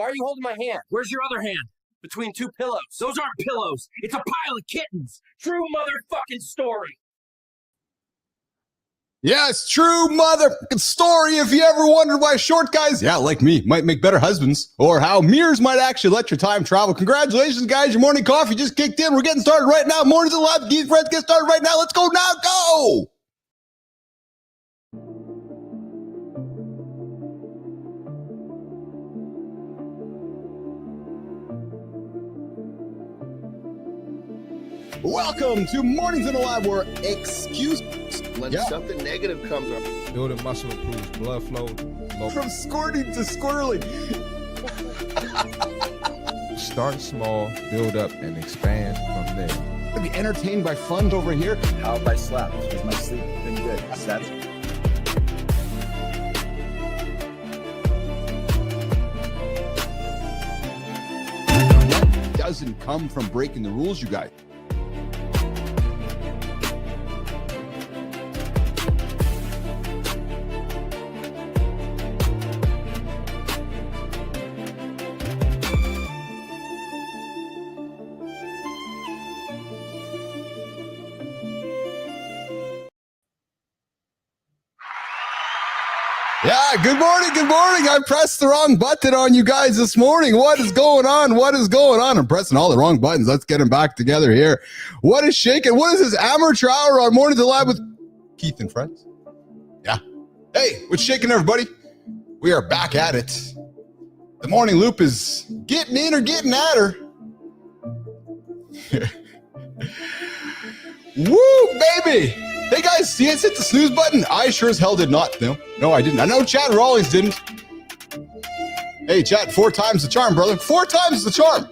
Why are you holding my hand? Where's your other hand? Between two pillows. Those aren't pillows. It's a pile of kittens. True motherfucking story. Yes, true motherfucking story. If you ever wondered why short guys, like me, might make better husbands, or how mirrors might actually let your time travel. Congratulations, guys. Your morning coffee just kicked in. We're getting started right now. Mornings alive. Keith Friends, get started right now. Let's go now. Go. Welcome to Mornings in the Lab, where when something negative comes up. Building muscle improves blood flow. From squirting to squirreling. Start small, build up, and expand from there. To be entertained by fun over here. How have I slept? Has my sleep been good? That's That doesn't come from breaking the rules, you guys. Yeah, good morning, good morning. I pressed the wrong button on you guys this morning. What is going on? What is going on? I'm pressing all the wrong buttons. Let's get them back together here. What is shaking? What is this amateur hour on Mornings Alive with Keith and Friends? Yeah. Hey, what's shaking, everybody? We are back at it. The morning loop is getting in or getting at her. Woo, baby. Hey guys, see, hit the snooze button. I sure as hell did not. No, I didn't. I know Chad Rawlings didn't. Hey, Chad, 4 times the charm, brother. 4 times the charm.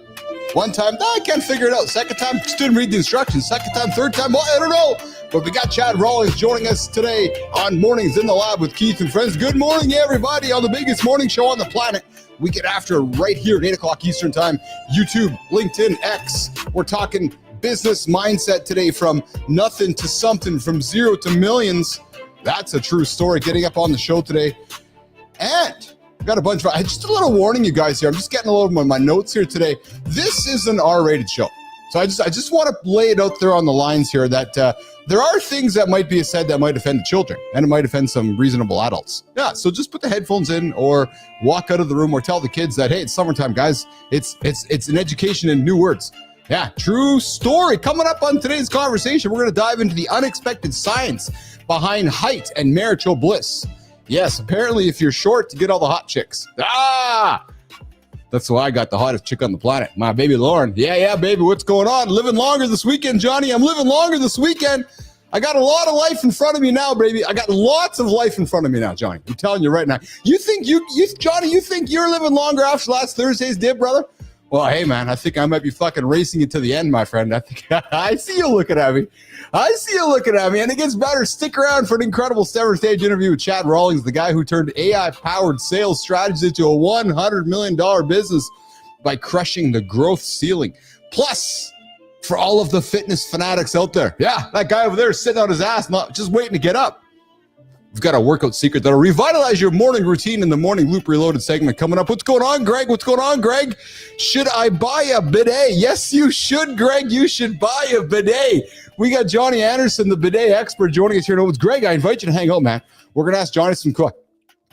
1 time, I can't figure it out. 2nd time, stood and read the instructions. 2nd time, 3rd time, well, I don't know. But we got Chad Rawlings joining us today on Mornings in the Lab with Keith and Friends. Good morning, everybody, on the biggest morning show on the planet. We get after it right here at 8 o'clock Eastern time. YouTube, LinkedIn, X. We're talking business mindset today, from nothing to something, from 0 to millions. That's a true story. Getting up on the show today. And I've got a bunch of, just a little warning, you guys, here. I'm just getting a little of my notes here today. This is an R-rated show. So I just want to lay it out there on the lines here that there are things that might be said that might offend the children, and it might offend some reasonable adults. Yeah, so just put the headphones in or walk out of the room, or tell the kids that, hey, it's summertime, guys. It's an education in new words. Yeah, true story. Coming up on today's conversation, we're going to dive into the unexpected science behind height and marital bliss. Yes, apparently if you're short, you get all the hot chicks. That's why I got the hottest chick on the planet, my baby Lauren. Yeah, baby, what's going on? Living longer this weekend, Johnny. I'm living longer this weekend. I got a lot of life in front of me now, baby. I got lots of life in front of me now, Johnny. I'm telling you right now. You think Johnny, you think you're living longer after last Thursday's dip, brother? Well, hey, man, I think I might be fucking racing it to the end, my friend. I think I see you looking at me. And it gets better. Stick around for an incredible stage interview with Chad Rawlings, the guy who turned AI-powered sales strategies into a $100 million business by crushing the growth ceiling. Plus, for all of the fitness fanatics out there, yeah, that guy over there is sitting on his ass, not just waiting to get up. We've got a workout secret that'll revitalize your morning routine in the Morning Loop Reloaded segment coming up. What's going on, Greg? Should I buy a bidet? Yes, you should, Greg. You should buy a bidet. We got Johnny Anderson, the bidet expert, joining us here. No, it's Greg. I invite you to hang out, man. We're going to ask Johnny some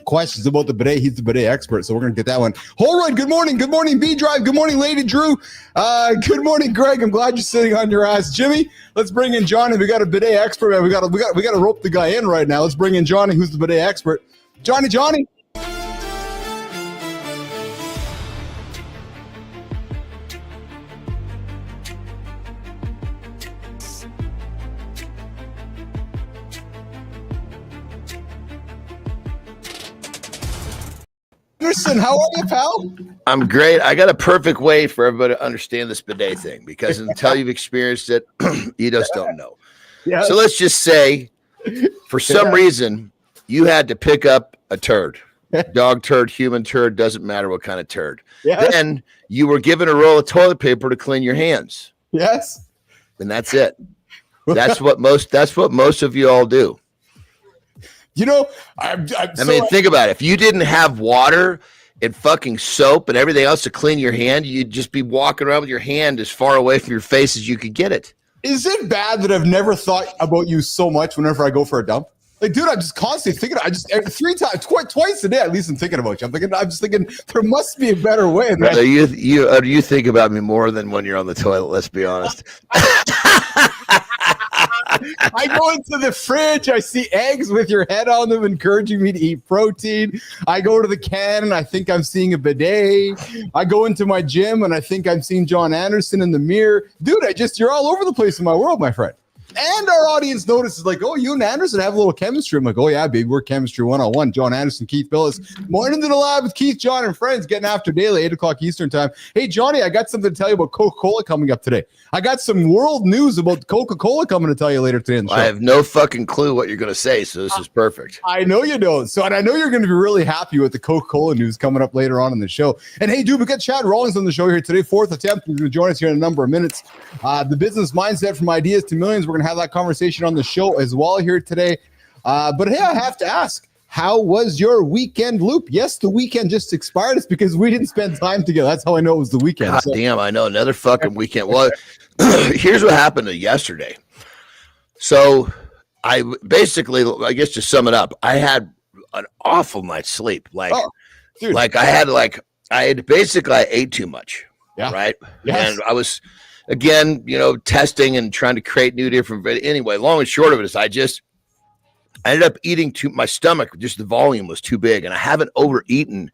questions about the bidet. He's the bidet expert, so we're going to get that one. Holroyd, good morning. Good morning, B-Drive. Good morning, Lady Drew. Good morning, Greg. I'm glad you're sitting on your ass. Jimmy, let's bring in Johnny. We got a bidet expert, man. We got to rope the guy in right now. Let's bring in Johnny, who's the bidet expert. Johnny. Anderson, how are you, pal? I'm great. I got a perfect way for everybody to understand this bidet thing, because until you've experienced it, you just don't know. Yeah. So let's just say, for some reason, you had to pick up a turd. Dog turd, human turd, doesn't matter what kind of turd. Yeah. Then you were given a roll of toilet paper to clean your hands. Yes. And that's it. That's what most of you all do. You know, I mean, think about it. If you didn't have water and fucking soap and everything else to clean your hand, you'd just be walking around with your hand as far away from your face as you could get it. Is it bad that I've never thought about you so much whenever I go for a dump? Like, dude, I'm just constantly thinking. I just twice a day at least I'm thinking about you. I'm just thinking there must be a better way. Man. You think about me more than when you're on the toilet. Let's be honest. I go into the fridge, I see eggs with your head on them, encouraging me to eat protein. I go to the can and I think I'm seeing a bidet. I go into my gym and I think I'm seeing John Anderson in the mirror. Dude, you're all over the place in my world, my friend. And our audience notices, like, oh, you and Anderson have a little chemistry. I'm like, oh, yeah, baby, we're chemistry 101. John Anderson, Keith Billis. Morning to the lab with Keith, John, and friends, getting after daily, 8 o'clock Eastern time. Hey, Johnny, I got something to tell you about Coca-Cola coming up today. I got some world news about Coca-Cola coming to tell you later today in the show. I have no fucking clue what you're going to say, so this is perfect. I know you don't. And I know you're going to be really happy with the Coca-Cola news coming up later on in the show. And hey, dude, we got Chad Rawlings on the show here today, 4th attempt. He's going to join us here in a number of minutes. The business mindset from ideas to millions. We're going to have that conversation on the show as well here today. But hey, I have to ask, how was your weekend loop? Yes, the weekend just expired. It's because we didn't spend time together. That's how I know it was the weekend. God damn, I know. Another fucking weekend. Well, here's what happened yesterday. So I basically, I guess to sum it up, I had an awful night's sleep. I ate too much. Yeah. Right. Yes. And I was, again, testing and trying to create new different. Anyway, long and short of it is I ended up eating my stomach, just the volume was too big. And I haven't overeaten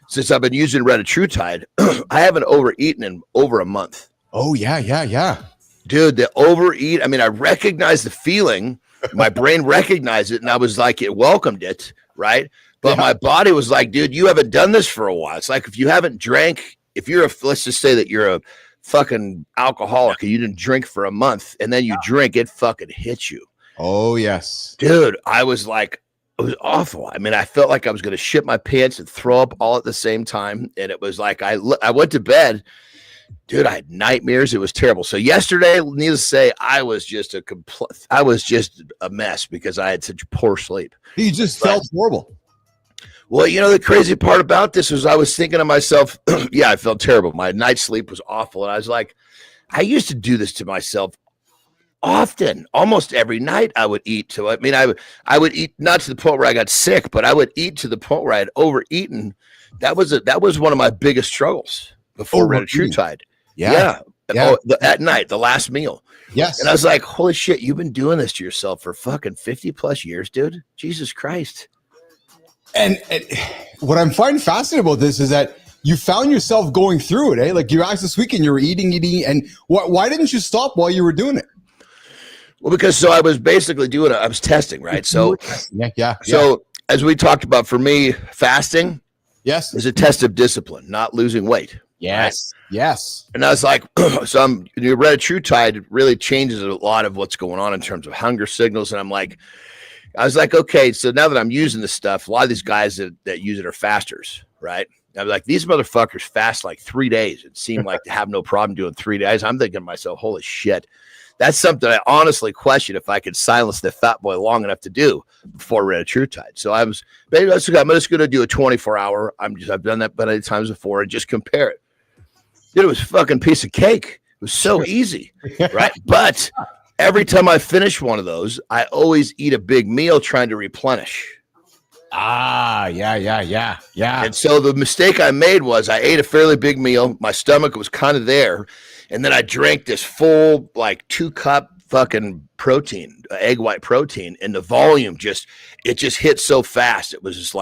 since I've been using Retatrutide. I haven't overeaten in over a month. Oh, yeah. Dude, the overeat. I mean, I recognized the feeling. My brain recognized it. And I was like, it welcomed it. Right. But my body was like, dude, you haven't done this for a while. It's like if you haven't drank, let's just say that you're a fucking alcoholic and you didn't drink for a month and then you drink, it fucking hits you. Oh yes, dude. I was like, it was awful. I mean, I felt like I was going to shit my pants and throw up all at the same time. And it was like, I went to bed, dude. I had nightmares. It was terrible. So yesterday, needless to say, I was just a mess because I had such poor sleep. You just felt horrible. Well, the crazy part about this was I was thinking to myself, yeah, I felt terrible. My night's sleep was awful. And I was like, I used to do this to myself often. Almost every night I would eat. So, I mean, I would eat not to the point where I got sick, but I would eat to the point where I had overeaten. That was one of my biggest struggles before Retatrutide. Yeah. At night, the last meal. Yes. And I was like, holy shit, you've been doing this to yourself for fucking 50 plus years, dude. Jesus Christ. And what I'm finding fascinating about this is that you found yourself going through it, eh? Like you asked this weekend, you were eating, and why didn't you stop while you were doing it? Well, because I was basically I was testing, right? So yeah. So as we talked about, for me, fasting, yes, is a test of discipline, not losing weight. Yes, right? Yes. And I was like, your Retatrutide really changes a lot of what's going on in terms of hunger signals, and I was like, okay, so now that I'm using this stuff, a lot of these guys that use it are fasters, right? I was like, these motherfuckers fast like 3 days. It seemed like to have no problem doing 3 days. I'm thinking to myself, holy shit. That's something I honestly question if I could silence the fat boy long enough to do before Retatrutide. So I'm just going to do a 24-hour. I've done that many times before and just compare it. Dude, it was a fucking piece of cake. It was so easy, right? But every time I finish one of those, I always eat a big meal trying to replenish. Yeah. And so the mistake I made was I ate a fairly big meal. My stomach was kind of there. And then I drank this full, 2-cup fucking protein, egg white protein. And the volume just hit so fast. It was just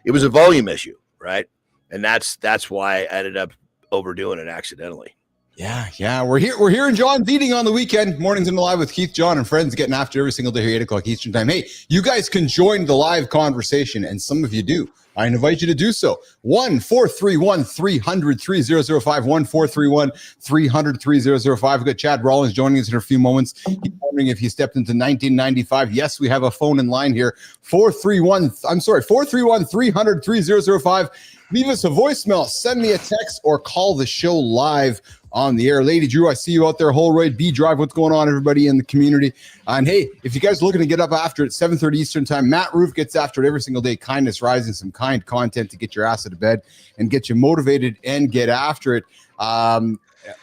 it was a volume issue, right? And that's why I ended up overdoing it accidentally. Yeah. We're here in John's Eating on the weekend. Mornings in the live with Keith, John, and friends, getting after every single day here, 8 o'clock Eastern time. Hey, you guys can join the live conversation, and some of you do. I invite you to do so. 1-431-300-3005, 1-431-300-3005. We've got Chad Rawlings joining us in a few moments. He's wondering if he stepped into 1995. Yes, we have a phone in line here. 431-300-3005. Leave us a voicemail, send me a text, or call the show live on the air. Lady Drew, I see you out there. Holroyd, B Drive, what's going on, everybody in the community? And hey, if you guys are looking to get up after it, 7:30 Eastern time, Matt Roof gets after it every single day. Kindness Rising, some kind content to get your ass out of bed and get you motivated and get after it.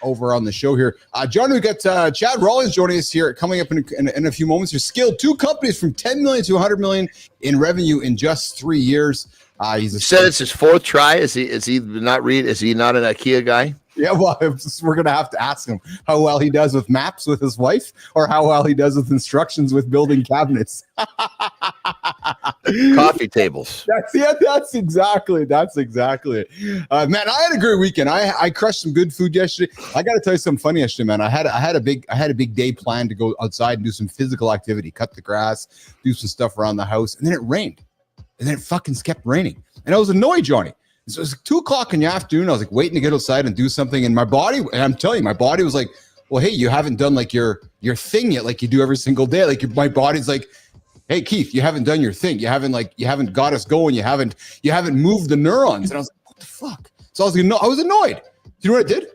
Over on the show here. John, we got Chad Rawlings joining us here coming up in a few moments. You're skilled 2 companies from 10 million to 100 million in revenue in just 3 years. Said it's his 4th try. Is he not an IKEA guy? Yeah, well, we're going to have to ask him how well he does with maps with his wife or how well he does with instructions with building cabinets. Coffee tables. That's exactly it. Man, I had a great weekend. I crushed some good food yesterday. I got to tell you something funny yesterday, man. I had a big day planned to go outside and do some physical activity, cut the grass, do some stuff around the house, and then it rained. And then it fucking kept raining. And I was annoyed, Johnny. So it was 2:00 in the afternoon. I was like waiting to get outside and do something. And my body, and I'm telling you, my body was like, well, hey, you haven't done like your thing yet, like you do every single day. Like my body's like, hey, Keith, you haven't done your thing. You haven't got us going. You haven't moved the neurons. And I was like, what the fuck? So I was annoyed. You know what I did?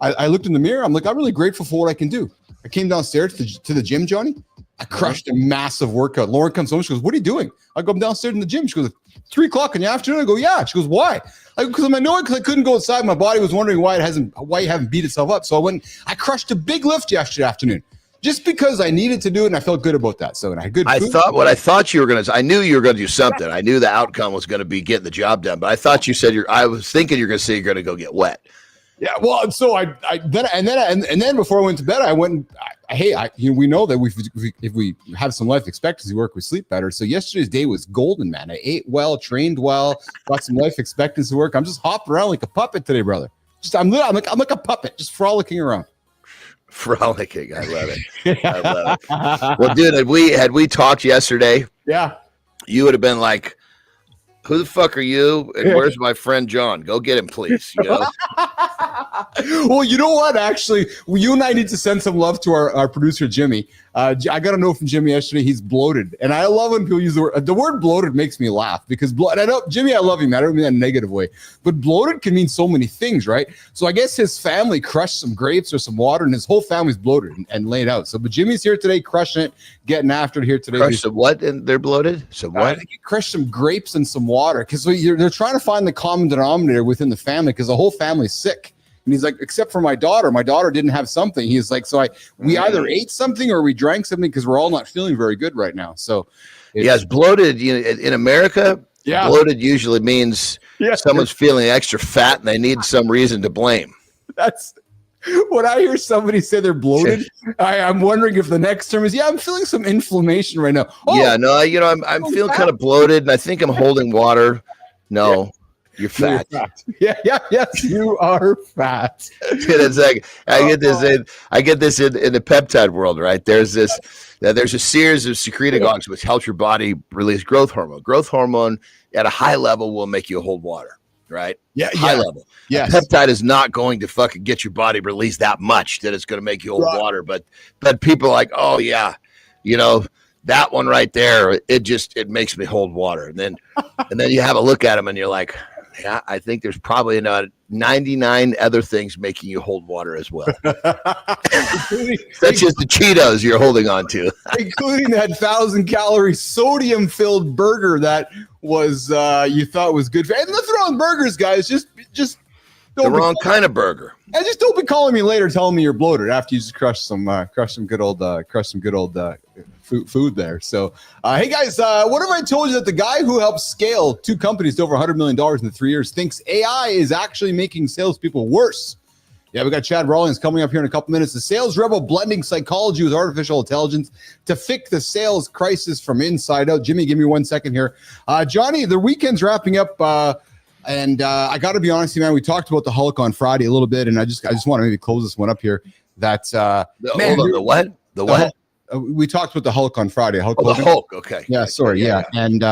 I looked in the mirror. I'm like, I'm really grateful for what I can do. I came downstairs to the gym, Johnny. I crushed a massive workout. Lauren comes home. She goes, what are you doing? I go, I'm downstairs in the gym. She goes, 3:00 in the afternoon. I go, yeah. She goes, why? Because I'm annoyed because I couldn't go outside. My body was wondering why you haven't beat itself up. So I crushed a big lift yesterday afternoon just because I needed to do it and I felt good about that. So and I had good food. I thought you were going to, I knew you were going to do something. I knew the outcome was going to be getting the job done, but I thought you said I was thinking you're going to say you're going to go get wet. Yeah, well, so then before I went to bed, I went. We know that if we have some life expectancy work, we sleep better. So yesterday's day was golden, man. I ate well, trained well, got some life expectancy work. I'm just hopping around like a puppet today, brother. I'm like a puppet, just frolicking around. Frolicking, I love it. I love it. Well, dude, had we talked yesterday? Yeah, you would have been like, who the fuck are you? And where's my friend John? Go get him, please. You know? Well, you know what? Actually, you and I need to send some love to our producer, Jimmy. I got a note from Jimmy yesterday. He's bloated. And I love when people use the word bloated makes me laugh because I know, Jimmy, I love you, man. I don't mean that in a negative way. But bloated can mean so many things, right? So I guess his family crushed some grapes or some water and his whole family's bloated and laid out. So, but Jimmy's here today, crushing it, getting after it here today. Crushed some what? And they're bloated? Some what? He crushed some grapes and some water because they're trying to find the common denominator within the family because the whole family's sick. And he's like, except for my daughter didn't have something. He's like, we either ate something or we drank something because we're all not feeling very good right now. So it's bloated. In America, bloated usually means someone's feeling extra fat and they need some reason to blame. That's when I hear somebody say they're bloated, I'm wondering if the next term is, I'm feeling some inflammation right now. Oh, yeah, no, I'm feeling kind of bloated and I think I'm holding water. No. Yeah. You're fat. Yes, you are fat. It's like I get this in the peptide world, right? There's a series of secretagogues which helps your body release growth hormone. Growth hormone at a high level will make you hold water, right? High level. Yeah. Peptide is not going to fucking get your body release that much that it's going to make you hold water. But people are like, oh yeah, that one right there, it makes me hold water. And then you have a look at them and you're like, yeah, I think there's probably about 99 other things making you hold water as well. That's just the Cheetos you're holding on to. Including that 1,000-calorie sodium-filled burger that was you thought was good. And nothing wrong with burgers, guys. Just the wrong kind of burger. And just don't be calling me later telling me you're bloated after you just crushed some good old food there. So, hey guys, what if I told you that the guy who helped scale 2 companies to over $100 million in 3 years thinks AI is actually making salespeople worse? Yeah, we got Chad Rawlings coming up here in a couple minutes. The sales rebel blending psychology with artificial intelligence to fix the sales crisis from inside out. Jimmy, give me 1 second here. Johnny, the weekend's wrapping up. And I got to be honest with you, man, we talked about the Hulk on Friday a little bit, and I just want to maybe close this one up here. That the what? The what? We talked about the Hulk on Friday. The Hulk. Okay. Yeah. Sorry. Yeah. And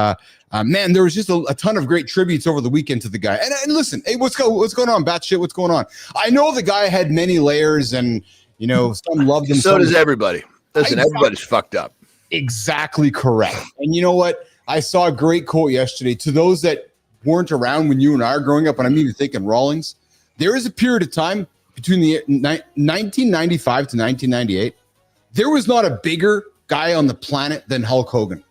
man, there was just a ton of great tributes over the weekend to the guy. And listen, hey, what's going on? Batshit, what's going on? I know the guy had many layers, and some loved him. So does everybody. Listen, everybody's fucked up. Exactly correct. And you know what? I saw a great quote yesterday to those that weren't around when you and I are growing up, and I'm even thinking Rawlings. There is a period of time between the 1995 to 1998, there was not a bigger guy on the planet than Hulk Hogan.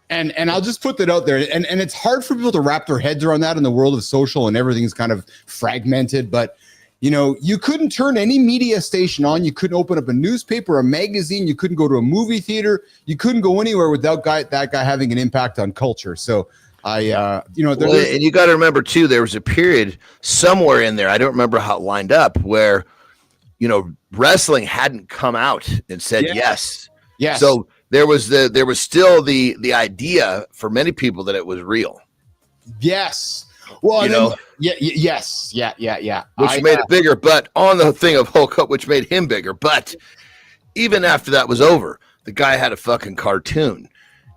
And I'll just put that out there. And it's hard for people to wrap their heads around that in the world of social, and everything's kind of fragmented. But, you know, you couldn't turn any media station on. You couldn't open up a newspaper, a magazine. You couldn't go to a movie theater. You couldn't go anywhere without that guy having an impact on culture. So and you got to remember too, there was a period somewhere in there, I don't remember how it lined up, where, you know, wrestling hadn't come out and said yes. So there was still the idea for many people that it was real. Yes. Well, yes. Which made it bigger, but on the thing of Hulk Hogan, which made him bigger. But even after that was over, the guy had a fucking cartoon.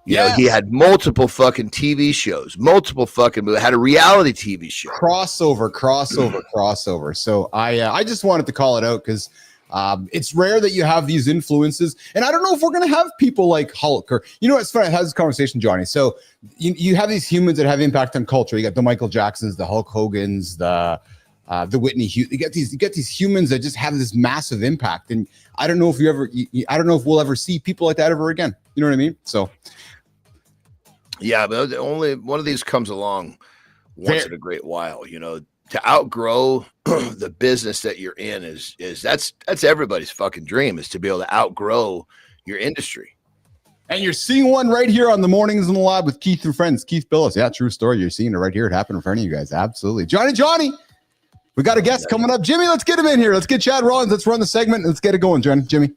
You know, he had multiple fucking TV shows, had a reality TV show. Crossover. So I just wanted to call it out because it's rare that you have these influences. And I don't know if we're going to have people like Hulk or, you know, it's funny. I had this conversation, Johnny. So you have these humans that have impact on culture. You got the Michael Jacksons, the Hulk Hogans, the Whitney Houston. You get these humans that just have this massive impact. And I don't know if I don't know if we'll ever see people like that ever again. You know what I mean? So. Yeah, but only one of these comes along once in a great while, you know. To outgrow the business that you're in is that's everybody's fucking dream, is to be able to outgrow your industry. And you're seeing one right here on the Mornings in the Lab with Keith and Friends. Keith Billis. Yeah, true story. You're seeing it right here. It happened in front of you guys. Absolutely. Johnny, we got a guest coming up. Jimmy, let's get him in here. Let's get Chad Rawlings. Let's run the segment. Let's get it going, Jimmy.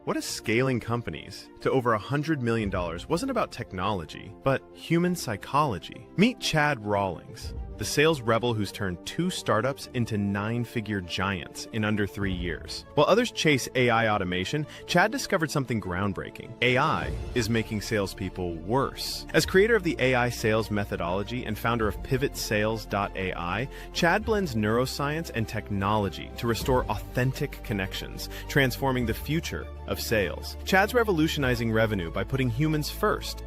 What if scaling companies to over $100 million wasn't about technology, but human psychology? Meet Chad Rawlings, the sales rebel who's turned 2 startups into 9-figure giants in under 3 years. While others chase AI automation, Chad discovered something groundbreaking. AI is making salespeople worse. As creator of the AI sales methodology and founder of PivotSales.ai, Chad blends neuroscience and technology to restore authentic connections, transforming the future of sales. Chad's revolutionizing revenue by putting humans first.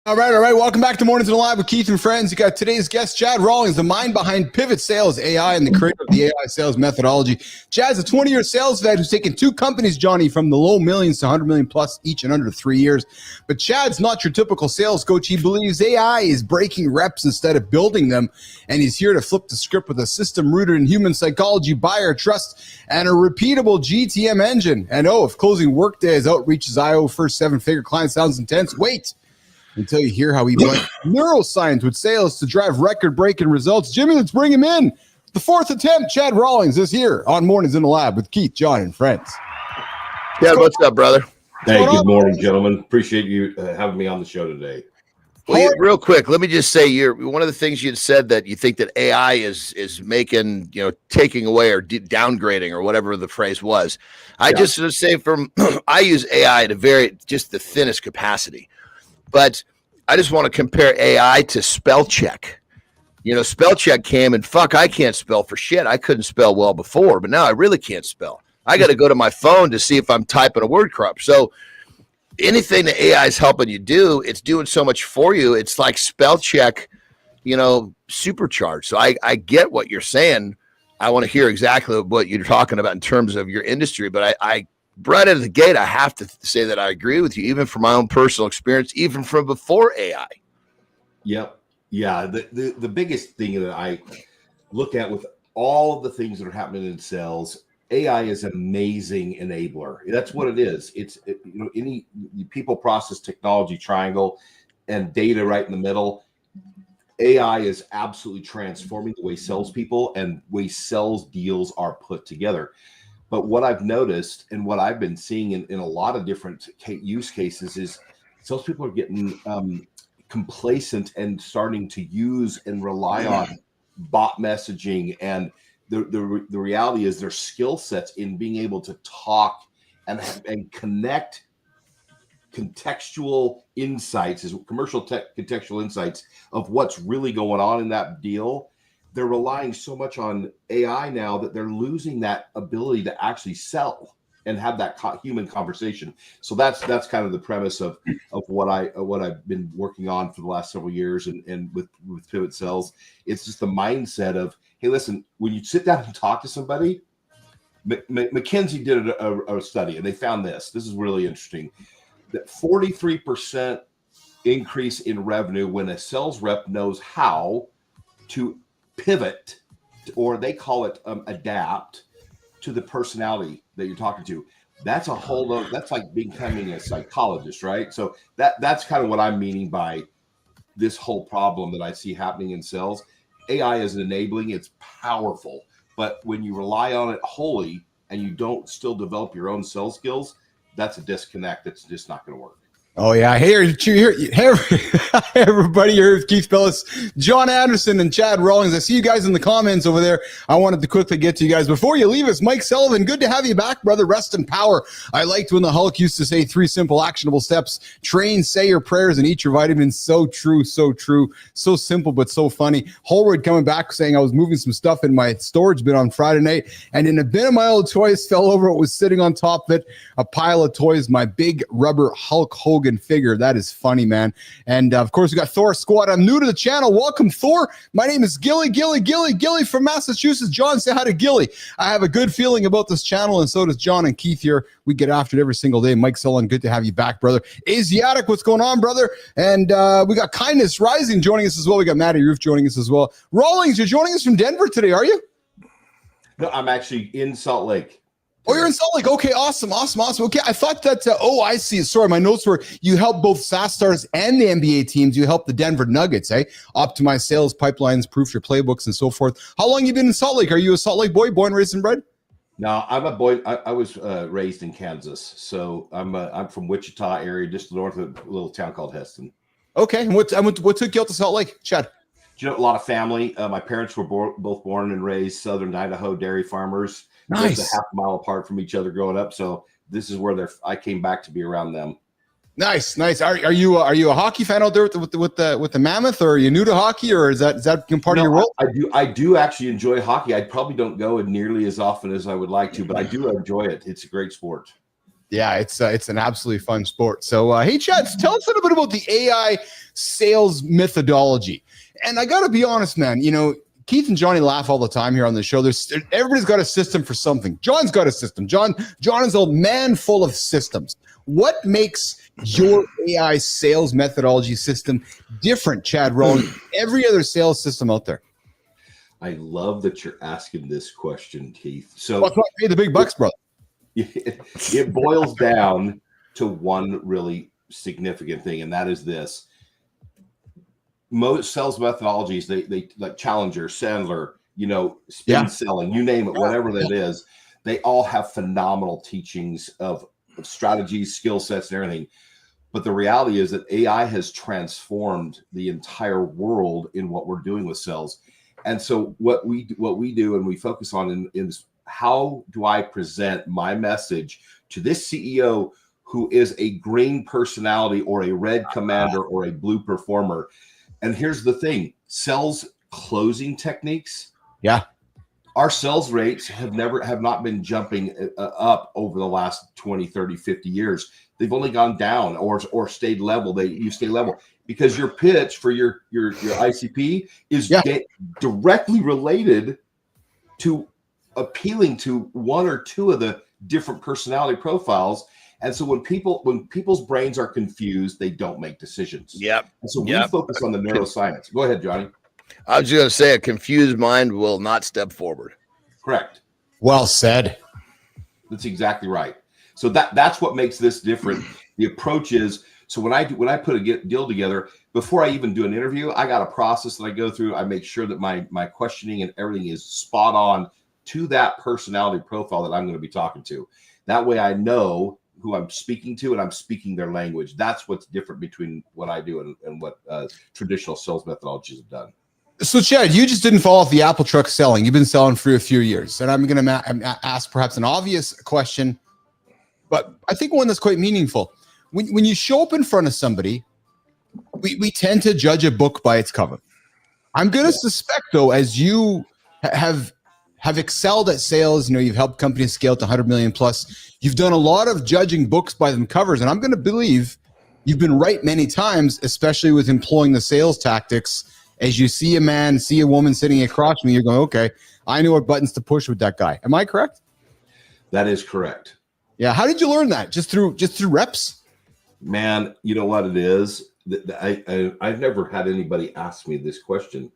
All right. Welcome back to Mornings in the Lab with Keith and Friends. You got today's guest, Chad Rawlings, the mind behind Pivot Sales AI and the creator of the AI sales methodology. Chad's a 20-year sales vet who's taken 2 companies, Johnny, from the low millions to 100 million plus each in under 3 years. But Chad's not your typical sales coach. He believes AI is breaking reps instead of building them. And he's here to flip the script with a system rooted in human psychology, buyer trust, and a repeatable GTM engine. And if closing Workday as Outreach's IO first 7-figure client sounds intense, wait until you hear how he blends neuroscience with sales to drive record-breaking results. Jimmy, let's bring him in. The 4th attempt, Chad Rawlings is here on Mornings in the Lab with Keith, John, and Friends. Yeah, what's up, brother? Hey, good morning, gentlemen. Appreciate you having me on the show today. Well, real quick, let me just say, one of the things you said that you think that AI is making, taking away or downgrading or whatever the phrase was. I just want to say I use AI at just the thinnest capacity. But I just want to compare AI to spell check. Spell check came and I can't spell for shit. I couldn't spell well before, but now I really can't spell. I got to go to my phone to see if I'm typing a word corrupt. So anything that AI is helping you do, it's doing so much for you. It's like spell check, supercharged. So I get what you're saying. I want to hear exactly what you're talking about in terms of your industry, but I right out of the gate, I have to say that I agree with you, even from my own personal experience, even from before AI. Yep. Yeah. The biggest thing that I look at with all of the things that are happening in sales, AI is an amazing enabler. That's what it is. Any people process technology triangle and data right in the middle. AI is absolutely transforming the way salespeople and way sales deals are put together. But what I've noticed and what I've been seeing in a lot of different use cases is salespeople are getting complacent and starting to use and rely on bot messaging. And the reality is their skill sets in being able to talk and connect contextual insights, contextual insights of what's really going on in that deal. they're relying so much on AI now that they're losing that ability to actually sell and have that human conversation. So that's kind of the premise of what I've been working on for the last several years, and with Pivot Sales. It's just the mindset of, hey, listen, when you sit down and talk to somebody, McKinsey did a study, and they found this is really interesting, that 43% increase in revenue when a sales rep knows how to pivot, or they call it adapt to the personality that you're talking to. That's a whole other, that's like becoming a psychologist, right? So that's kind of what I'm meaning by this whole problem that I see happening in sales. AI is enabling, it's powerful, but when you rely on it wholly and you don't still develop your own sales skills, that's a disconnect. That's just not going to work. Oh yeah, hey everybody, here's Keith Bellis, John Anderson, and Chad Rawlings. I see you guys in the comments over there. I wanted to quickly get to you guys before you leave us. Mike Sullivan, good to have you back, brother. Rest in power. I liked when the Hulk used to say 3 simple actionable steps: train, say your prayers, and eat your vitamins. So true, so true, so simple but so funny. Holroyd coming back saying I was moving some stuff in my storage bin on Friday night, and in a bin of my old toys fell over what was sitting on top of it, a pile of toys, my big rubber Hulk Hogan figure. That is funny, man. And of course, we got Thor Squad. I'm new to the channel. Welcome, Thor. My name is Gilly from Massachusetts. John, say hi to Gilly. I have a good feeling about this channel, and so does John and Keith here. We get after it every single day. Mike Sullivan, good to have you back, brother. Asiatic, what's going on, brother? And we got Kindness Rising joining us as well. We got Matty Roof joining us as well. Rawlings, you're joining us from Denver today, are you? No, I'm actually in Salt Lake. Oh, you're in Salt Lake. Okay, awesome. Okay, I thought that, I see. Sorry, my notes were you help both SAS Stars and the NBA teams. You help the Denver Nuggets, optimize sales pipelines, proof your playbooks, and so forth. How long you been in Salt Lake? Are you a Salt Lake boy, born, raised, and bred? No, I'm a boy. I was raised in Kansas, so I'm from Wichita area, just north of a little town called Heston. Okay, and what took you out to Salt Lake, Chad? You know, a lot of family. My parents were both born and raised southern Idaho dairy farmers. Nice. Just a half mile apart from each other growing up. So this is where I came back to be around them. Nice. Are you a hockey fan out there with the Mammoth, or are you new to hockey, or is that part of your role? I do actually enjoy hockey. I probably don't go nearly as often as I would like to, but I do enjoy it. It's a great sport. Yeah, it's an absolutely fun sport. So, hey, Chad, tell us a little bit about the AI sales methodology. And I got to be honest, man, you know, Keith and Johnny laugh all the time here on the show. Everybody's got a system for something. John's got a system. John is a man full of systems. What makes your AI sales methodology system different, Chad Rawlings, from every other sales system out there? I love that you're asking this question, Keith. So that's why I pay the big bucks, brother. It boils down to one really significant thing, and that is this. Most sales methodologies, they like Challenger, Sandler, spin selling, you name it, whatever that is, they all have phenomenal teachings of strategies, skill sets, and everything. But the reality is that AI has transformed the entire world in what we're doing with sales. And so what we do and we focus on is how do I present my message to this CEO who is a green personality or a red commander or a blue performer? And here's the thing, sales closing techniques. Yeah. Our sales rates have not been jumping up over the last 20, 30, 50 years. They've only gone down or stayed level. You stay level because your pitch for your ICP is directly related to appealing to one or two of the different personality profiles. And so when people's brains are confused, they don't make decisions. Yep. And so we focus on the neuroscience. Go ahead, Johnny. I was just going to say a confused mind will not step forward. Correct. Well said. That's exactly right. So that's what makes this different. The approach is, so when I put a deal together, before I even do an interview, I got a process that I go through. I make sure that my questioning and everything is spot on to that personality profile that I'm going to be talking to. That way I know who I'm speaking to and I'm speaking their language. That's what's different between what I do and what traditional sales methodologies have done. So, Chad, you just didn't fall off the apple truck selling. You've been selling for a few years. And I'm going to ask perhaps an obvious question, but I think one that's quite meaningful. When you show up in front of somebody, we tend to judge a book by its cover. I'm going to suspect, though, as you have excelled at sales, you've helped companies scale to 100 million plus. You've done a lot of judging books by them covers, and I'm going to believe you've been right many times, especially with employing the sales tactics. As you see a woman sitting across from you, you're going, okay, I know what buttons to push with that guy. Am I correct? That is correct. Yeah. How did you learn that? Just through reps? Man, you know what it is? I've never had anybody ask me this question.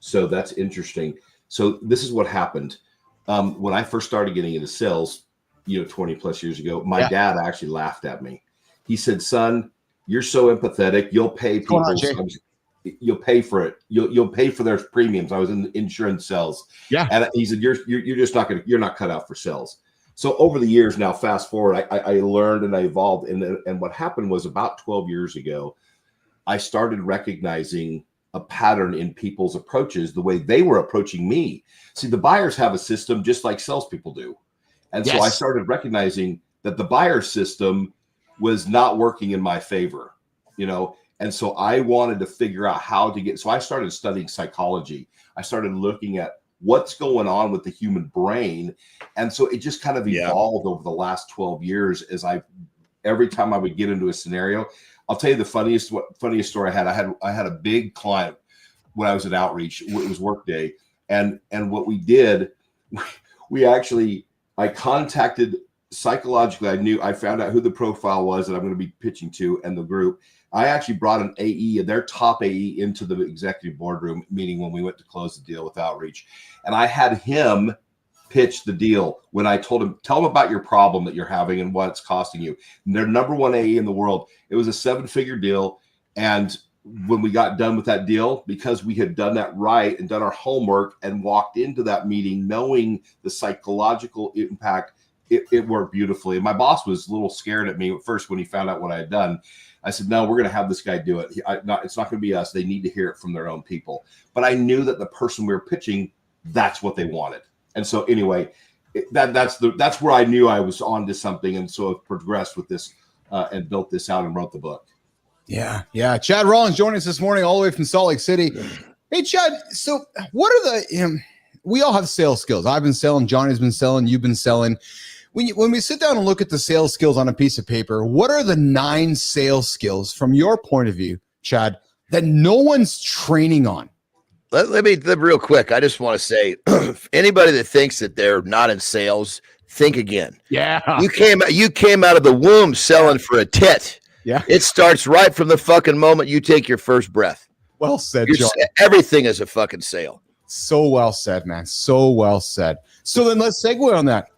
So that's interesting. So this is what happened. When I first started getting into sales, 20 plus years ago, my dad actually laughed at me. He said, son, you're so empathetic. You'll pay people. You'll pay for it. You'll pay for their premiums. I was in insurance sales. Yeah. And he said, you're just you're not cut out for sales. So over the years now, fast forward, I learned and I evolved. And what happened was about 12 years ago, I started recognizing a pattern in people's approaches, the way they were approaching me. See, the buyers have a system just like salespeople do. And so I started recognizing that the buyer system was not working in my favor, And so I wanted to figure out how to so I started studying psychology. I started looking at what's going on with the human brain. And so it just kind of evolved over the last 12 years as every time I would get into a scenario. I'll tell you the funniest story I had. I had a big client when I was at Outreach. It was Workday. And what we did, I contacted psychologically. I found out who the profile was that I'm going to be pitching to and the group. I actually brought an AE, their top AE, into the executive boardroom meeting when we went to close the deal with Outreach. And I had him pitch the deal when I told him, tell them about your problem that you're having and what it's costing you. And their number one AE in the world. It was a 7-figure deal. And when we got done with that deal, because we had done that right and done our homework and walked into that meeting knowing the psychological impact, it worked beautifully. And my boss was a little scared at me at first when he found out what I had done. I said, no, we're going to have this guy do it. It's not going to be us. They need to hear it from their own people. But I knew that the person we were pitching, that's what they wanted. And so anyway, that's where I knew I was onto something. And so I progressed with this and built this out and wrote the book. Yeah. Yeah. Chad Rawlings joining us this morning all the way from Salt Lake City. Hey, Chad, so what are we all have sales skills. I've been selling, Johnny's been selling, you've been selling. When we sit down and look at the sales skills on a piece of paper, what are the 9 sales skills from your point of view, Chad, that no one's training on? Let me real quick. I just want to say, anybody that thinks that they're not in sales, think again. Yeah. You came out of the womb selling for a tit. Yeah. It starts right from the fucking moment you take your first breath. Well said, John. Everything is a fucking sale. So well said, man. So well said. So then let's segue on that,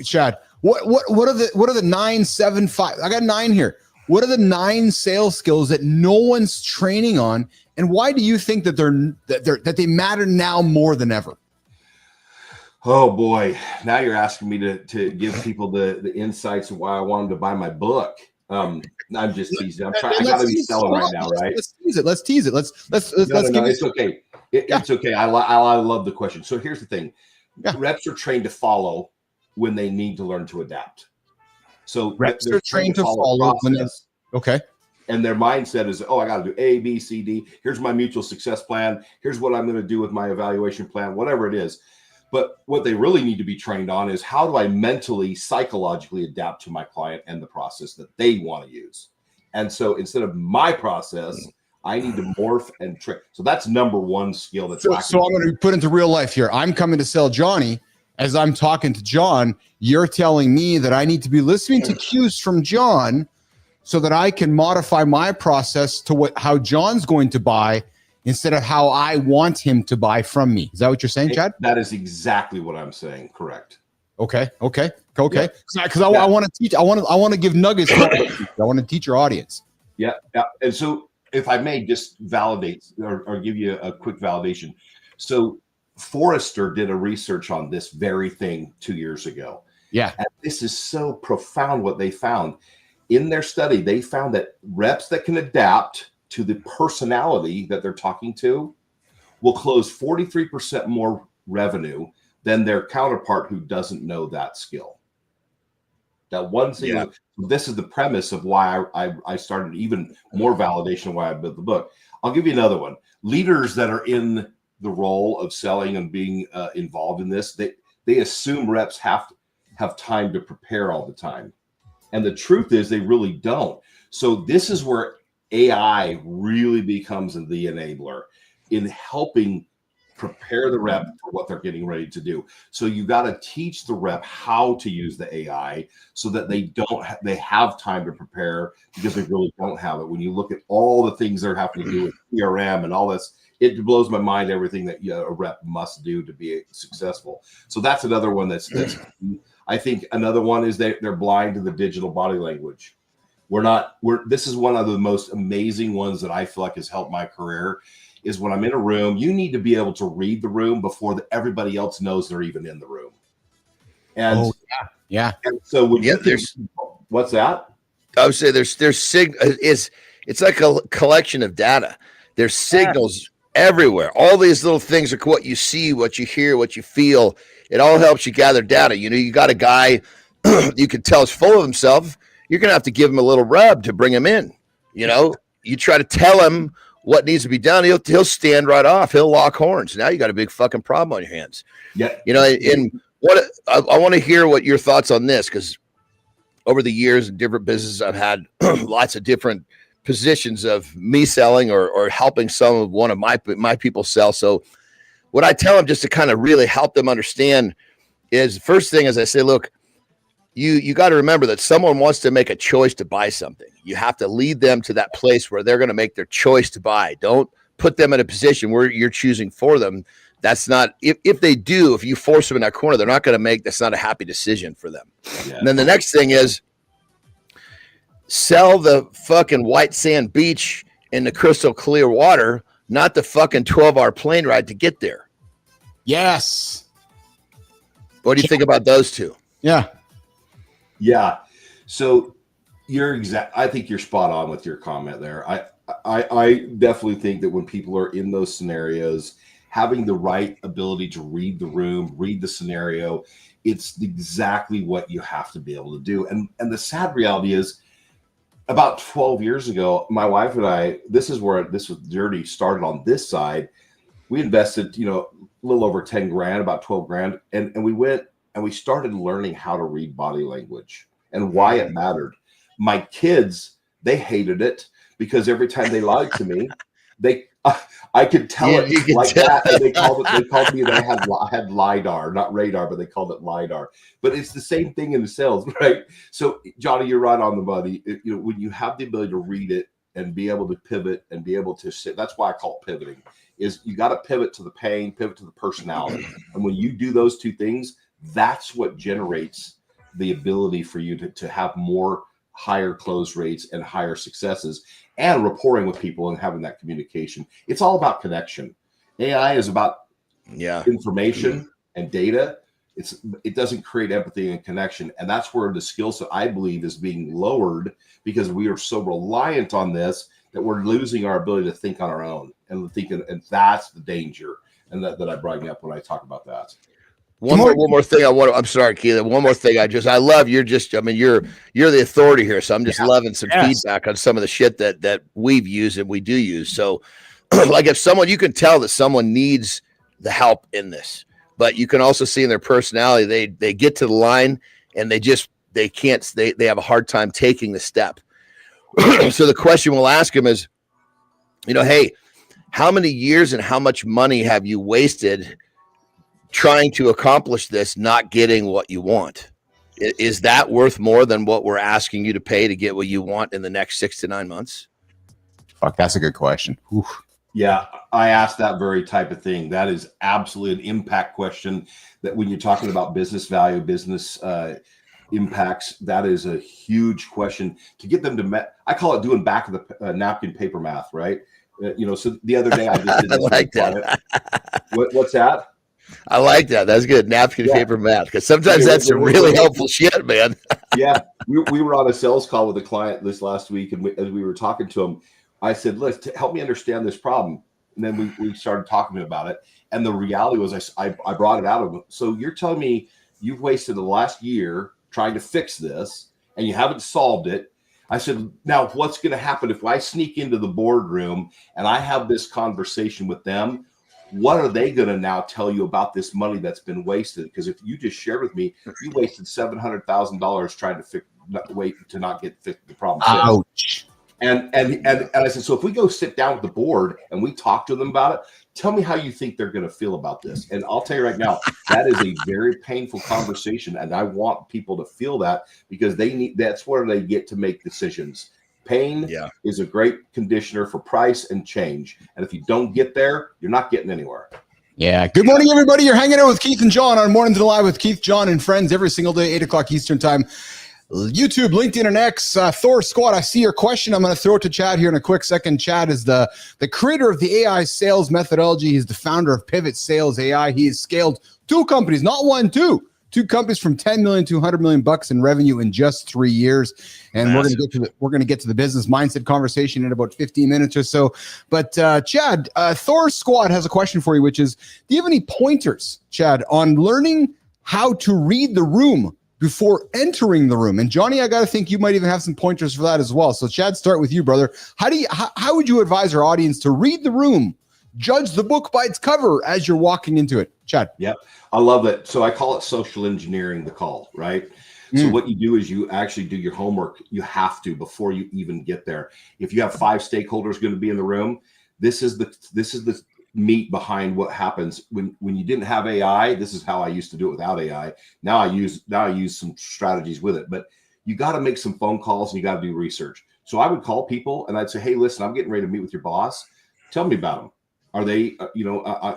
Chad. What are the 9, 7, 5? I got 9 here. What are the 9 sales skills that no one's training on, and why do you think that they matter now more than ever? Oh boy, now you're asking me to give people the insights of why I want them to buy my book. I'm just teasing. I got to be selling right now, right? Let's tease it. Let's give it. It's okay. It's okay. I love the question. So here's the thing: reps are trained to follow when they need to learn to adapt. So reps are trained to follow. Okay. And their mindset is, I got to do A, B, C, D. Here's my mutual success plan. Here's what I'm going to do with my evaluation plan, whatever it is. But what they really need to be trained on is how do I mentally, psychologically adapt to my client and the process that they want to use. And so instead of my process, I need to morph and trick. So that's number one skill. So I'm going to put into real life here. I'm coming to sell Johnny. As I'm talking to John, you're telling me that I need to be listening to cues from John so that I can modify my process to how John's going to buy instead of how I want him to buy from me. Is that what you're saying, Chad? That is exactly what I'm saying. Correct. Okay. Because I want to teach. I want to give nuggets. I want to teach your audience. Yeah. And so if I may just validate or give you a quick validation. So Forrester did a research on this very thing 2 years ago. Yeah. And this is so profound what they found. In their study, they found that reps that can adapt to the personality that they're talking to will close 43% more revenue than their counterpart who doesn't know that skill. That one thing, this is the premise of why I started even more validation of why I built the book. I'll give you another one. Leaders that are in the role of selling and being involved in this, they assume reps have time to prepare all the time. And the truth is they really don't. So this is where AI really becomes the enabler in helping prepare the rep for what they're getting ready to do. So you got to teach the rep how to use the AI so that they have time to prepare, because they really don't have it. When you look at all the things they're having to do with CRM and all this, it blows my mind, everything that a rep must do to be successful. So that's another one that's I think another one is they're blind to the digital body language. This is one of the most amazing ones that I feel like has helped my career, is when I'm in a room, you need to be able to read the room before everybody else knows they're even in the room. And yeah. And so when what's that? I would say there's it's like a collection of data. There's signals everywhere. All these little things are what you see, what you hear, what you feel. It all helps you gather data. You got a guy you can tell is full of himself. You're going to have to give him a little rub to bring him in. You try to tell him what needs to be done. He'll stand right off. He'll lock horns. Now you got a big fucking problem on your hands. Yeah. And what I want to hear what your thoughts on this, because over the years in different businesses, I've had lots of different positions of me selling or helping one of my people sell. So what I tell them, just to kind of really help them understand, is the first thing is I say, look, you got to remember that someone wants to make a choice to buy something. You have to lead them to that place where they're going to make their choice to buy. Don't put them in a position where you're choosing for them. That's not, if they do, if you force them in that corner, they're not going to make, that's not a happy decision for them. Yeah. And then the next thing is sell the fucking white sand beach in the crystal clear water, not the fucking 12-hour plane ride to get there. Yes. What do you think about those two? Yeah. Yeah. So I think you're spot on with your comment there. I definitely think that when people are in those scenarios, having the right ability to read the room, read the scenario, it's exactly what you have to be able to do. And the sad reality is, about 12 years ago, my wife and I, this is where this journey started on this side. We invested, a little over 10 grand, about 12 grand. And we went and we started learning how to read body language and why it mattered. My kids, they hated it because every time they lied to me, I could tell it like that. And they called me that I had LIDAR, not radar, but they called it LIDAR. But it's the same thing in the sales, right? So Johnny, you're right on the money. When you have the ability to read it and be able to pivot and be able to sit, that's why I call it pivoting, is you got to pivot to the pain, pivot to the personality. And when you do those two things, that's what generates the ability for you to have more higher close rates and higher successes and rapporting with people and having that communication. It's all about connection. AI is about information and data. It doesn't create empathy and connection. And that's where the skill set, I believe, is being lowered because we are so reliant on this that we're losing our ability to think on our own and and that's the danger. And that I bring up when I talk about that. One more thing I'm sorry, Keelan. One more thing. I love you're the authority here. So I'm just loving some feedback on some of the shit that we've used and we do use. So like if you can tell that someone needs the help in this, but you can also see in their personality, they get to the line and they have a hard time taking the step. So the question we'll ask them is, hey, how many years and how much money have you wasted trying to accomplish this, not getting what you want? Is that worth more than what we're asking you to pay to get what you want in the next 6 to 9 months? Fuck, that's a good question. Oof. Yeah, I asked that very type of thing. That is absolutely an impact question that when you're talking about business value, business impacts, that is a huge question to get them to I call it doing back of the napkin paper math, right? So the other day I just did this. I like that. What's that? I like that. That's good. Napkin paper math. Because sometimes that's some really helpful shit, man. Yeah. We were on a sales call with a client this last week. And as we were talking to him, I said, let's help me understand this problem. And then we started talking about it. And the reality was I brought it out of him. So you're telling me you've wasted the last year trying to fix this and you haven't solved it. I said, now what's going to happen if I sneak into the boardroom and I have this conversation with them? what are they going to now tell you about this money that's been wasted? Because if you just shared with me, you wasted $700,000 trying to not get the problem fixed. Ouch. And I said, so if we go sit down with the board and we talk to them about it, tell me how you think they're going to feel about this. And I'll tell you right now, that is a very painful conversation. And I want people to feel that, because that's where they get to make decisions. Pain is a great conditioner for price and change. And if you don't get there, you're not getting anywhere. Yeah. Good morning, everybody. You're hanging out with Keith and John on Mornings and Live with Keith, John, and friends every single day, 8 o'clock Eastern time. YouTube, LinkedIn, and X. Thor Squad, I see your question. I'm going to throw it to Chad here in a quick second. Chad is the creator of the AI sales methodology. He's the founder of Pivot Sales AI. He has scaled 2 companies, not 1, 2 companies from 10 million to 100 million bucks in revenue in just 3 years. And we're going to get to the business mindset conversation in about 15 minutes or so. But Chad, Thor Squad has a question for you, which is, do you have any pointers, Chad, on learning how to read the room before entering the room? And Johnny, I got to think you might even have some pointers for that as well. So Chad, start with you, brother. How would you advise our audience to read the room, judge the book by its cover as you're walking into it? Chad. Yep. I love it. So I call it social engineering the call, right? So what you do is you actually do your homework. You have to, before you even get there. If you have 5 stakeholders going to be in the room, this is the meat behind what happens when you didn't have AI. This is how I used to do it without AI. Now I use some strategies with it, but you got to make some phone calls and you got to do research. So I would call people and I'd say, hey, listen, I'm getting ready to meet with your boss. Tell me about them. Are they,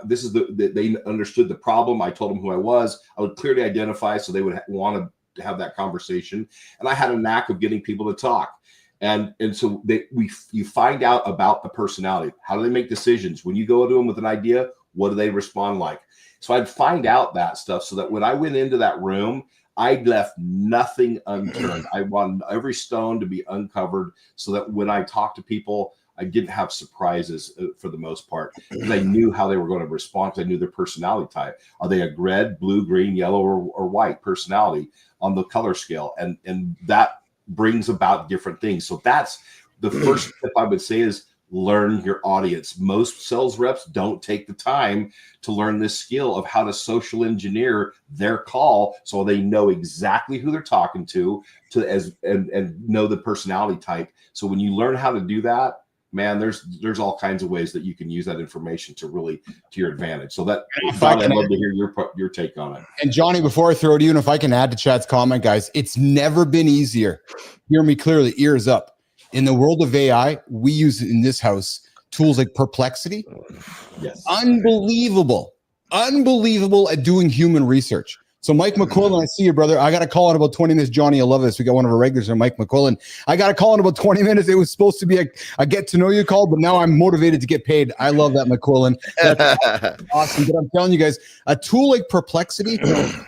this is they understood the problem. I told them who I was. I would clearly identify, so they would want to have that conversation. And I had a knack of getting people to talk. And so you find out about the personality. How do they make decisions? When you go to them with an idea, what do they respond like? So I'd find out that stuff, so that when I went into that room, I left nothing unturned. I wanted every stone to be uncovered, so that when I talk to people, I didn't have surprises for the most part, because I knew how they were going to respond. I knew their personality type. Are they a red, blue, green, yellow, or white personality on the color scale? And that brings about different things. So that's the first tip I would say, is learn your audience. Most sales reps don't take the time to learn this skill of how to social engineer their call, so they know exactly who they're talking to and know the personality type. So when you learn how to do that, man, there's all kinds of ways that you can use that information to your advantage. So that, John, I'd love to hear your take on it. And Johnny, before I throw it to you, and if I can add to Chad's comment, guys, it's never been easier. Hear me clearly, ears up. In the world of AI, we use in this house tools like Perplexity. Yes. Unbelievable at doing human research. So Mike McQuillan, I see you, brother. I got a call in about 20 minutes. Johnny, I love this. We got one of our regulars here, Mike McQuillan. I got a call in about 20 minutes. It was supposed to be a get to know you call, but now I'm motivated to get paid. I love that, McQuillan. That's awesome. But I'm telling you guys, a tool like Perplexity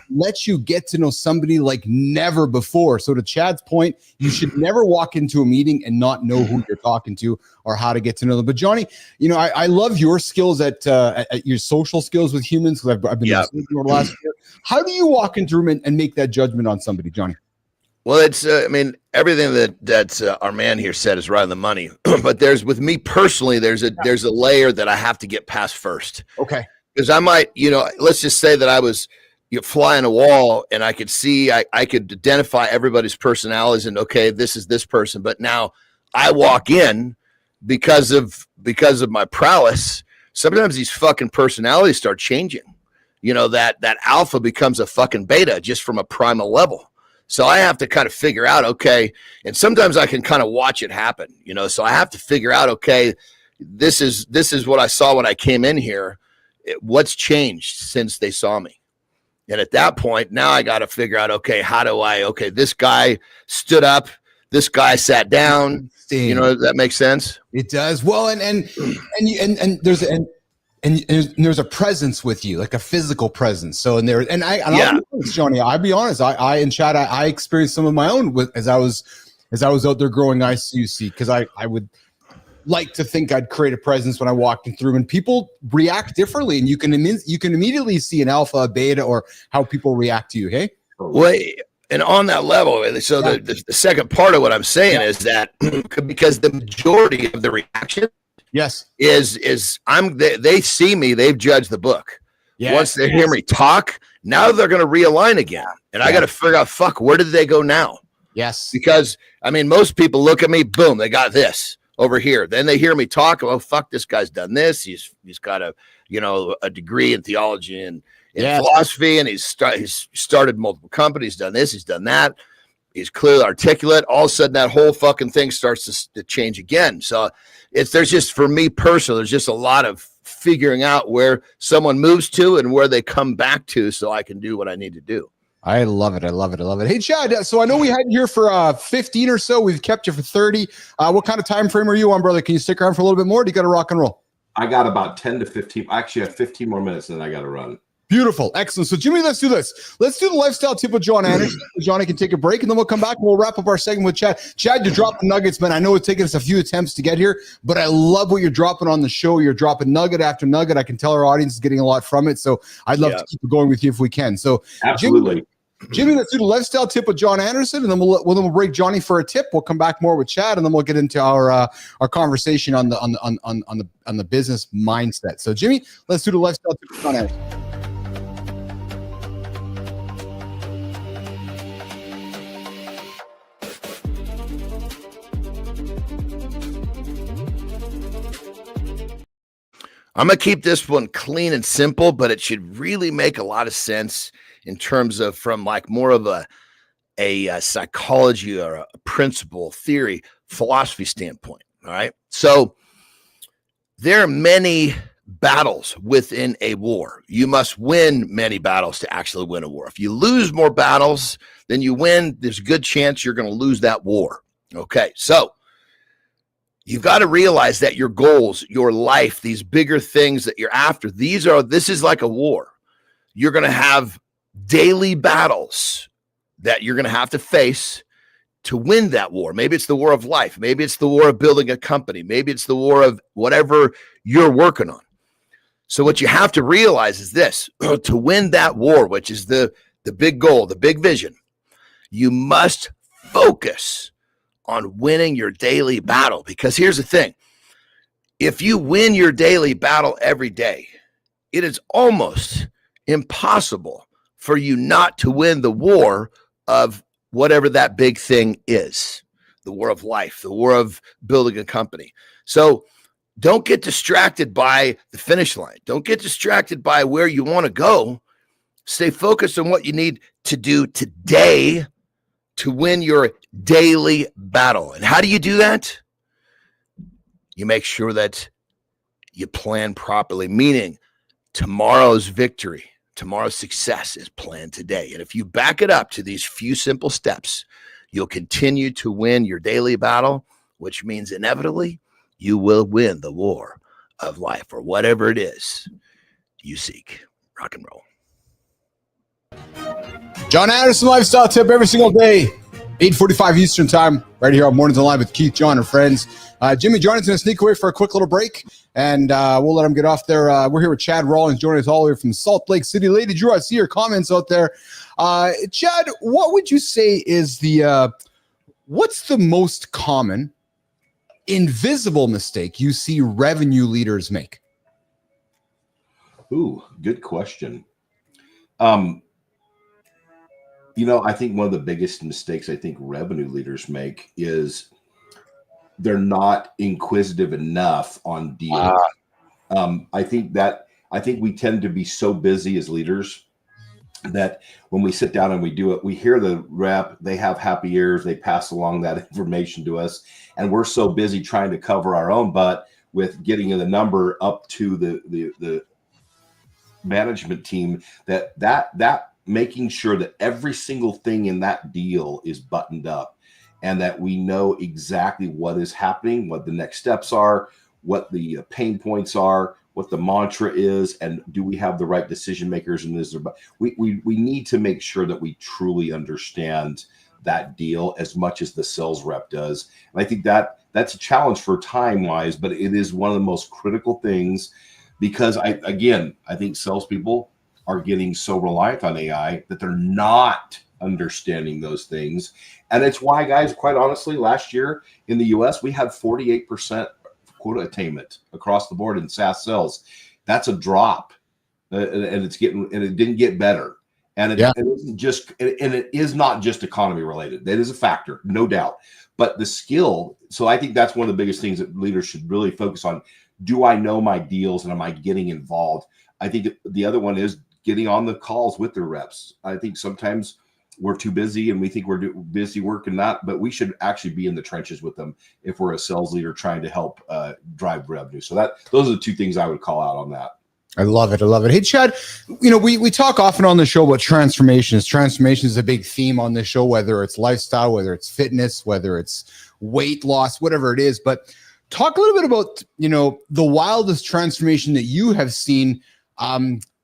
lets you get to know somebody like never before. So to Chad's point, you should never walk into a meeting and not know who you're talking to or how to get to know them. But Johnny, I love your skills at your social skills with humans, because I've been listening to you over the last year. How do you walk into a room and make that judgment on somebody, Johnny? Well, it's everything that our man here said is right on the money. But with me personally, there's a layer that I have to get past first. Okay. Because I might, let's just say that I was flying a wall and I could see, I could identify everybody's personalities and, okay, this is this person. But now I walk in because of my prowess. Sometimes these fucking personalities start changing. That alpha becomes a fucking beta just from a primal level. So I have to kind of figure out, okay, and sometimes I can kind of watch it happen, so I have to figure out, okay, this is what I saw when I came in here. What's changed since they saw me? And at that point, now I got to figure out, okay, this guy stood up, this guy sat down, that makes sense? It does. Well, and there's a presence with you, like a physical presence. So I'll be honest, Johnny, I'll be honest. I and Chad, I experienced some of my own as I was out there growing ICUC, because I would like to think I'd create a presence when I walked in through, and people react differently, and you can immediately see an alpha, a beta, or how people react to you. Hey, well, and on that level, so the second part of what I'm saying is that because the majority of the reaction Yes. They see me, they've judged the book. Yes. Once they hear me talk, now they're going to realign again. And I got to figure out, where did they go now? Yes. Because, I mean, most people look at me, boom, they got this over here. Then they hear me talk, oh, fuck, this guy's done this. He's got a degree in theology and philosophy, and he's started multiple companies, done this, he's done that. He's clearly articulate. All of a sudden, that whole fucking thing starts to change again. So there's just, for me personally, there's just a lot of figuring out where someone moves to and where they come back to so I can do what I need to do. I love it. I love it. I love it. Hey, Chad, so I know we had you here for 15 or so. We've kept you for 30. What kind of time frame are you on, brother? Can you stick around for a little bit more? Do you got to rock and roll? I got about 10 to 15. I actually have 15 more minutes, and then I got to run. Beautiful. Excellent. So, Jimmy, let's do this. Let's do the lifestyle tip with John Anderson. Johnny can take a break, and then we'll come back and we'll wrap up our segment with Chad. Chad, you're dropping nuggets, man. I know it's taken us a few attempts to get here, but I love what you're dropping on the show. You're dropping nugget after nugget. I can tell our audience is getting a lot from it, so I'd love to keep it going with you if we can. So, absolutely. Jimmy, let's do the lifestyle tip with John Anderson, and then we'll break Johnny for a tip. We'll come back more with Chad, and then we'll get into our conversation on the business mindset. So, Jimmy, let's do the lifestyle tip with John Anderson. I'm going to keep this one clean and simple, but it should really make a lot of sense in terms of from like more of a psychology or a principle, theory, philosophy standpoint. All right. So there are many battles within a war. You must win many battles to actually win a war. If you lose more battles than you win, there's a good chance you're going to lose that war. Okay. So you've got to realize that your goals, your life, these bigger things that you're after, this is like a war. You're going to have daily battles that you're going to have to face to win that war. Maybe it's the war of life. Maybe it's the war of building a company. Maybe it's the war of whatever you're working on. So what you have to realize is this: to win that war, which is the big goal, the big vision, you must focus on winning your daily battle. Because here's the thing: if you win your daily battle every day, it is almost impossible for you not to win the war of whatever that big thing is, the war of life, the war of building a company. So don't get distracted by the finish line. Don't get distracted by where you want to go. Stay focused on what you need to do today to win your daily battle. And how do you do that? You make sure that you plan properly, meaning tomorrow's victory, tomorrow's success is planned today. And if you back it up to these few simple steps, you'll continue to win your daily battle, which means inevitably you will win the war of life or whatever it is you seek. Rock and roll. John Anderson lifestyle tip every single day, 8:45 Eastern time, right here on Mornings Alive with Keith, John, and friends. Jimmy Johnny's going to sneak away for a quick little break, and we'll let him get off there. We're here with Chad Rawlings, joining us all the way from Salt Lake City. Lady Drew, I see your comments out there. Chad, what would you say is what's the most common invisible mistake you see revenue leaders make? Ooh, good question. I think one of the biggest mistakes I think revenue leaders make is they're not inquisitive enough on deals. I think we tend to be so busy as leaders that when we sit down and we do it, we hear the rep, they have happy ears, they pass along that information to us, and we're so busy trying to cover our own butt with getting the number up to the management team that making sure that every single thing in that deal is buttoned up and that we know exactly what is happening, what the next steps are, what the pain points are, what the mantra is, and do we have the right decision makers in this? We need to make sure that we truly understand that deal as much as the sales rep does. And I think that's a challenge for time-wise, but it is one of the most critical things because I think salespeople are getting so reliant on AI that they're not understanding those things. And it's why, guys, quite honestly, last year in the US, we had 48% quota attainment across the board in SaaS sales. That's a drop, and it didn't get better. And it isn't just, and it is not just economy related. That is a factor, no doubt. But the skill. So I think that's one of the biggest things that leaders should really focus on. Do I know my deals, and am I getting involved? I think the other one is getting on the calls with their reps. I think sometimes we're too busy and we think we're busy working that, but we should actually be in the trenches with them if we're a sales leader trying to help drive revenue. So those are the two things I would call out on that. I love it. I love it. Hey, Chad, we talk often on the show about transformations. Transformation is a big theme on this show, whether it's lifestyle, whether it's fitness, whether it's weight loss, whatever it is. But talk a little bit about, the wildest transformation that you have seen,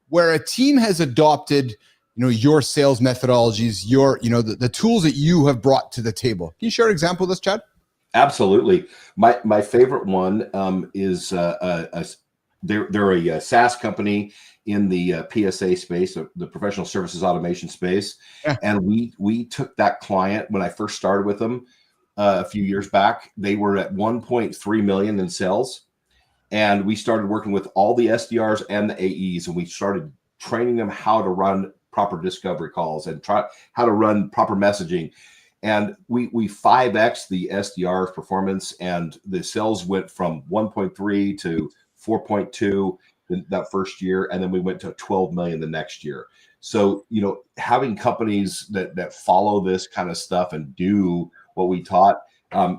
where a team has adopted, your sales methodologies, the tools that you have brought to the table. Can you share an example of this, Chad? Absolutely. My favorite one is they're a SaaS company in the PSA space, the professional services automation space. Yeah. And we took that client when I first started with them a few years back. They were at 1.3 million in sales. And we started working with all the SDRs and the AEs, and we started training them how to run proper discovery calls and how to run proper messaging. And we 5X the SDR's performance, and the sales went from 1.3 to 4.2 that first year, and then we went to 12 million the next year. So, having companies that follow this kind of stuff and do what we taught,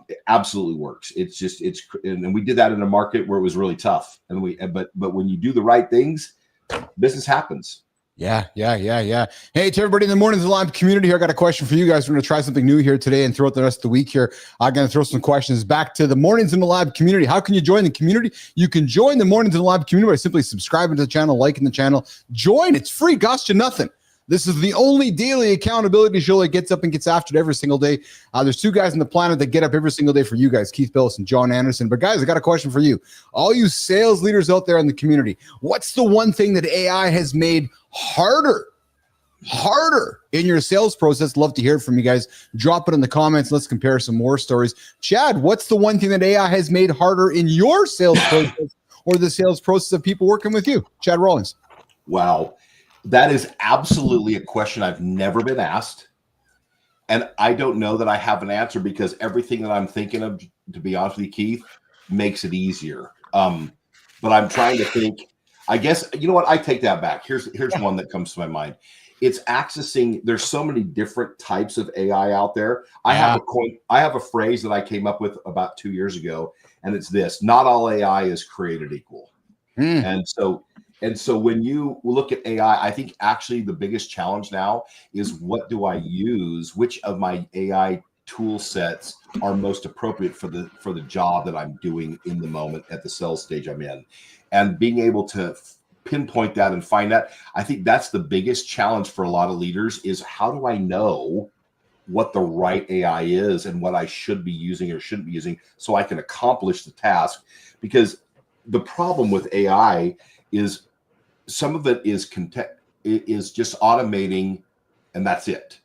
it absolutely works. And we did that in a market where it was really tough. But when you do the right things, business happens. Yeah. Hey, to everybody in the Mornings Alive community here, I got a question for you guys. We're going to try something new here today and throughout the rest of the week here. I'm going to throw some questions back to the Mornings in the Lab community. How can you join the community? You can join the Mornings in the Lab community by simply subscribing to the channel, liking the channel. Join. It's free. Costs you nothing. This is the only daily accountability show that gets up and gets after it every single day. There's two guys on the planet that get up every single day for you guys, Keith Billis and John Anderson. But guys, I got a question for you. All you sales leaders out there in the community, what's the one thing that AI has made harder in your sales process? Love to hear from you guys. Drop it in the comments. Let's compare some more stories. Chad, what's the one thing that AI has made harder in your sales process or the sales process of people working with you? Chad Rawlings. Wow. That is absolutely a question I've never been asked. And I don't know that I have an answer, because everything that I'm thinking of, to be honest with you, Keith, makes it easier. But I'm trying to think. I guess, you know what? I take that back. Here's one that comes to my mind. It's accessing. There's so many different types of AI out there. I have a phrase that I came up with about 2 years ago, and it's this: not all AI is created equal. And so when you look at AI, I think actually the biggest challenge now is, what do I use? Which of my AI tool sets are most appropriate for the job that I'm doing in the moment at the sales stage I'm in? And being able to pinpoint that and find that, I think that's the biggest challenge for a lot of leaders, is how do I know what the right AI is and what I should be using or shouldn't be using so I can accomplish the task? Because the problem with AI is some of it is just automating, and that's it.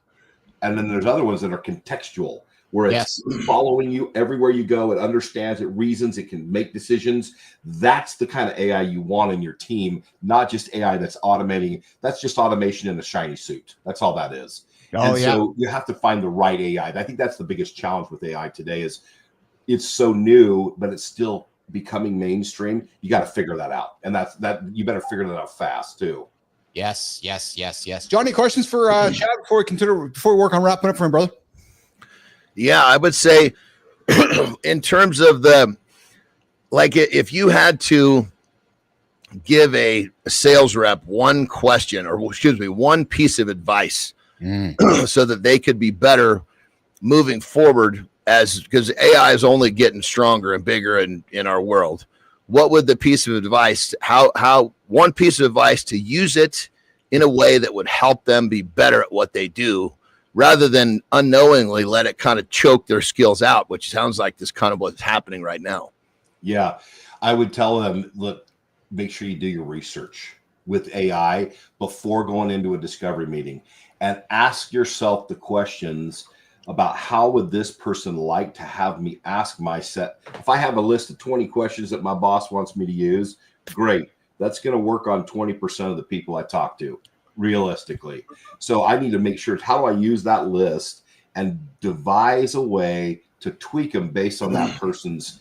And then there's other ones that are contextual, where it's following you everywhere you go. It understands, it reasons, it can make decisions. That's the kind of AI you want in your team, not just AI that's automating. That's just automation in a shiny suit. That's all that is. So you have to find the right AI. I think that's the biggest challenge with AI today, is it's so new, but it's still becoming mainstream. You got to figure that out, and you better figure that out fast too. Yes. Johnny, questions for Chad before we work on wrapping up for him, brother? Yeah, I would say in terms of if you had to give a sales rep one question, or one piece of advice so that they could be better moving forward, because AI is only getting stronger and bigger in our world, what would the piece of advice, how one piece of advice to use it in a way that would help them be better at what they do, rather than unknowingly let it kind of choke their skills out, which sounds like this kind of what's happening right now? Yeah, I would tell them, look, make sure you do your research with AI before going into a discovery meeting, and ask yourself the questions about how would this person like to have me ask my set. If I have a list of 20 questions that my boss wants me to use, great. That's going to work on 20% of the people I talk to, realistically. So I need to make sure, how do I use that list and devise a way to tweak them based on that person's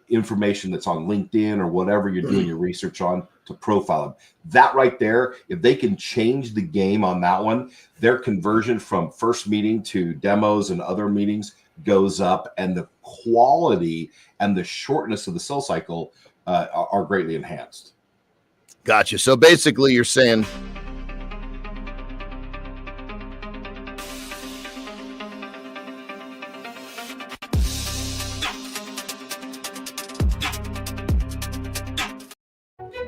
information that's on LinkedIn or whatever you're doing your research on, to profile them. That right there, if they can change the game on that one, their conversion from first meeting to demos and other meetings goes up, and the quality and the shortness of the sales cycle are greatly enhanced. Gotcha. So basically you're saying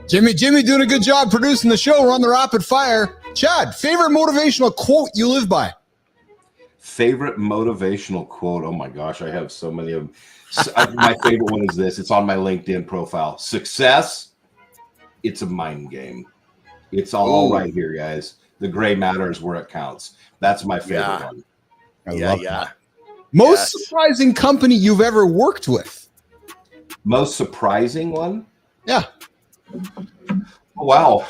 Jimmy doing a good job producing the show. We're on the rapid fire. Chad, favorite motivational quote you live by? Favorite motivational quote? Oh my gosh, I have so many of them. My favorite one is this. It's on my LinkedIn profile. Success, it's a mind game. It's all right here, guys. The gray matter is where it counts. That's my favorite one. I love that. Most surprising company you've ever worked with? Most surprising one? Yeah. Wow.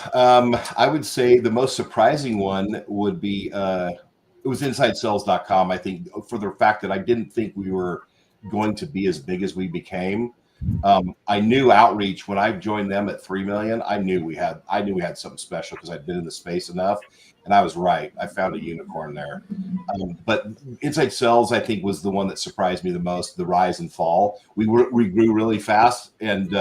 I would say the most surprising one would be it was InsideSales.com. I think, for the fact that I didn't think we were going to be as big as we became. I knew outreach when I joined them at 3 million. I knew we had something special because I'd been in the space enough, and I was right. I found a unicorn there. But Inside Sales, I think, was the one that surprised me the most. The rise and fall. We grew really fast, and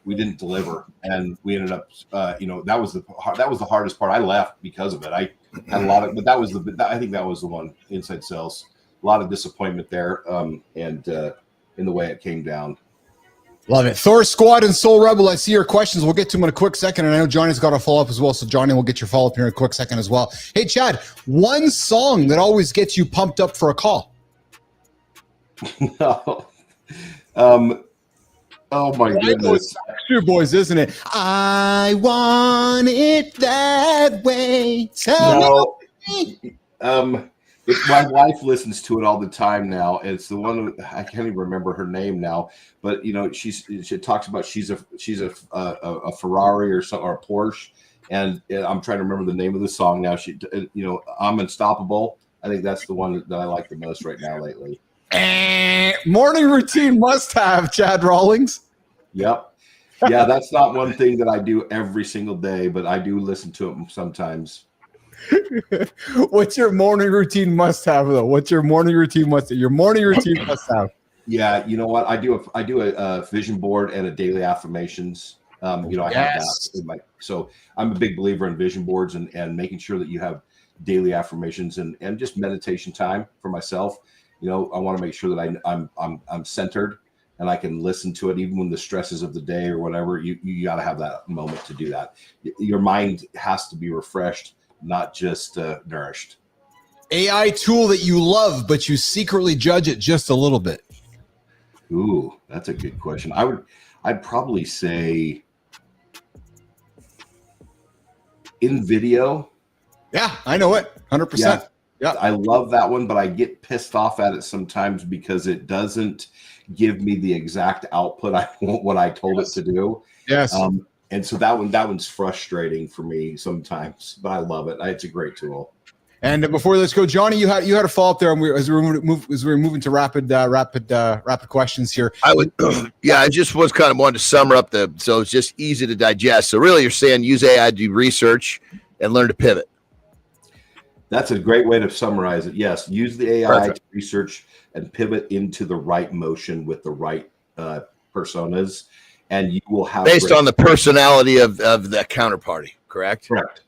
we didn't deliver, and we ended up. That was the hardest part. I left because of it. I had a lot of, but I think that was the one. Inside Sales. A lot of disappointment there, and in the way it came down. Love it. Thor Squad and Soul Rebel, I see your questions. We'll get to them in a quick second. And I know Johnny's got a follow-up as well. So Johnny, we'll get your follow-up here in a quick second as well. Hey, Chad, one song that always gets you pumped up for a call. Oh my goodness. True Boys, isn't it? I want it that way. Tell me. My wife listens to it all the time now. It's the one I can't even remember her name now, but she talks about she's a Ferrari or something, or a Porsche, and I'm trying to remember the name of the song now. I'm Unstoppable. I think that's the one that I like the most right now lately. Morning routine must have, Chad Rawlings. Yep. Yeah, that's not one thing that I do every single day, but I do listen to it sometimes. What's your morning routine must have though? What's your morning routine must have? Your morning routine must have. Yeah, you know what? I do a vision board and a daily affirmations. I have that in my, so I'm a big believer in vision boards and making sure that you have daily affirmations and just meditation time for myself. I want to make sure that I'm centered and I can listen to it even when the stresses of the day or whatever. You got to have that moment to do that. Your mind has to be refreshed, not just nourished. AI tool that you love, but you secretly judge it just a little bit. Ooh, that's a good question. I'd probably say InVideo. Yeah, I know it. 100%. Yeah. I love that one, but I get pissed off at it sometimes because it doesn't give me the exact output I want, what I told it to do. Yes. And so that one's frustrating for me sometimes, but I love it. It's a great tool. And before let's go, Johnny, you had a follow up there, and as we were moving to rapid questions here. I just wanted to sum up so it's just easy to digest. So really, you're saying use AI to do research and learn to pivot. That's a great way to summarize it. Yes, use the AI to research and pivot into the right motion with the right personas. And you will have based on the personality of the counterparty, correct? Correct.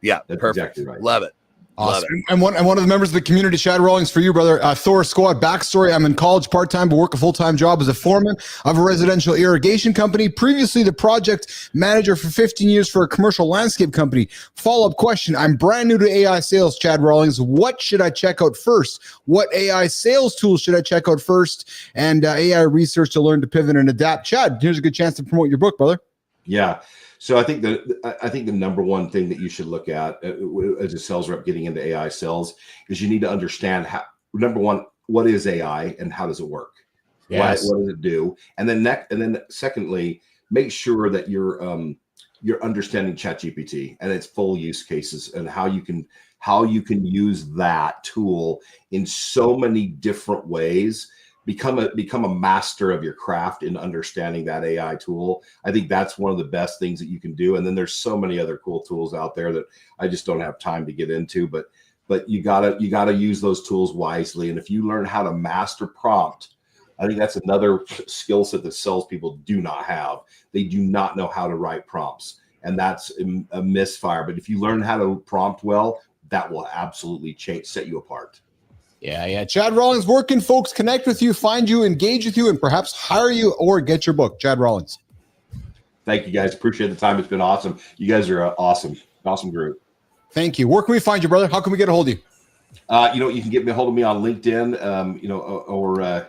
Yeah, that's perfect. Exactly right. Love it. Awesome. And one of the members of the community, Chad Rawlings, for you, brother. Thor Squad backstory. I'm in college part-time, but work a full-time job as a foreman of a residential irrigation company. Previously, the project manager for 15 years for a commercial landscape company. Follow-up question. I'm brand new to AI sales, Chad Rawlings. What should I check out first? What AI sales tools should I check out first? And AI research to learn to pivot and adapt. Chad, here's a good chance to promote your book, brother. Yeah. So I think the number one thing that you should look at as a sales rep getting into AI sales is you need to understand number one, what is AI and how does it work? Yes. What does it do? And then secondly, make sure that you're understanding ChatGPT and its full use cases and how you can use that tool in so many different ways. Become a master of your craft in understanding that AI tool. I think that's one of the best things that you can do. And then there's so many other cool tools out there that I just don't have time to get into, but you gotta use those tools wisely. And if you learn how to master prompt, I think that's another skill set that salespeople do not have. They do not know how to write prompts, and that's a misfire. But if you learn how to prompt well, that will absolutely set you apart. Yeah. Chad Rawlings, where can folks connect with you, find you, engage with you, and perhaps hire you or get your book? Chad Rawlings. Thank you, guys. Appreciate the time. It's been awesome. You guys are awesome group. Thank you. Where can we find you, brother? How can we get a hold of you? You can get a hold of me on LinkedIn, or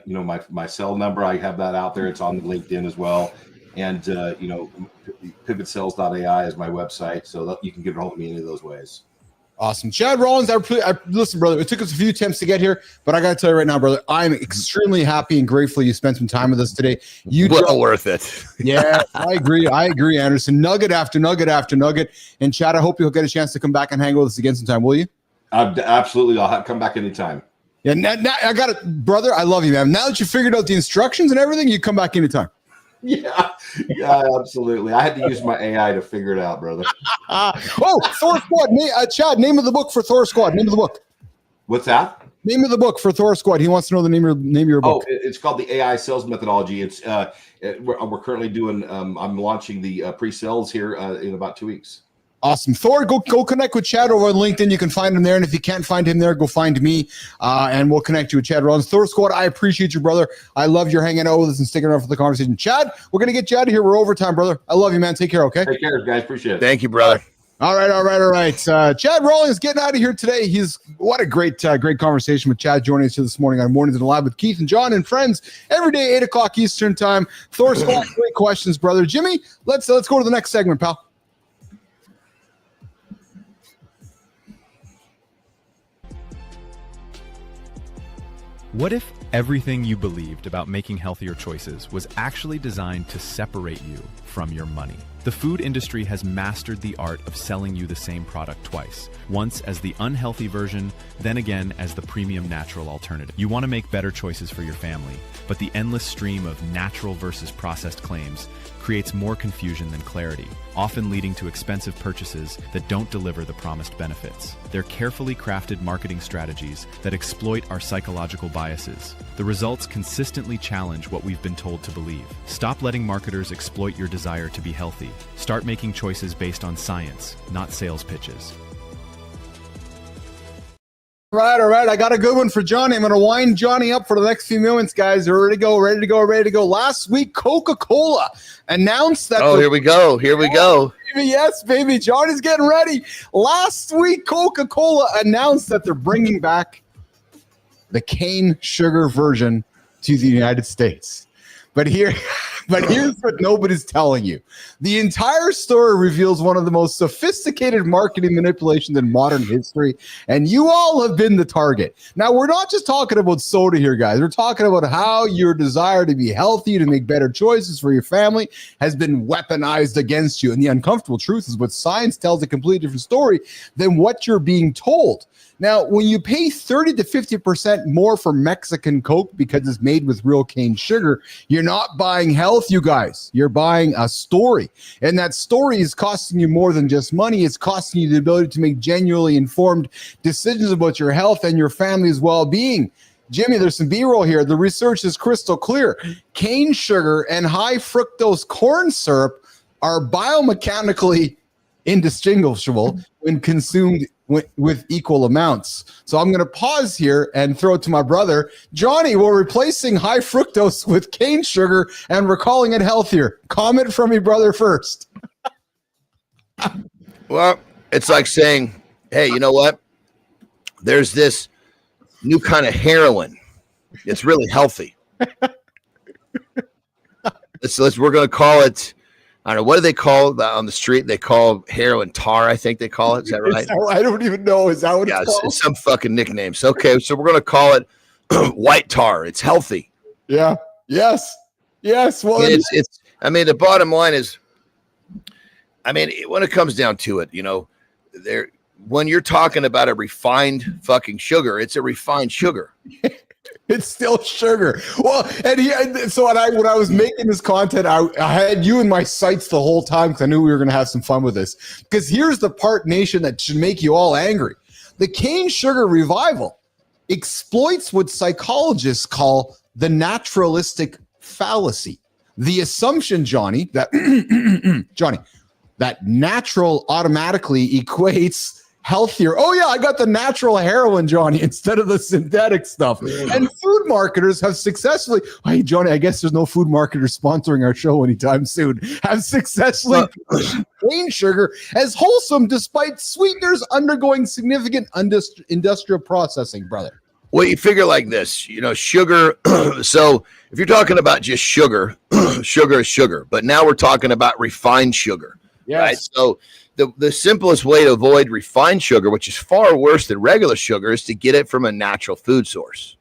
my cell number. I have that out there. It's on LinkedIn as well. And, pivotsales.ai is my website. So that you can get a hold of me any of those ways. Awesome. Chad Rawlings, listen, brother, it took us a few attempts to get here, but I got to tell you right now, brother, I'm extremely happy and grateful you spent some time with us today. Worth it. Yeah, I agree, Anderson. Nugget after nugget after nugget. And Chad, I hope you'll get a chance to come back and hang with us again sometime, will you? Absolutely. I'll come back anytime. Yeah, now I got it, brother. I love you, man. Now that you figured out the instructions and everything, you come back anytime. Yeah, absolutely. I had to use my AI to figure it out, brother. Thor Squad. Chad, name of the book for Thor Squad. Name of the book. What's that? Name of the book for Thor Squad. He wants to know the name of your book. It's called the AI Sales Methodology. It's we're currently doing. I'm launching the pre-sales here in about 2 weeks. Awesome. Thor, go connect with Chad over on LinkedIn. You can find him there. And if you can't find him there, go find me, and we'll connect you with Chad Rawlings. Thor Squad, I appreciate you, brother. I love your hanging out with us and sticking around for the conversation. Chad, we're going to get you out of here. We're overtime, brother. I love you, man. Take care, okay? Take care, guys. Appreciate it. Thank you, brother. All right. Chad Rawlings getting out of here today. What a great conversation with Chad joining us here this morning on Mornings in Live with Keith and John and friends every day, 8 o'clock Eastern time. Thor Squad, great questions, brother. Jimmy, let's go to the next segment, pal. What if everything you believed about making healthier choices was actually designed to separate you from your money? The food industry has mastered the art of selling you the same product twice, once as the unhealthy version, then again as the premium natural alternative. You want to make better choices for your family, but the endless stream of natural versus processed claims creates more confusion than clarity, often leading to expensive purchases that don't deliver the promised benefits. They're carefully crafted marketing strategies that exploit our psychological biases. The results consistently challenge what we've been told to believe. Stop letting marketers exploit your desire to be healthy. Start making choices based on science, not sales pitches. All right. I got a good one for Johnny. I'm going to wind Johnny up for the next few moments, guys. Ready to go. Last week, Coca-Cola announced that. Here we go. Yes, baby. Johnny's getting ready. Last week, Coca-Cola announced that they're bringing back the cane sugar version to the United States. But here's what nobody's telling you. The entire story reveals one of the most sophisticated marketing manipulations in modern history, and you all have been the target. Now, we're not just talking about soda here, guys. We're talking about how your desire to be healthy, to make better choices for your family, has been weaponized against you. And the uncomfortable truth is what science tells a completely different story than what you're being told. Now, when you pay 30 to 50% more for Mexican Coke because it's made with real cane sugar, you're not buying health, you guys. You're buying a story. And that story is costing you more than just money. It's costing you the ability to make genuinely informed decisions about your health and your family's well-being. Jimmy, there's some B-roll here. The research is crystal clear. Cane sugar and high fructose corn syrup are biomechanically indistinguishable when consumed with equal amounts. So I'm going to pause here and throw it to my brother. Johnny, we're replacing high fructose with cane sugar and we're calling it healthier. Comment from your brother first. Well, it's like saying, hey, you know what? There's this new kind of heroin. It's really healthy. We're going to call it, I don't know, what do they call it on the street? They call heroin tar, I think they call it. Is that right? I don't even know. Is that what it's called? It's some fucking nicknames. Okay, so we're going to call it white tar. It's healthy. Yeah. Yes. Well, it's. I mean, the bottom line is, I mean, when it comes down to it, when you're talking about a refined fucking sugar, it's a refined sugar. It's still sugar. Well, when I was making this content, I had you in my sights the whole time because I knew we were going to have some fun with this. Because here's the part, nation, that should make you all angry. The cane sugar revival exploits what psychologists call the naturalistic fallacy. The assumption, Johnny, that that natural automatically equates healthier. Oh yeah, I got the natural heroin, Johnny, instead of the synthetic stuff. And food marketers have successfully, hey Johnny, I guess there's no food marketers sponsoring our show anytime soon, have successfully cane sugar as wholesome despite sweeteners undergoing significant industrial processing, brother. Well, you figure like this, sugar. So if you're talking about just sugar, sugar is sugar. But now we're talking about refined sugar. Yes. Right? So the simplest way to avoid refined sugar, which is far worse than regular sugar, is to get it from a natural food source.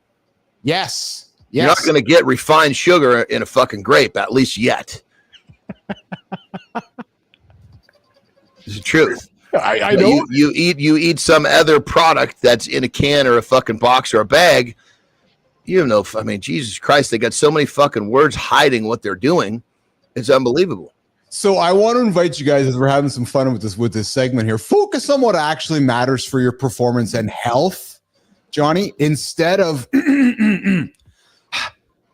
Yes. You're not going to get refined sugar in a fucking grape, at least yet. It's the truth. I know. You eat some other product that's in a can or a fucking box or a bag. I mean, Jesus Christ, they got so many fucking words hiding what they're doing. It's unbelievable. So I want to invite you guys, as we're having some fun with this segment here, focus on what actually matters for your performance and health, Johnny, instead of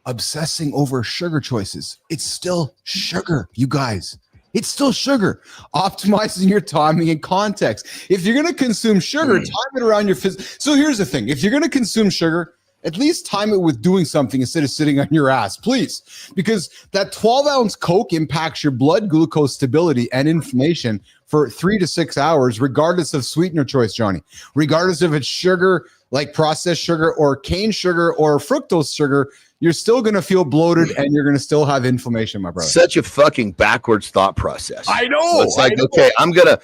obsessing over sugar choices. It's still sugar, you guys. It's still sugar. Optimizing your timing and context. If you're going to consume sugar, time it around your So here's the thing. If you're going to consume sugar, at least time it with doing something instead of sitting on your ass, please. Because that 12-ounce Coke impacts your blood glucose stability and inflammation for 3 to 6 hours, regardless of sweetener choice, Johnny. Regardless if it's sugar, like processed sugar or cane sugar or fructose sugar, you're still going to feel bloated and you're going to still have inflammation, my brother. Such a fucking backwards thought process. I know. So it's like, okay, I'm gonna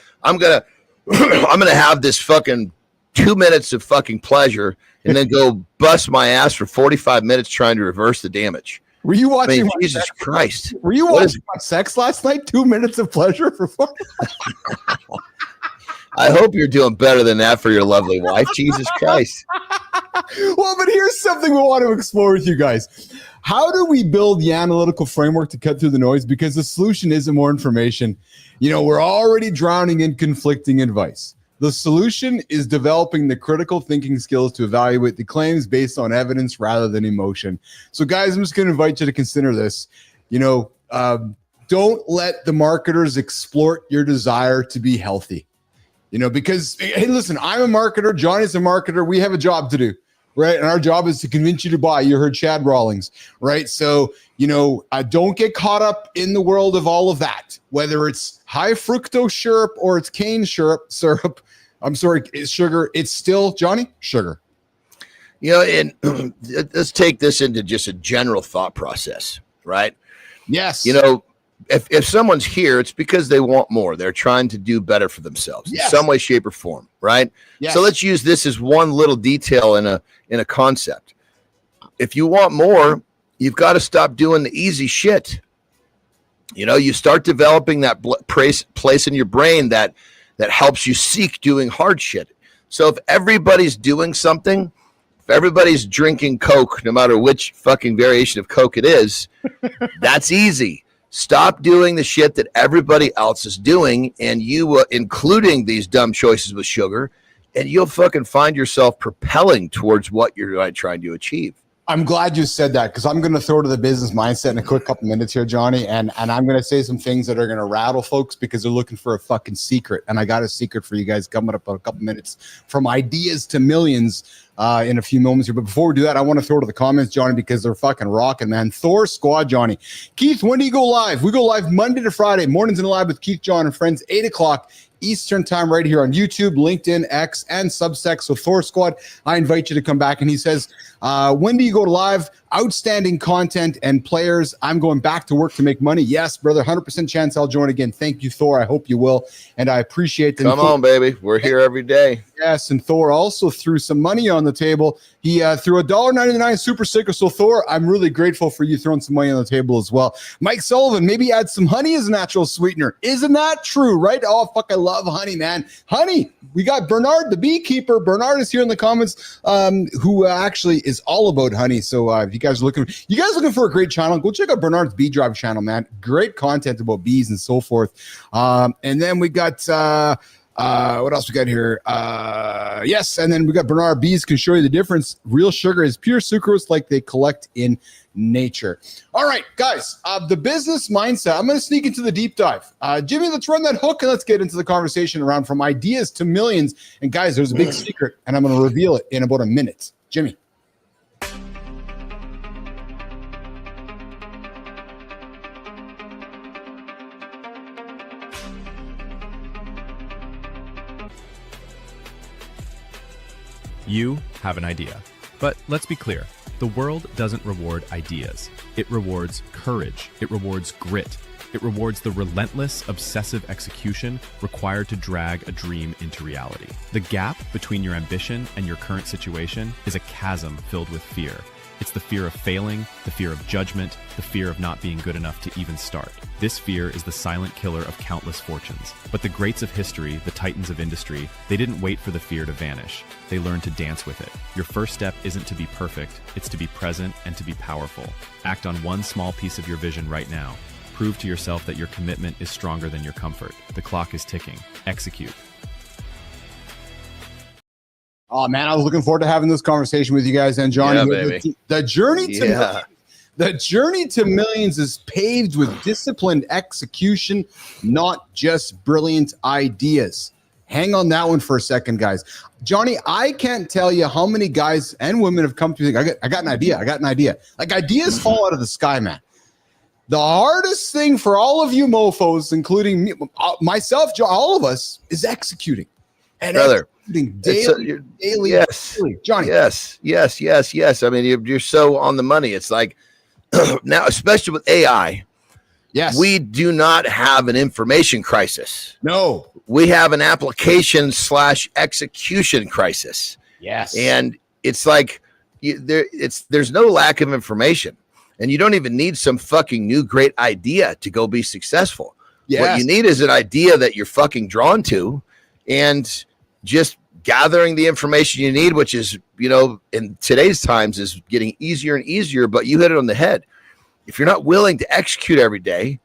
have this fucking 2 minutes of fucking pleasure and then go bust my ass for 45 minutes trying to reverse the damage. Were you watching? Jesus Christ. Were you watching my sex last night? 2 minutes of pleasure for fun? I hope you're doing better than that for your lovely wife. Jesus Christ. Well, but here's something we want to explore with you guys. How do we build the analytical framework to cut through the noise? Because the solution isn't more information. We're already drowning in conflicting advice. The solution is developing the critical thinking skills to evaluate the claims based on evidence rather than emotion. So, guys, I'm just going to invite you to consider this. Don't let the marketers exploit your desire to be healthy. Because, hey, listen, I'm a marketer. Johnny's a marketer. We have a job to do, right? And our job is to convince you to buy. You heard Chad Rawlings, right? So, don't get caught up in the world of all of that, whether it's high fructose syrup or it's cane syrup. I'm sorry, it's sugar. It's still, Johnny, sugar. And let's take this into just a general thought process, right? Yes. If someone's here, it's because they want more. They're trying to do better for themselves in some way, shape, or form, right? Yes. So let's use this as one little detail in a concept. If you want more, you've got to stop doing the easy shit. You start developing that place in your brain that helps you seek doing hard shit. So if everybody's doing something, if everybody's drinking Coke, no matter which fucking variation of Coke it is, that's easy. Stop doing the shit that everybody else is doing, and you, including these dumb choices with sugar, and you'll fucking find yourself propelling towards what you're trying to achieve. I'm glad you said that, because I'm going to throw to the business mindset in a quick couple minutes here, Johnny, and I'm going to say some things that are going to rattle folks because they're looking for a fucking secret, and I got a secret for you guys coming up in a couple minutes. From ideas to millions in a few moments here. But before we do that, I want to throw to the comments, Johnny, because they're fucking rocking, man. Thor Squad, Johnny. Keith, when do you go live? We go live Monday to Friday, mornings and live with Keith, John, and friends, 8 o'clock Eastern time right here on YouTube, LinkedIn, X, and Substack. So Thor Squad, I invite you to come back. And he says, when do you go live? outstanding content and players. I'm going back to work to make money. Yes, brother, 100% chance I'll join again. Thank you, Thor. I hope you will. And I appreciate Come on, baby. We're here every day. Yes, and Thor also threw some money on the table. He threw $1.99 super sticker. So Thor, I'm really grateful for you throwing some money on the table as well. Mike Sullivan, maybe add some honey as a natural sweetener. Isn't that true, right? Oh, fuck, I love honey, man. Honey. We got Bernard, the beekeeper. Bernard is here in the comments, who actually is all about honey. So if you guys are looking for a great channel, go check out Bernard's Bee Drive channel, man. Great content about bees and so forth. And then we got what else we got here? Yes, and then we got Bernard. Bees can show you the difference. Real sugar is pure sucrose like they collect in nature. All right, guys, the business mindset. I'm going to sneak into the deep dive. Jimmy, let's run that hook and let's get into the conversation around from ideas to millions. And guys, there's a big secret, and I'm going to reveal it in about a minute. Jimmy. You have an idea. But let's be clear, the world doesn't reward ideas. It rewards courage. It rewards grit. It rewards the relentless, obsessive execution required to drag a dream into reality. The gap between your ambition and your current situation is a chasm filled with fear. It's the fear of failing, the fear of judgment, the fear of not being good enough to even start. This fear is the silent killer of countless fortunes. But the greats of history, the titans of industry, they didn't wait for the fear to vanish. They learned to dance with it. Your first step isn't to be perfect, it's to be present and to be powerful. Act on one small piece of your vision right now. Prove to yourself that your commitment is stronger than your comfort. The clock is ticking. Execute. Oh man, I was looking forward to having this conversation with you guys and Johnny. Yeah, baby. The journey to millions, the journey to millions is paved with disciplined execution, not just brilliant ideas. Hang on that one for a second, guys. Johnny, I can't tell you how many guys and women have come to me. I got an idea. Like ideas fall out of the sky, man. The hardest thing for all of you mofos, including me, myself, all of us, is executing. And brother, daily, yes, daily. Johnny. Yes. I mean, you're so on the money. It's like now, especially with AI, yes, we do not have an information crisis. No, we have an application / execution crisis. Yes, and it's like there's no lack of information, and you don't even need some fucking new great idea to go be successful. Yes. What you need is an idea that you're fucking drawn to, and just gathering the information you need, which is, in today's times is getting easier and easier, but you hit it on the head. If you're not willing to execute every day,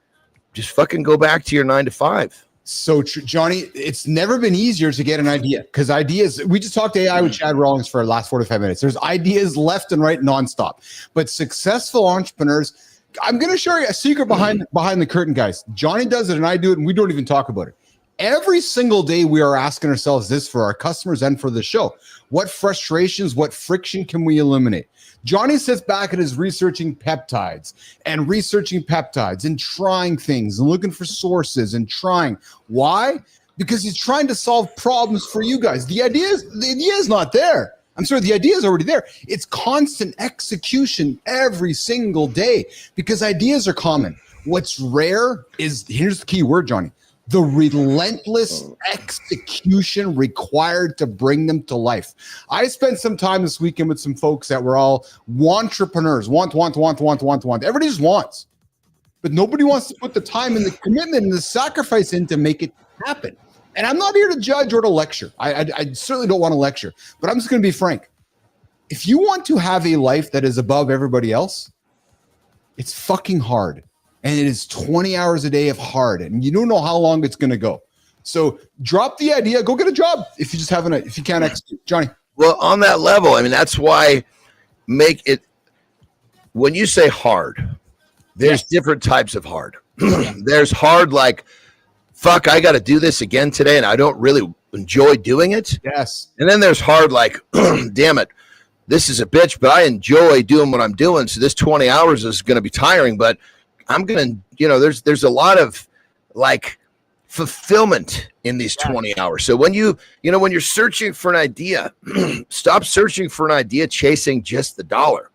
just fucking go back to your 9 to 5. So Johnny, it's never been easier to get an idea because ideas, we just talked AI with Chad Rawlings for the last 45 minutes. There's ideas left and right nonstop, but successful entrepreneurs, I'm going to show you a secret behind the curtain, guys. Johnny does it and I do it and we don't even talk about it. Every single day we are asking ourselves this for our customers and for the show. What frustrations, what friction can we eliminate? Johnny sits back and is researching peptides and trying things and looking for sources and trying. Why? Because he's trying to solve problems for you guys. The idea is not there. I'm sorry, the idea is already there. It's constant execution every single day because ideas are common. What's rare is, here's the key word, Johnny, the relentless execution required to bring them to life. I spent some time this weekend with some folks that were all wantrepreneurs. Want. Everybody just wants. But nobody wants to put the time and the commitment and the sacrifice in to make it happen. And I'm not here to judge or to lecture. I certainly don't want to lecture. But I'm just going to be frank. If you want to have a life that is above everybody else, it's fucking hard. And it is 20 hours a day of hard, and you don't know how long it's going to go. So drop the idea, go get a job if you just haven't, if you can't execute. Johnny. Well, on that level, I mean, that's why make it, when you say hard, there's different types of hard. There's hard like, fuck, I got to do this again today, and I don't really enjoy doing it. Yes. And then there's hard like, damn it, this is a bitch, but I enjoy doing what I'm doing. So this 20 hours is going to be tiring, but I'm going to, there's a lot of like fulfillment in these 20 hours. So when when you're searching for an idea, stop searching for an idea, chasing just the dollar.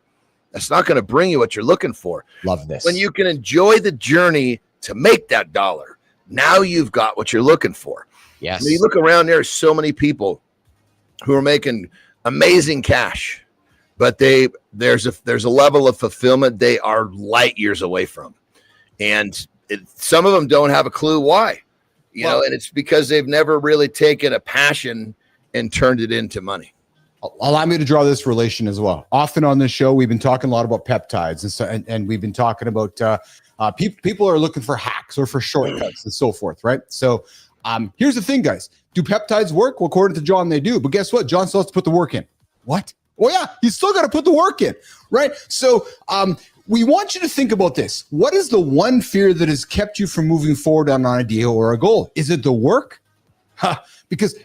That's not going to bring you what you're looking for. Love this. When you can enjoy the journey to make that dollar, now you've got what you're looking for. Yes. When you look around, there are so many people who are making amazing cash, but there's a level of fulfillment they are light years away from. And some of them don't have a clue why, know, and it's because they've never really taken a passion and turned it into money. Allow me to draw this relation as well. Often on this show, we've been talking a lot about peptides, and we've been talking about people are looking for hacks or for shortcuts and so forth, right? So here's the thing, guys. Do peptides work? Well, according to John, they do. But guess what? John still has to put the work in. What? Oh, yeah, he's still got to put the work in, right? So we want you to think about this. What is the one fear that has kept you from moving forward on an idea or a goal? Is it the work?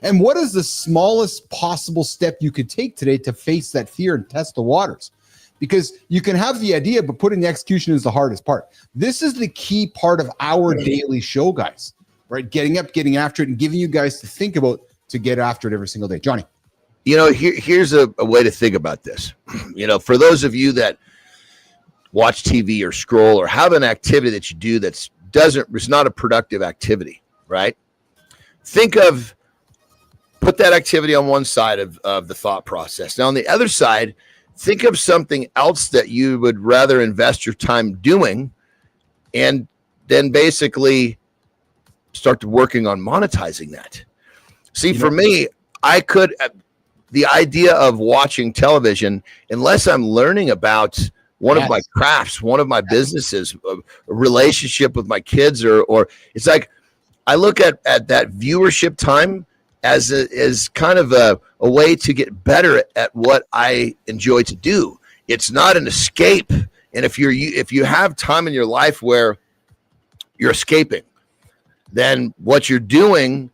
And what is the smallest possible step you could take today to face that fear and test the waters? Because you can have the idea, but putting the execution is the hardest part. This is the key part of our daily show, guys, right? Getting up, getting after it, and giving you guys to think about to get after it every single day. Johnny. Here's a way to think about this. For those of you that watch TV or scroll or have an activity that you do it's not a productive activity, right? Put that activity on one side of the thought process. Now, on the other side, think of something else that you would rather invest your time doing, and then basically start working on monetizing that. See, for me, the idea of watching television, unless I'm learning about one of my crafts, one of my businesses, a relationship with my kids, or it's like I look at that viewership time as kind of a way to get better at what I enjoy to do. It's not an escape. And if you have time in your life where you're escaping, then what you're doing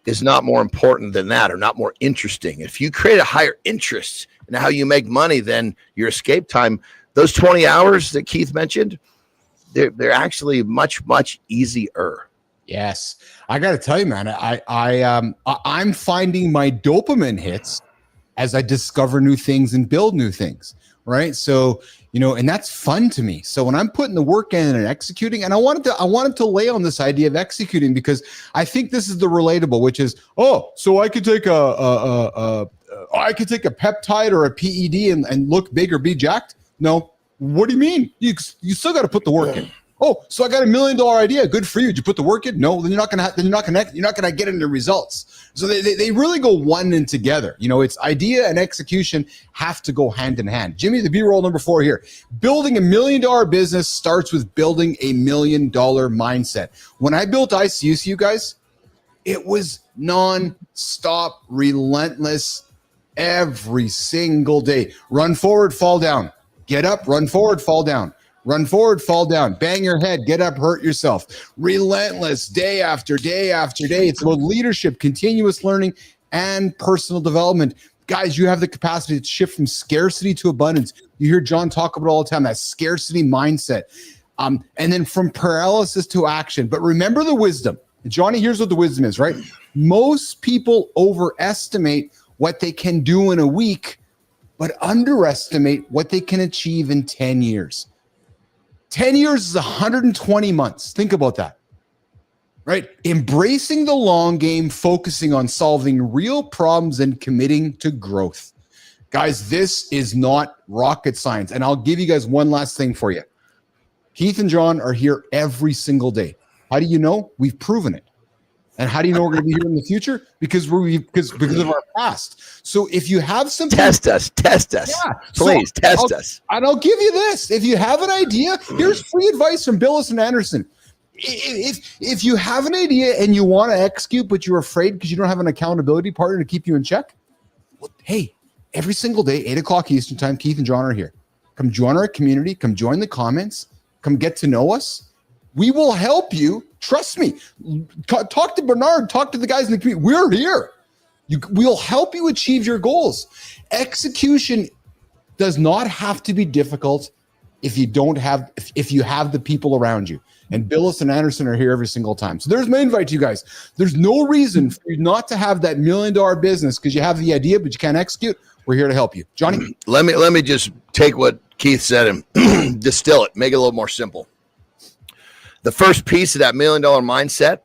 is not more important than that, or not more interesting. If you create a higher interest in how you make money than your escape time, those 20 hours that Keith mentioned, they're actually much, much easier. Yes. I got to tell you, man, I'm finding my dopamine hits as I discover new things and build new things, right? So, and that's fun to me. So when I'm putting the work in and executing, and I wanted to lay on this idea of executing, because I think this is the relatable, which is, so I could take a peptide or a PED and look big or be jacked. No. What do you mean? You still got to put the work in. So I got $1 million idea. Good for you. Did you put the work in? No, then you're not gonna get into results. So they really go one and together. It's idea and execution have to go hand in hand. Jimmy, the B-roll number 4 here. Building $1 million business starts with building $1 million mindset. When I built ICUs, you guys, it was non-stop, relentless every single day. Run forward, fall down. Get up, run forward, fall down. Run forward, fall down, bang your head, get up, hurt yourself. Relentless day after day after day. It's about leadership, continuous learning, and personal development. Guys, you have the capacity to shift from scarcity to abundance. You hear John talk about it all the time, that scarcity mindset. And then from paralysis to action. But remember the wisdom. Johnny, here's what the wisdom is, right? Most people overestimate what they can do in a week, but underestimate what they can achieve in 10 years. 10 years is 120 months. Think about that, right? Embracing the long game, focusing on solving real problems and committing to growth. Guys, this is not rocket science. And I'll give you guys one last thing for you. Keith and John are here every single day. How do you know? We've proven it. And how do you know we're going to be here in the future? Because of our past. So if you have something, test us, yeah. Please test us. And I'll give you this: if you have an idea, here's free advice from Billis and Anderson. If you have an idea and you want to execute, but you're afraid because you don't have an accountability partner to keep you in check, well, hey, every single day, 8:00 Eastern time, Keith and John are here. Come join our community. Come join the comments. Come get to know us. We will help you. Trust me. Talk to Bernard. Talk to the guys in the community. We're here. We'll help you achieve your goals. Execution does not have to be difficult if you have the people around you. And Billis and Anderson are here every single time. So there's my invite to you guys. There's no reason for you not to have that $1 million business because you have the idea, but you can't execute. We're here to help you. Johnny? Let me just take what Keith said and distill it, make it a little more simple. The first piece of that $1 million mindset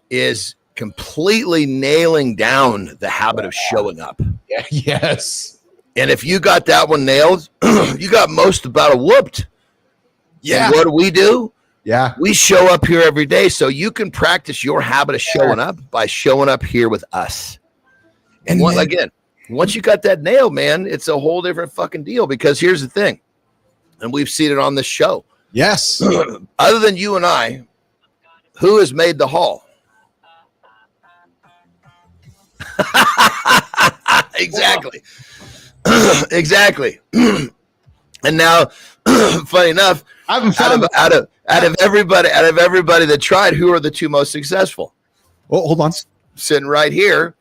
is completely nailing down the habit of showing up. Yeah, yes. And if you got that one nailed, you got most about a whooped. Yeah. And what do we do? Yeah. We show up here every day, so you can practice your habit of showing up by showing up here with us. And once you got that nailed, man, it's a whole different fucking deal, because here's the thing, and we've seen it on this show. Yes. Other than you and I, who has made the haul? Exactly. Exactly. And now, funny enough, out of everybody that tried, who are the two most successful? Oh, hold on. Sitting right here.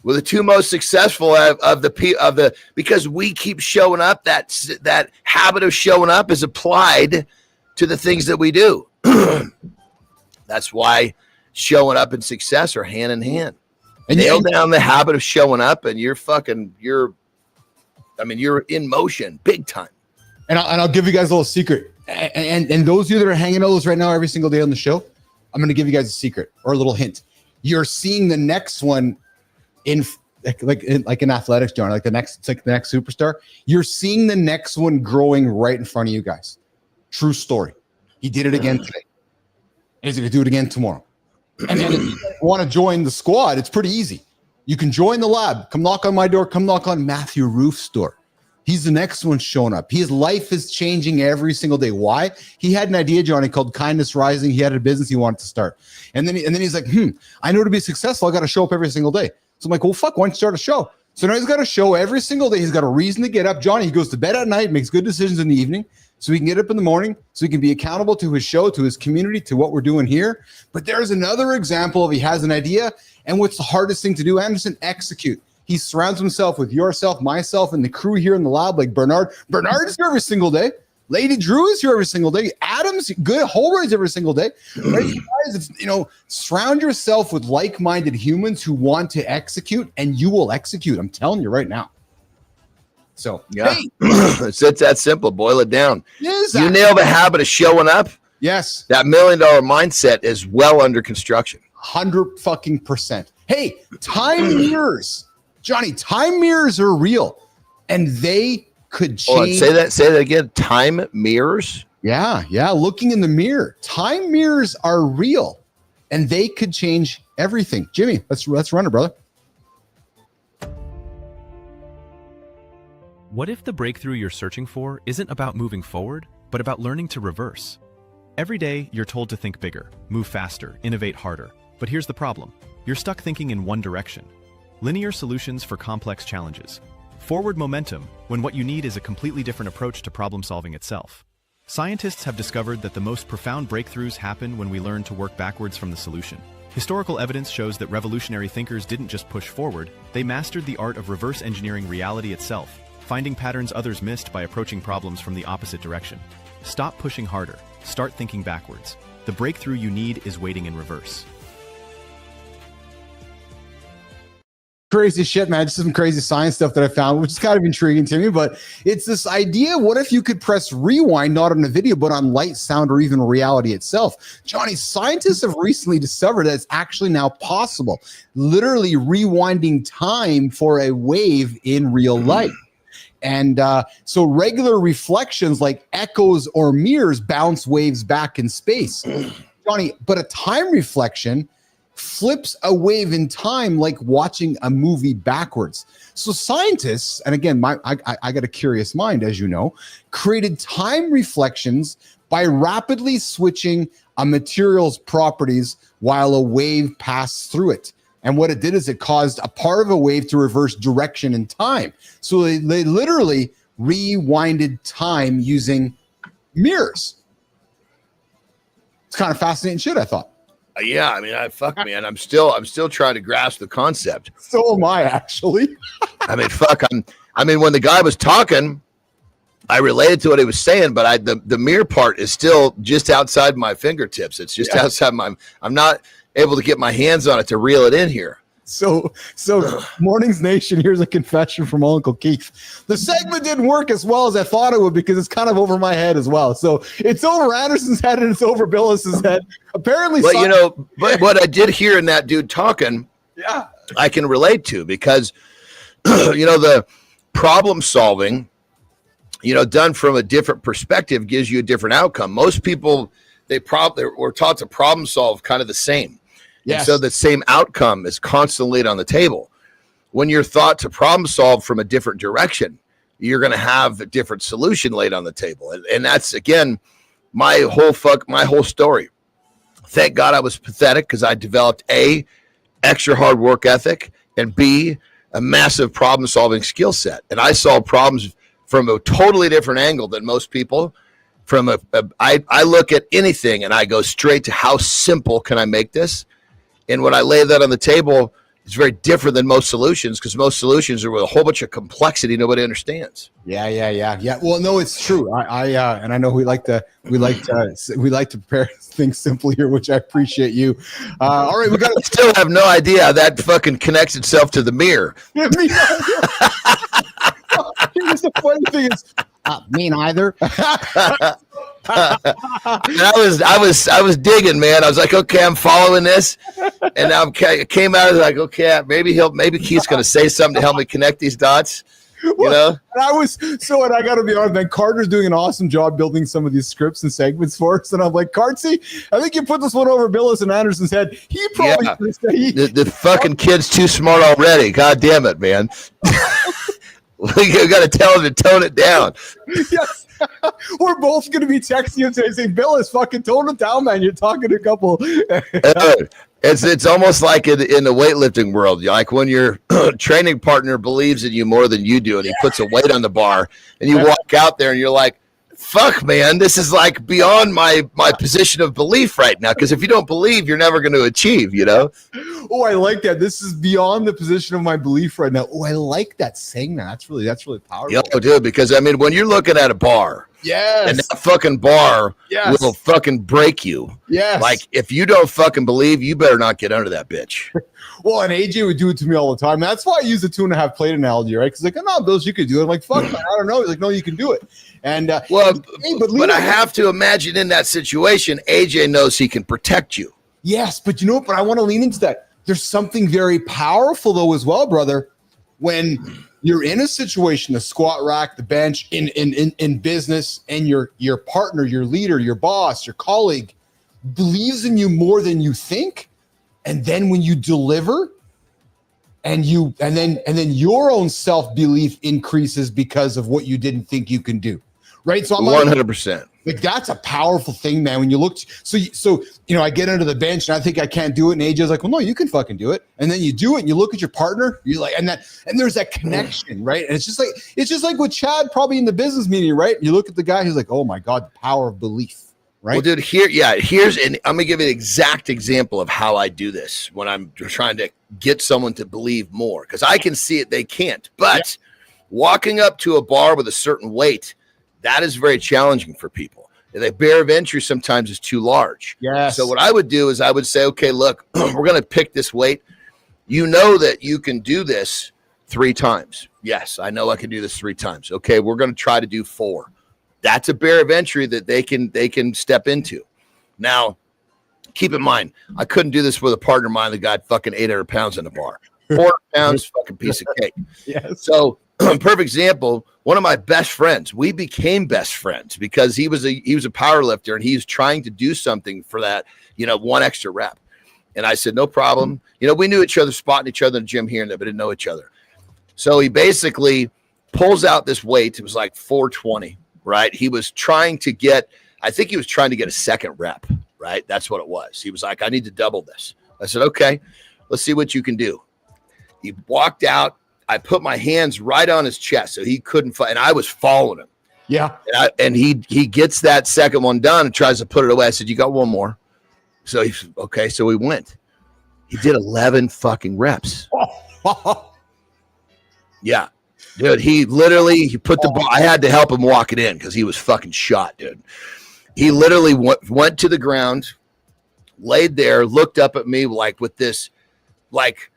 Well, the two most successful because we keep showing up. That habit of showing up is applied to the things that we do. That's why showing up and success are hand in hand. And nail down the habit of showing up, and you're in motion big time. And I'll give you guys a little secret. And those of you that are hanging out with us right now every single day on the show, I'm going to give you guys a secret or a little hint. You're seeing the next one in athletics, John, like the next superstar. You're seeing the next one growing right in front of you guys. True story. He did it again today. And he's going to do it again tomorrow. And if you want to join the squad, it's pretty easy. You can join the lab. Come knock on my door. Come knock on Matthew Roof's door. He's the next one showing up. His life is changing every single day. Why? He had an idea, Johnny, called Kindness Rising. He had a business he wanted to start. And then he's like, I know to be successful, I got to show up every single day. So I'm like, well, fuck, why don't you start a show? So now he's got a show every single day. He's got a reason to get up. Johnny, he goes to bed at night, makes good decisions in the evening, so he can get up in the morning, so he can be accountable to his show, to his community, to what we're doing here. But there's another example of he has an idea, and what's the hardest thing to do, Anderson? Execute. He surrounds himself with yourself, myself, and the crew here in the lab, like Bernard. Bernard is here every single day. Lady Drew is here every single day. Adam's good. Holroyd's every single day. Right, you guys, surround yourself with like-minded humans who want to execute, and you will execute. I'm telling you right now. So, yeah, it's that simple. Boil it down. Exactly. You nail the habit of showing up. Yes. That $1 million mindset is well under construction. 100%. Hey, time mirrors. Johnny, time mirrors are real, and they could change. Say that again. Time mirrors? Yeah. Looking in the mirror. Time mirrors are real, and they could change everything. Jimmy, let's run it, brother. What if the breakthrough you're searching for isn't about moving forward, but about learning to reverse? Every day, you're told to think bigger, move faster, innovate harder. But here's the problem. You're stuck thinking in one direction. Linear solutions for complex challenges. Forward momentum, when what you need is a completely different approach to problem solving itself. Scientists have discovered that the most profound breakthroughs happen when we learn to work backwards from the solution. Historical evidence shows that revolutionary thinkers didn't just push forward, they mastered the art of reverse engineering reality itself, finding patterns others missed by approaching problems from the opposite direction. Stop pushing harder. Start thinking backwards. The breakthrough you need is waiting in reverse. Crazy shit, man. Just some crazy science stuff that I found, which is kind of intriguing to me. But it's this idea, what if you could press rewind, not on a video, but on light, sound, or even reality itself? Johnny, scientists have recently discovered that it's actually now possible, literally rewinding time for a wave in real life. And so regular reflections like echoes or mirrors bounce waves back in space. Johnny, but a time reflection flips a wave in time like watching a movie backwards. So scientists, and again, I got a curious mind, as you know, created time reflections by rapidly switching a material's properties while a wave passed through it. And what it did is it caused a part of a wave to reverse direction in time. So they literally rewinded time using mirrors. It's kind of fascinating shit, I thought. Yeah, I mean, man. I'm still trying to grasp the concept. So am I, actually. I mean, when the guy was talking, I related to what he was saying, but the mirror part is still just outside my fingertips. It's just outside I'm not able to get my hands on it to reel it in here. So Mornings Nation, here's a confession from Uncle Keith. The segment didn't work as well as I thought it would because it's kind of over my head as well. So it's over Anderson's head and it's over Billis's head. Apparently, but what I did hear in that dude talking, I can relate to because, the problem solving, done from a different perspective gives you a different outcome. Most people, we're taught to problem solve kind of the same. Yes. So the same outcome is constantly laid on the table. When you're thought to problem solve from a different direction, you're going to have a different solution laid on the table. And that's, again, my whole story. Thank God I was pathetic because I developed A, extra hard work ethic, and B, a massive problem solving skill set. And I solve problems from a totally different angle than most people. I look at anything and I go straight to how simple can I make this? And when I lay that on the table, it's very different than most solutions because most solutions are with a whole bunch of complexity nobody understands. Yeah. Well, no, it's true. And I know we like to prepare things simply here, which I appreciate you. All right, I still have no idea how that fucking connects itself to the mirror. Yeah, me neither. Here's the funny thing is, me neither. I was digging, man. I was like, okay, I'm following this, and I came out like, okay, maybe Keith's going to say something to help me connect these dots. And I got to be honest, man. Carter's doing an awesome job building some of these scripts and segments for us, and I'm like, Cartsy, I think you put this one over Billis and Anderson's head. He probably the fucking kid's too smart already. God damn it, man. We got to tell him to tone it down. Yes. We're both going to be texting him today saying, Billis, fucking tone it down, man. You're talking to a couple. It's almost like in the weightlifting world, like when your training partner believes in you more than you do, and he puts a weight on the bar, and you walk out there and you're like, fuck, man, this is like beyond my position of belief right now. Because if you don't believe, you're never going to achieve, Oh, I like that. This is beyond the position of my belief right now. Oh, I like that saying that. That's really powerful. Yo, dude, because when you're looking at a bar, and that fucking bar will fucking break you. Yes. Like if you don't fucking believe, you better not get under that bitch. Well, and AJ would do it to me all the time. That's why I use the 2.5 plate analogy, right? Because like, oh, no, Bills, you could do it. I'm like, fuck, man, I don't know. He's like, no, you can do it. And but I have to imagine in that situation, AJ knows he can protect you. Yes, but you know what? But I want to lean into that. There's something very powerful though as well, brother. When you're in a situation, the squat rack, the bench, in business, and your partner, your leader, your boss, your colleague believes in you more than you think, and then when you deliver, and then your own self-belief increases because of what you didn't think you can do, right? So I'm 100%. Like that's a powerful thing, man. When you look, so I get under the bench and I think I can't do it, and AJ's like, well, no, you can fucking do it, and then you do it, and you look at your partner, you're like, and there's that connection, right? And it's just like with Chad, probably in the business meeting, right? You look at the guy, he's like, oh my god, the power of belief, right? Well, dude, here's, and I'm gonna give you an exact example of how I do this when I'm trying to get someone to believe more, because I can see it, they can't, but walking up to a bar with a certain weight. That is very challenging for people. The barrier of entry sometimes is too large. Yes. So what I would do is I would say, okay, look, we're going to pick this weight. You know that you can do this 3 times. Yes, I know I can do this 3 times. Okay, we're going to try to do 4. That's a barrier of entry that they can step into. Now, keep in mind, I couldn't do this with a partner of mine that got fucking 800 pounds in the bar. 400 pounds, fucking piece of cake. Yes. So, perfect example. One of my best friends, we became best friends because he was a power lifter and he's trying to do something for that, 1 extra rep. And I said, no problem. We knew each other, spotting each other in the gym here and there, but didn't know each other. So he basically pulls out this weight. It was like 420, right? He was trying to get a 2nd rep, right? That's what it was. He was like, I need to double this. I said, okay, let's see what you can do. He walked out. I put my hands right on his chest so he couldn't fight, and I was following him. Yeah. And he gets that second one done and tries to put it away. I said, you got one more. So he's okay. So we went. He did 11 fucking reps. Yeah. Dude, he put the ball. I had to help him walk it in because he was fucking shot, dude. He literally went to the ground, laid there, looked up at me like with this, like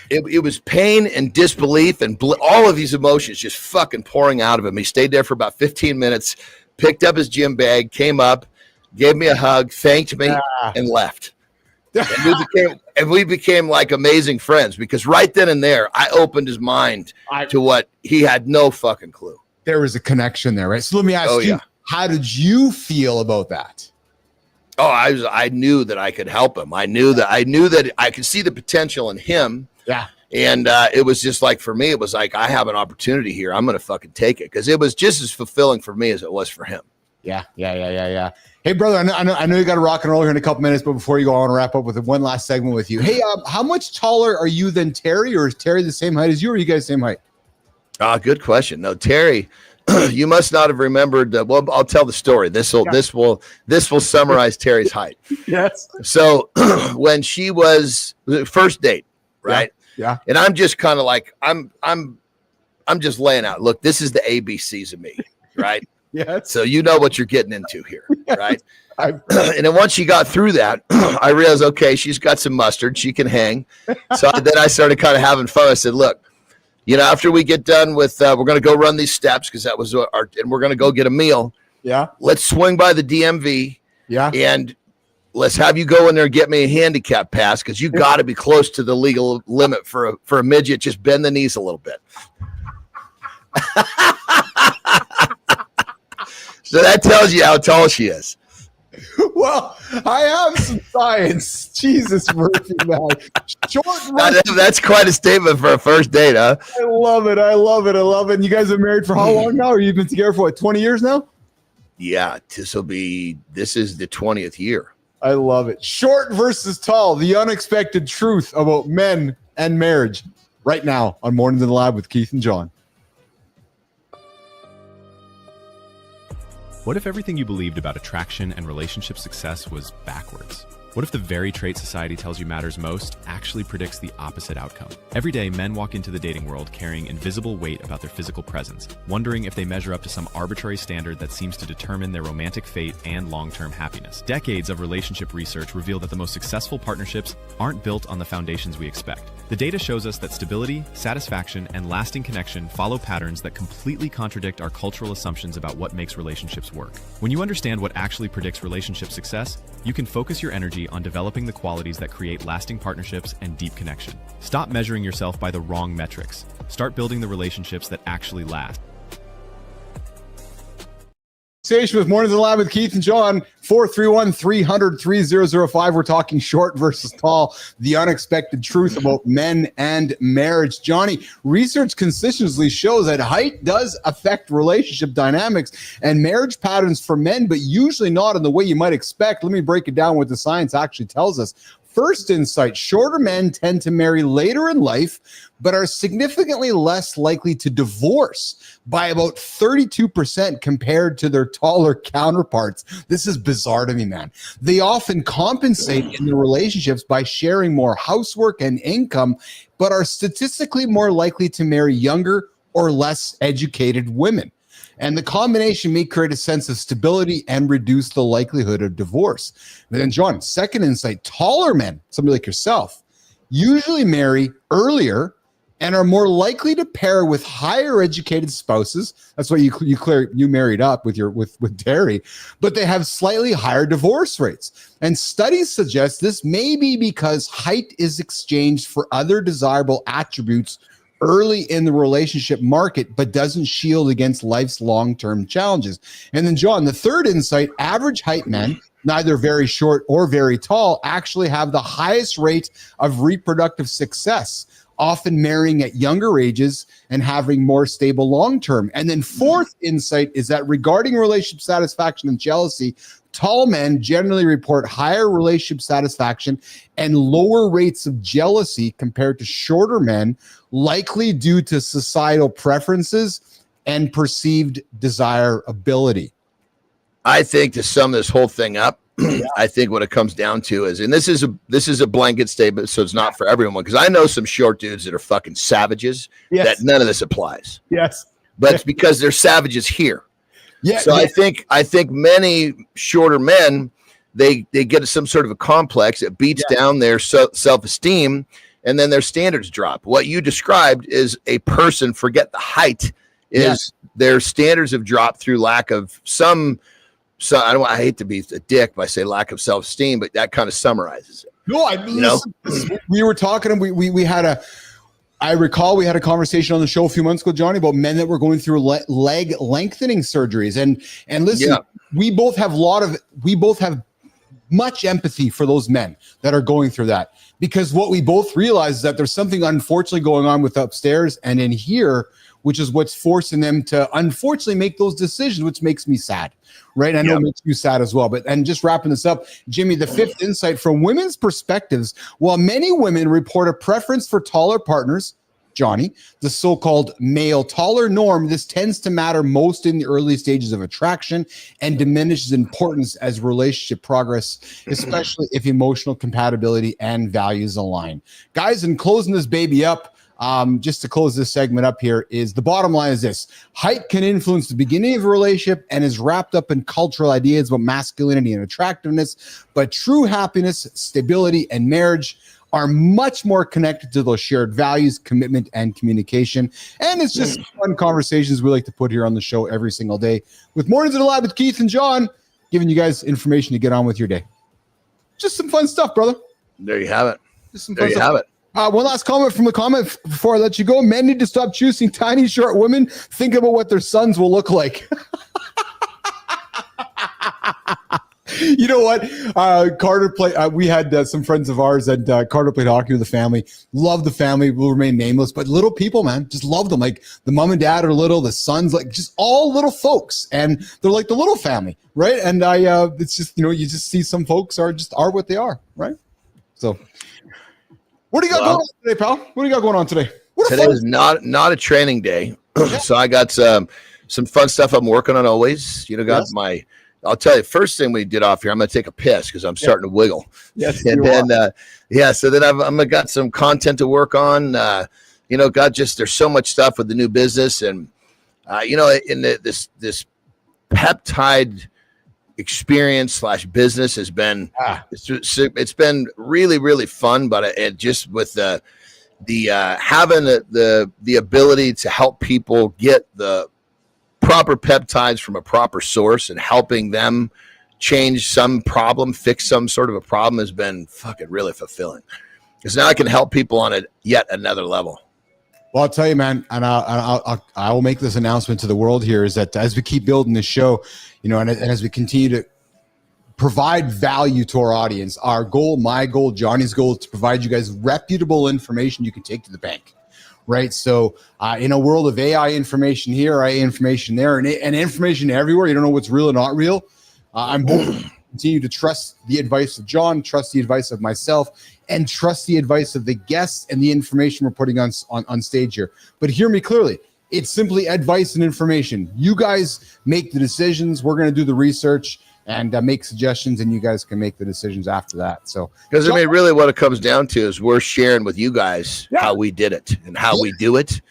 It was pain and disbelief and all of these emotions just fucking pouring out of him. He stayed there for about 15 minutes, picked up his gym bag, came up, gave me a hug, thanked me, and left. And we became like amazing friends because right then and there, I opened his mind to what he had no fucking clue. There was a connection there, right? So let me ask you, how did you feel about that? Oh, I knew that I could help him. I knew that I could see the potential in him. Yeah. And it was just like, for me, it was like, I have an opportunity here. I'm going to fucking take it. Cause it was just as fulfilling for me as it was for him. Yeah. Hey, brother, I know you got to rock and roll here in a couple minutes, but before you go, I want to wrap up with one last segment with you. Hey, how much taller are you than Terry, or is Terry the same height as you, or are you guys the same height? Good question. No, Terry, you must not have remembered. Well, I'll tell the story. This will summarize Terry's height. Yes. So when she was first date, right? Yeah. And I'm just kind of like, I'm just laying out. Look, this is the ABCs of me, right? Yes. So you know what you're getting into here, right? And then once she got through that, I realized, okay, she's got some mustard. She can hang. So then I started kind of having fun. I said, look, after we get done with, we're going to go run these steps because that was and we're going to go get a meal. Yeah. Let's swing by the DMV. Yeah. And let's have you go in there and get me a handicap pass because you got to be close to the legal limit for a midget. Just bend the knees a little bit. So that tells you how tall she is. Well, I have some science. Jesus, Murphy, man. That's quite a statement for a first date, huh? I love it. And you guys have been married for how long now? Or you've been together for 20 years now? Yeah, this is the 20th year. I love it. Short versus tall, the unexpected truth about men and marriage. Right now on Mornings in the Lab with Keith and John. What if everything you believed about attraction and relationship success was backwards? What if the very trait society tells you matters most actually predicts the opposite outcome? Every day, men walk into the dating world carrying invisible weight about their physical presence, wondering if they measure up to some arbitrary standard that seems to determine their romantic fate and long-term happiness. Decades of relationship research reveal that the most successful partnerships aren't built on the foundations we expect. The data shows us that stability, satisfaction, and lasting connection follow patterns that completely contradict our cultural assumptions about what makes relationships work. When you understand what actually predicts relationship success, you can focus your energy on developing the qualities that create lasting partnerships and deep connection. Stop measuring yourself by the wrong metrics. Start building the relationships that actually last. With Mornings in the Lab with Keith and John, 431-300-3005. We're talking short versus tall, the unexpected truth about men and marriage. Johnny, research consistently shows that height does affect relationship dynamics and marriage patterns for men, but usually not in the way you might expect. Let me break it down what the science actually tells us. First insight, shorter men tend to marry later in life, but are significantly less likely to divorce by about 32% compared to their taller counterparts. This is bizarre to me, man. They often compensate in their relationships by sharing more housework and income, but are statistically more likely to marry younger or less educated women. And the combination may create a sense of stability and reduce the likelihood of divorce. But then, John, second insight, taller men, somebody like yourself, usually marry earlier and are more likely to pair with higher educated spouses. That's why you married up with Terry, but they have slightly higher divorce rates. And studies suggest this may be because height is exchanged for other desirable attributes early in the relationship market, but doesn't shield against life's long-term challenges. And then, John, the third insight, average height men, neither very short or very tall, actually have the highest rate of reproductive success, often marrying at younger ages and having more stable long-term. And then fourth insight is that regarding relationship satisfaction and jealousy, tall men generally report higher relationship satisfaction and lower rates of jealousy compared to shorter men, likely due to societal preferences and perceived desirability. I think to sum this whole thing up, I think what it comes down to is, and this is a blanket statement, so it's not for everyone, because I know some short dudes that are fucking savages that none of this applies. Yes. But it's because they're savages here. Yeah. So I think many shorter men, they get some sort of a complex that beats down their self-esteem, and then their standards drop. What you described is a person, forget the height, is their standards have dropped through lack of some I hate to be a dick by say lack of self-esteem, but that kind of summarizes it. No, we were talking and we had I recall we had a conversation on the show a few months ago, Johnny, about men that were going through leg lengthening surgeries. And listen, we both have much empathy for those men that are going through that, because what we both realize is that there's something unfortunately going on with upstairs and in here, which is what's forcing them to unfortunately make those decisions, which makes me sad, right? I know it makes you sad as well. And just wrapping this up, Jimmy, the fifth insight from women's perspectives, while many women report a preference for taller partners, Johnny, the so-called male taller norm, this tends to matter most in the early stages of attraction and diminishes importance as relationship progress, especially if emotional compatibility and values align. Guys, in closing this baby up, just to close this segment up here, is the bottom line is this: height can influence the beginning of a relationship and is wrapped up in cultural ideas about masculinity and attractiveness, but true happiness, stability, and marriage are much more connected to those shared values, commitment, and communication. And it's just fun conversations we like to put here on the show every single day with Mornings in the Lab with Keith and John, giving you guys information to get on with your day. Just some fun stuff, brother. There you have it. Just some fun stuff. One last comment from the comment before I let you go. Men need to stop choosing tiny, short women. Think about what their sons will look like. You know what? Carter played. We had some friends of ours, and Carter played hockey with the family. Love the family. Will remain nameless, but little people, man, just love them. Like the mom and dad are little, the sons, like just all little folks, and they're like the little family, right? And it's just, you just see some folks are what they are, right? So. What do you got going on today, pal? What do you got going on today? Today is not a training day, so I got some fun stuff I'm working on always. I'll tell you, first thing we did off here, I'm going to take a piss because I'm starting to wiggle. Yes, and then so then I've got some content to work on. There's so much stuff with the new business, and in this peptide experience / business has been it's been really, really fun, but it just with the having the ability to help people get the proper peptides from a proper source and helping them change some problem, fix some sort of a problem has been fucking really fulfilling, because now I can help people on yet another level. Well, I'll tell you, man, and I will make this announcement to the world here, is that as we keep building this show, and as we continue to provide value to our audience, our goal, my goal, Johnny's goal, is to provide you guys reputable information you can take to the bank, right? So in a world of AI information here, AI information there, and information everywhere, you don't know what's real or not real. I'm hoping to continue to trust the advice of John, trust the advice of myself, and trust the advice of the guests and the information we're putting on stage here. But hear me clearly. It's simply advice and information. You guys make the decisions. We're going to do the research and make suggestions, and you guys can make the decisions after that. So, because really what it comes down to is we're sharing with you guys how we did it and how we do it.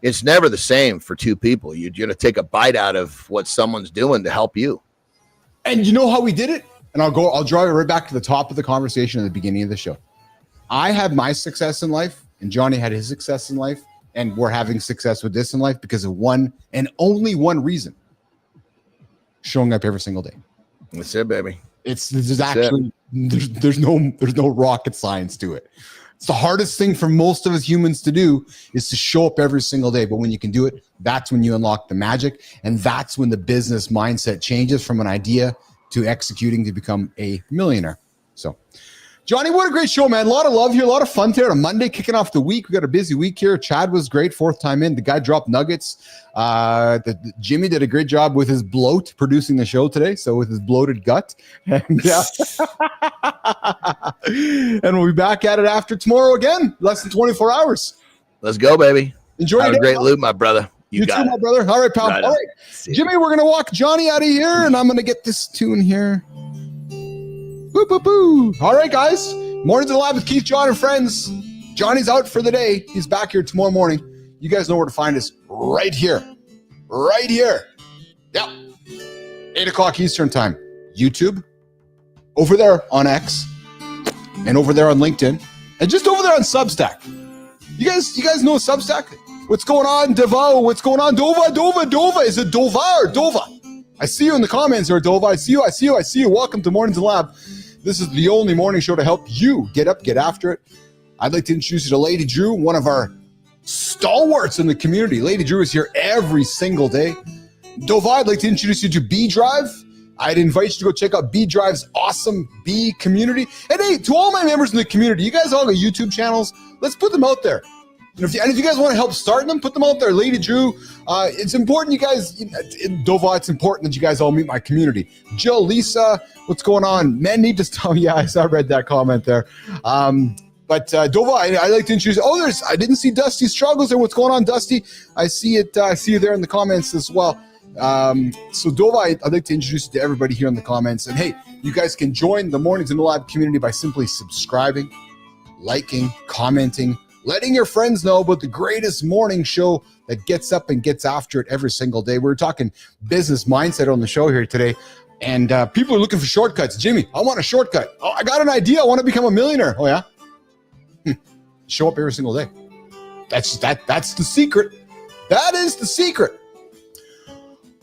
It's never the same for two people. You're going to take a bite out of what someone's doing to help you. And you know how we did it? And I'll draw it right back to the top of the conversation at the beginning of the show. I had my success in life, and Johnny had his success in life, and we're having success with this in life because of one and only one reason: showing up every single day. That's it, baby. There's no rocket science to it. It's the hardest thing for most of us humans to do, is to show up every single day. But when you can do it, that's when you unlock the magic, and that's when the business mindset changes from an idea to executing to become a millionaire. So, Johnny, what a great show, man. A lot of love here, a lot of fun today on a Monday, kicking off the week. We got a busy week here. Chad was great, fourth time in. The guy dropped nuggets. Jimmy did a great job with his bloat producing the show today, so with his bloated gut. And, and we'll be back at it after tomorrow again, less than 24 hours. Let's go, baby. Enjoy Have your a great loop, my brother. You too, my brother. All right, pal. Right all right, Jimmy, we're going to walk Johnny out of here, and I'm going to get this tune here. Boo, boo, boo. All right, guys. Mornings in the Lab with Keith, John, and friends. Johnny's out for the day. He's back here tomorrow morning. You guys know where to find us right here. Right here. Yep. 8 o'clock Eastern time. YouTube. Over there on X. And over there on LinkedIn. And just over there on Substack. You guys know Substack? What's going on, Devo? What's going on, Dova? Is it Dova or Dova? I see you in the comments here, Dova. I see you. Welcome to Mornings in the Lab. This is the only morning show to help you get up, get after it. I'd like to introduce you to Lady Drew, one of our stalwarts in the community. Lady Drew is here every single day. Dova, I'd like to introduce you to B Drive. I'd invite you to go check out B Drive's awesome bee community. And hey, to all my members in the community, you guys all got YouTube channels. Let's put them out there. And if you guys want to help start them, put them out there. Lady Drew, it's important you guys, Dova, it's important that you guys all meet my community. Jill, Lisa, what's going on? Men need to stop. Yeah, I read that comment there. But Dova, I like to introduce. I didn't see Dusty Struggles there. What's going on, Dusty? I see it. I see you there in the comments as well. So Dova, I'd like to introduce you to everybody here in the comments. And hey, you guys can join the Mornings in the Lab community by simply subscribing, liking, commenting, letting your friends know about the greatest morning show that gets up and gets after it every single day. We're talking business mindset on the show here today. And people are looking for shortcuts. Jimmy, I want a shortcut. Oh, I got an idea. I want to become a millionaire. Oh, yeah? Show up every single day. That's the secret. That is the secret.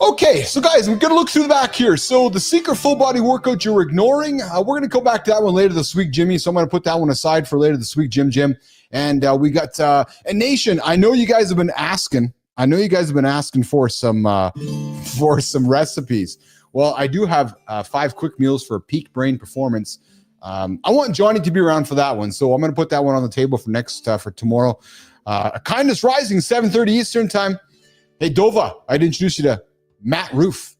Okay, so guys, we're going to look through the back here. So the secret full body workout you're ignoring, we're going to go back to that one later this week, Jimmy. So I'm going to put that one aside for later this week, Jim. And we got a Nation. I know you guys have been asking. For some recipes. Well, I do have 5 quick meals for peak brain performance. I want Johnny to be around for that one, so I'm going to put that one on the table for tomorrow. Kindness Rising, 7:30 Eastern time. Hey, Dova, I'd introduce you to Matt Roof.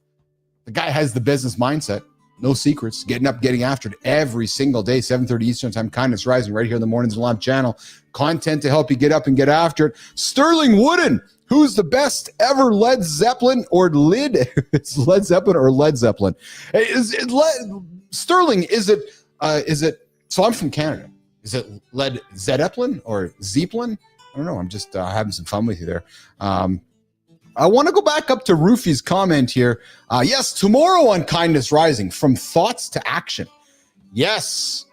The guy has the business mindset, no secrets, getting up, getting after it every single day, 7:30 Eastern time. Kindness Rising, right here in the Mornings in the Lab channel. Content to help you get up and get after it. Sterling Wooden, who's the best ever Led Zeppelin or Led? It's Led Zeppelin or Led Zeppelin? Sterling, is it? So I'm from Canada. Is it Led Zeppelin or Zeppelin? I don't know. I'm just having some fun with you there. I want to go back up to Roofy's comment here. Yes, tomorrow on Kindness Rising, from thoughts to action. Yes,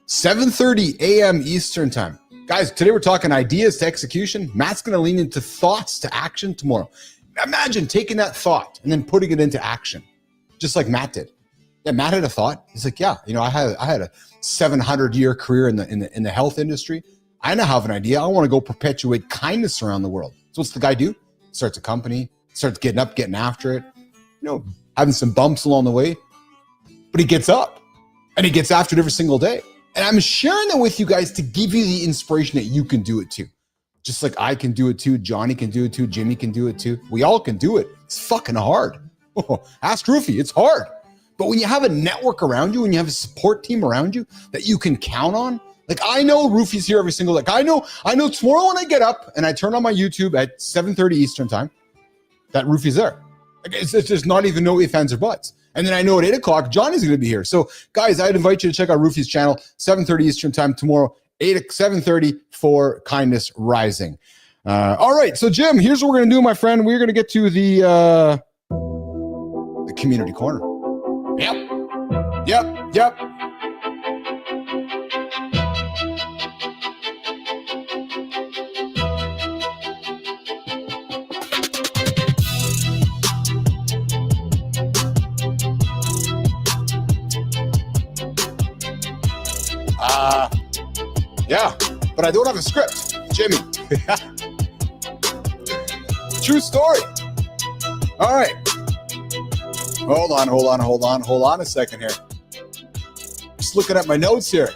7:30 a.m. Eastern time. Guys, today we're talking ideas to execution. Matt's going to lean into thoughts to action tomorrow. Imagine taking that thought and then putting it into action, just like Matt did. Yeah, Matt had a thought. He's like, yeah, I had a 700-year career in the health industry. I now have an idea. I want to go perpetuate kindness around the world. So what's the guy do? Starts a company, starts getting up, getting after it, having some bumps along the way, but he gets up and he gets after it every single day. And I'm sharing that with you guys to give you the inspiration that you can do it too. Just like I can do it too, Johnny can do it too, Jimmy can do it too. We all can do it. It's fucking hard. Ask Roofy, it's hard. But when you have a network around you and you have a support team around you that you can count on, like I know Roofy's here every single, I know tomorrow when I get up and I turn on my YouTube at 7:30 Eastern time, that Roofy's there. It's just not even no ifs, ands, or buts. And then I know at 8 o'clock, Johnny's going to be here. So guys, I'd invite you to check out Roofy's channel, 7:30 Eastern time tomorrow, 7:30 for Kindness Rising. All right. So Jim, here's what we're going to do, my friend. We're going to get to the community corner. Yep. Yeah, but I don't have a script, Jimmy. True story. All right. Hold on a second here. Just looking at my notes here.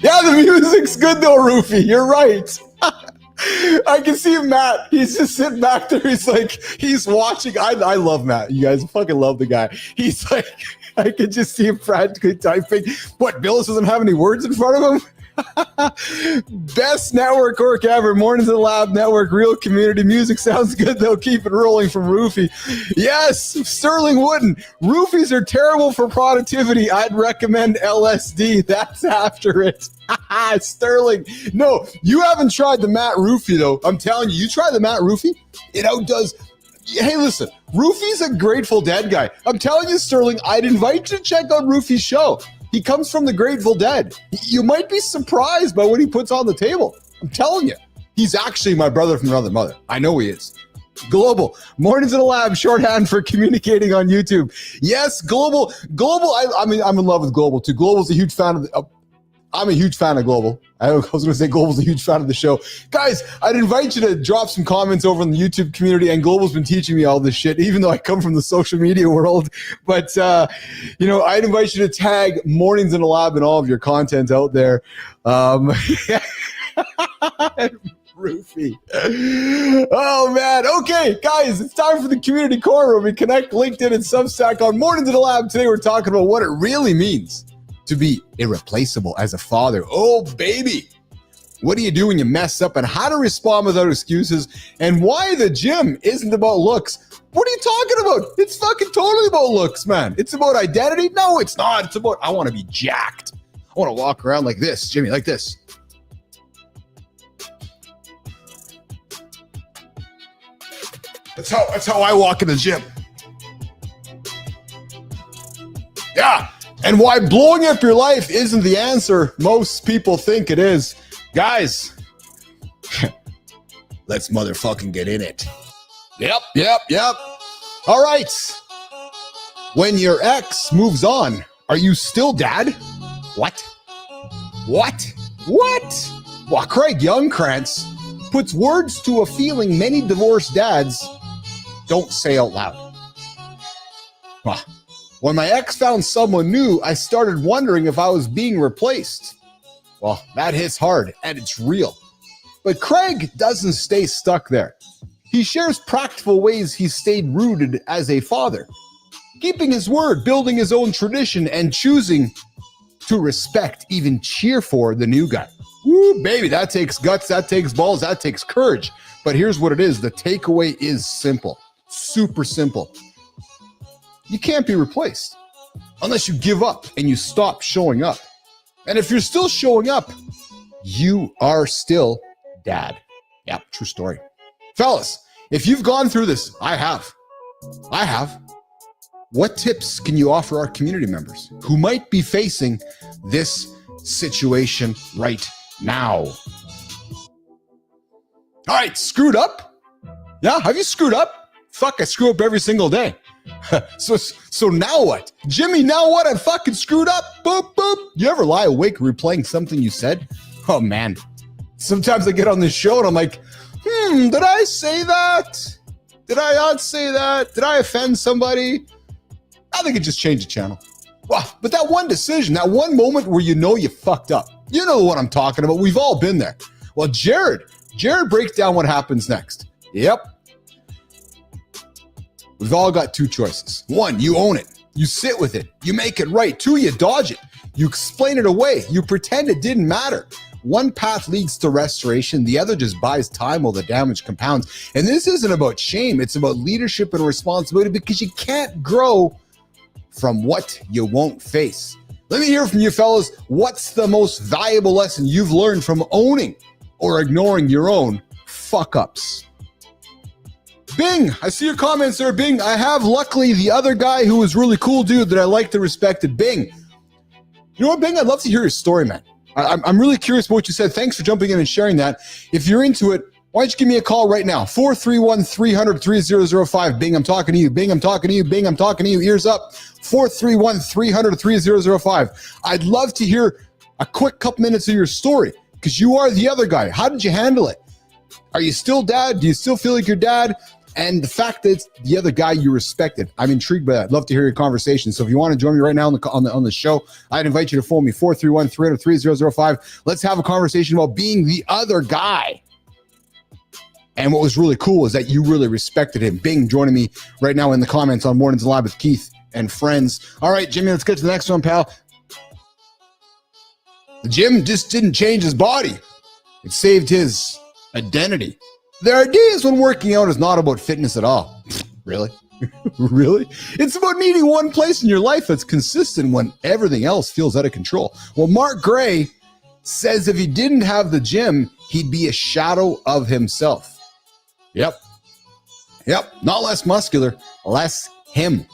Yeah, the music's good though, Roofy. You're right. I can see Matt. He's just sitting back there. He's like, he's watching. I love Matt. You guys fucking love the guy. He's like, I can just see him frantically typing. What, Billis doesn't have any words in front of him? Best network work ever. Mornings in the Lab Network. Real community. Music sounds good though. Keep it rolling from Roofy. Yes, Sterling Wooden. Roofies are terrible for productivity. I'd recommend LSD. That's after it. Sterling. No, you haven't tried the Matt Roofie though. I'm telling you, you try the Matt Roofie. It outdoes. Hey, listen, Roofie's a Grateful Dead guy. I'm telling you, Sterling, I'd invite you to check out Roofie's show. He comes from the Grateful Dead. You might be surprised by what he puts on the table. I'm telling you, he's actually my brother from another mother. I know he is. Global. Mornings in the Lab, shorthand for communicating on YouTube. Yes, Global. I mean, I'm in love with Global too. Global's a huge fan of I'm a huge fan of Global. I was going to say Global's a huge fan of the show. Guys, I'd invite you to drop some comments over in the YouTube community, and Global's been teaching me all this shit, even though I come from the social media world. But, I'd invite you to tag Mornings in the Lab and all of your content out there. Roofie. Oh, man. Okay, guys, it's time for the community corner where we connect LinkedIn and Substack on Mornings in the Lab. Today, we're talking about what it really means to be irreplaceable as a father. Oh, baby. What do you do when you mess up, and how to respond without excuses, and why the gym isn't about looks. What are you talking about? It's fucking totally about looks, man. It's about identity. No, it's not. It's about, I want to be jacked. I want to walk around like this, Jimmy, like this. That's how I walk in the gym. Yeah. And why blowing up your life isn't the answer most people think it is. Guys, let's motherfucking get in it. Yep. All right. When your ex moves on, are you still dad? What? Well, Craig Youngkrantz puts words to a feeling many divorced dads don't say out loud. When my ex found someone new, I started wondering if I was being replaced. Well, that hits hard, and it's real. But Craig doesn't stay stuck there. He shares practical ways he stayed rooted as a father, keeping his word, building his own tradition, and choosing to respect, even cheer for the new guy. Woo, baby, that takes guts, that takes balls, that takes courage. But here's what it is. The takeaway is simple, super simple. You can't be replaced unless you give up and you stop showing up. And if you're still showing up, you are still dad. Yeah, true story. Fellas, if you've gone through this, I have. What tips can you offer our community members who might be facing this situation right now? All right, screwed up? Yeah, have you screwed up? Fuck, I screw up every single day. So now what? Jimmy, now what? I fucking screwed up. Boop, boop. You ever lie awake replaying something you said? Oh, man. Sometimes I get on this show and I'm like, did I say that? Did I not say that? Did I offend somebody? I think it just changed the channel. Wow, but that one decision, that one moment where you know you fucked up. You know what I'm talking about. We've all been there. Well, Jared breaks down what happens next. Yep. We've all got two choices. One, you own it. You sit with it. You make it right. Two, you dodge it. You explain it away. You pretend it didn't matter. One path leads to restoration. The other just buys time while the damage compounds. And this isn't about shame. It's about leadership and responsibility, because you can't grow from what you won't face. Let me hear from you fellas. What's the most valuable lesson you've learned from owning or ignoring your own fuck-ups? Bing, I see your comments there, Bing. I have, luckily, the other guy who was really cool dude that I liked and respected. Bing. You know what, Bing? I'd love to hear your story, man. I'm really curious about what you said. Thanks for jumping in and sharing that. If you're into it, why don't you give me a call right now? 431-300-3005. Bing, I'm talking to you. Bing, I'm talking to you. Bing, I'm talking to you. Ears up. 431-300-3005. I'd love to hear a quick couple minutes of your story, because you are the other guy. How did you handle it? Are you still dad? Do you still feel like you're dad? And the fact that it's the other guy you respected. I'm intrigued by that. I'd love to hear your conversation. So if you want to join me right now on the show, I'd invite you to phone me, 431-300-3005. Let's have a conversation about being the other guy. And what was really cool is that you really respected him. Bing joining me right now in the comments on Mornings Live with Keith and friends. All right, Jimmy, let's get to the next one, pal. The gym just didn't change his body. It saved his identity. There are days when working out is not about fitness at all. Really? Really? It's about needing one place in your life that's consistent when everything else feels out of control. Well, Mark Gray says if he didn't have the gym, he'd be a shadow of himself. Yep. Not less muscular, less him.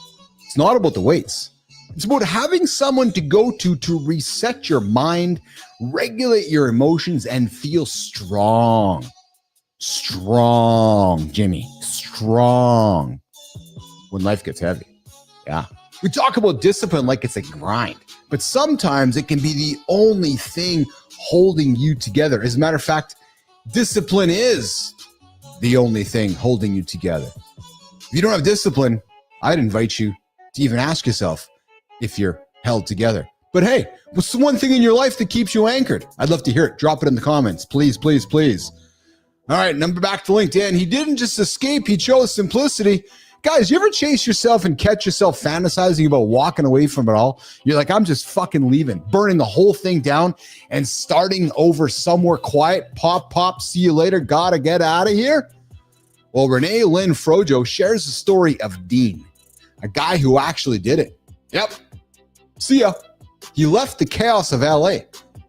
It's not about the weights. It's about having someone to go to reset your mind, regulate your emotions, and feel strong. Strong, Jimmy. Strong. When life gets heavy. Yeah. We talk about discipline like it's a grind, but sometimes it can be the only thing holding you together. As a matter of fact, discipline is the only thing holding you together. If you don't have discipline, I'd invite you to even ask yourself if you're held together. But hey, what's the one thing in your life that keeps you anchored? I'd love to hear it. Drop it in the comments. Please, please, please. All right, number back to LinkedIn. He didn't just escape. He chose simplicity. Guys, you ever chase yourself and catch yourself fantasizing about walking away from it all? You're like, I'm just fucking leaving, burning the whole thing down and starting over somewhere quiet. Pop, see you later. Gotta get out of here. Well, Renee Lynn Frojo shares the story of Dean, a guy who actually did it. Yep. See ya. He left the chaos of LA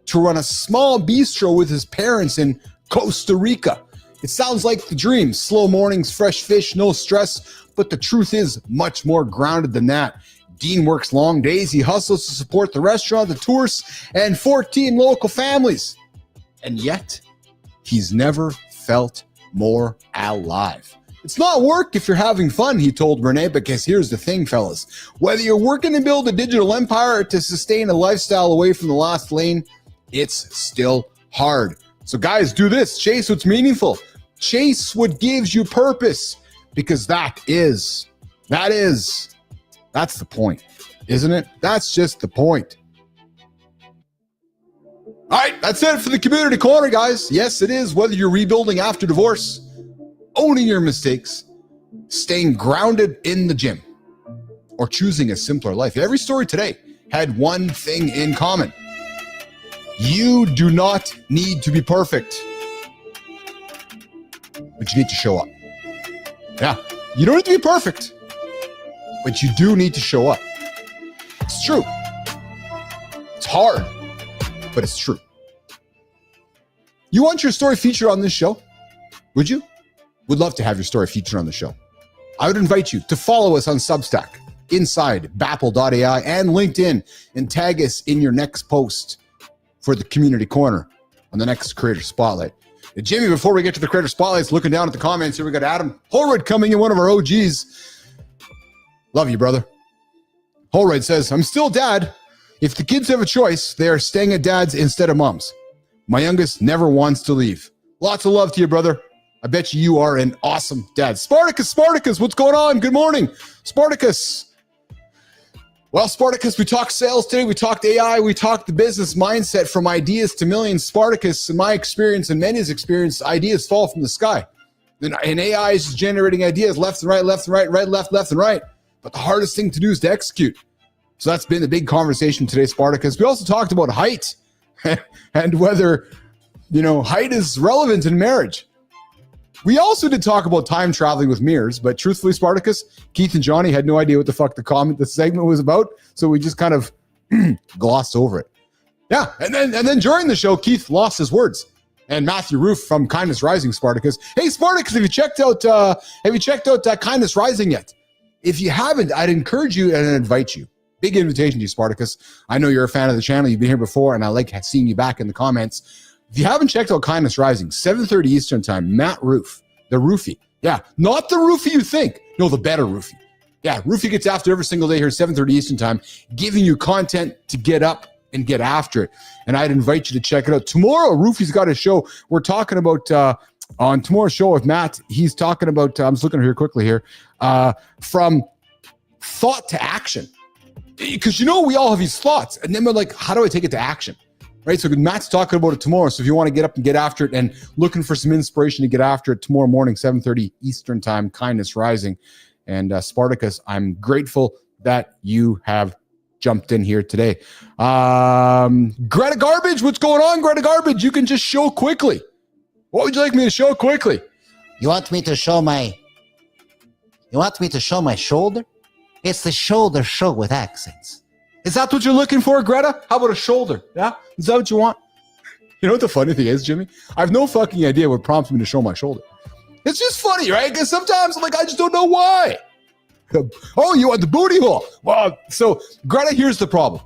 to run a small bistro with his parents in Costa Rica. It sounds like the dream. Slow mornings, fresh fish, no stress. But the truth is much more grounded than that. Dean works long days. He hustles to support the restaurant, the tourists, and 14 local families. And yet, he's never felt more alive. It's not work if you're having fun, he told Renee, because here's the thing, fellas. Whether you're working to build a digital empire or to sustain a lifestyle away from the last lane, it's still hard. So guys, do this. Chase what's meaningful. Chase what gives you purpose, because that's the point, isn't it? That's just the point. All right, that's it for the community corner, guys. Yes, it is. Whether you're rebuilding after divorce, owning your mistakes, staying grounded in the gym, or choosing a simpler life. Every story today had one thing in common. You do not need to be perfect, but you need to show up. Yeah, you don't need to be perfect, but you do need to show up. It's true. It's hard, but it's true. You want your story featured on this show? Would you? Would love to have your story featured on the show. I would invite you to follow us on Substack, inside Bappel.ai, and LinkedIn, and tag us in your next post for the community corner on the next Creator Spotlight. And Jimmy, before we get to the Creator Spotlights, looking down at the comments here, we got Adam Holroyd coming in, one of our OGs. Love you, brother. Holroyd says, I'm still dad. If the kids have a choice, they are staying at dad's instead of mom's. My youngest never wants to leave. Lots of love to you, brother. I bet you are an awesome dad. Spartacus, what's going on? Good morning, Spartacus. Well, Spartacus, we talked sales today. We talked AI. We talked the business mindset from ideas to millions. Spartacus, in my experience and many's experience, ideas fall from the sky. And AI is just generating ideas left and right, left and right, right, left and right. But the hardest thing to do is to execute. So that's been the big conversation today, Spartacus. We also talked about height and whether, height is relevant in marriage. We also did talk about time traveling with mirrors, but truthfully, Spartacus, Keith and Johnny had no idea what the fuck the segment was about, so we just kind of glossed over it. Yeah, and then during the show, Keith lost his words, and Matthew Roof from Kindness Rising, Spartacus. Hey, Spartacus, have you checked out Kindness Rising yet? If you haven't, I'd encourage you and invite you. Big invitation to you, Spartacus. I know you're a fan of the channel. You've been here before, and I like seeing you back in the comments. If you haven't checked out Kindness Rising, 7:30 Eastern Time, Matt Roof, the Roofie. Yeah, not the Roofie you think. No, the better Roofie. Yeah, Roofie gets after every single day here at 7:30 Eastern Time, giving you content to get up and get after it. And I'd invite you to check it out. Tomorrow, Roofie's got a show. We're talking about, on tomorrow's show with Matt, he's talking about, I'm just looking here quickly here, from thought to action. Because we all have these thoughts. And then we're like, how do I take it to action? right? So Matt's talking about it tomorrow. So if you want to get up and get after it and looking for some inspiration to get after it tomorrow morning, 7:30 Eastern time, Kindness Rising. And Spartacus, I'm grateful that you have jumped in here today. Greta Garbage, what's going on, Greta Garbage? You can just show quickly. What would you like me to show quickly? You want me to show my shoulder? It's the shoulder show with accents. Is that what you're looking for, Greta? How about a shoulder? Yeah? Is that what you want? You know what the funny thing is, Jimmy? I have no fucking idea what prompts me to show my shoulder. It's just funny, right? Because sometimes I'm like, I just don't know why. Oh, you want the booty hole? Well, so Greta, here's the problem.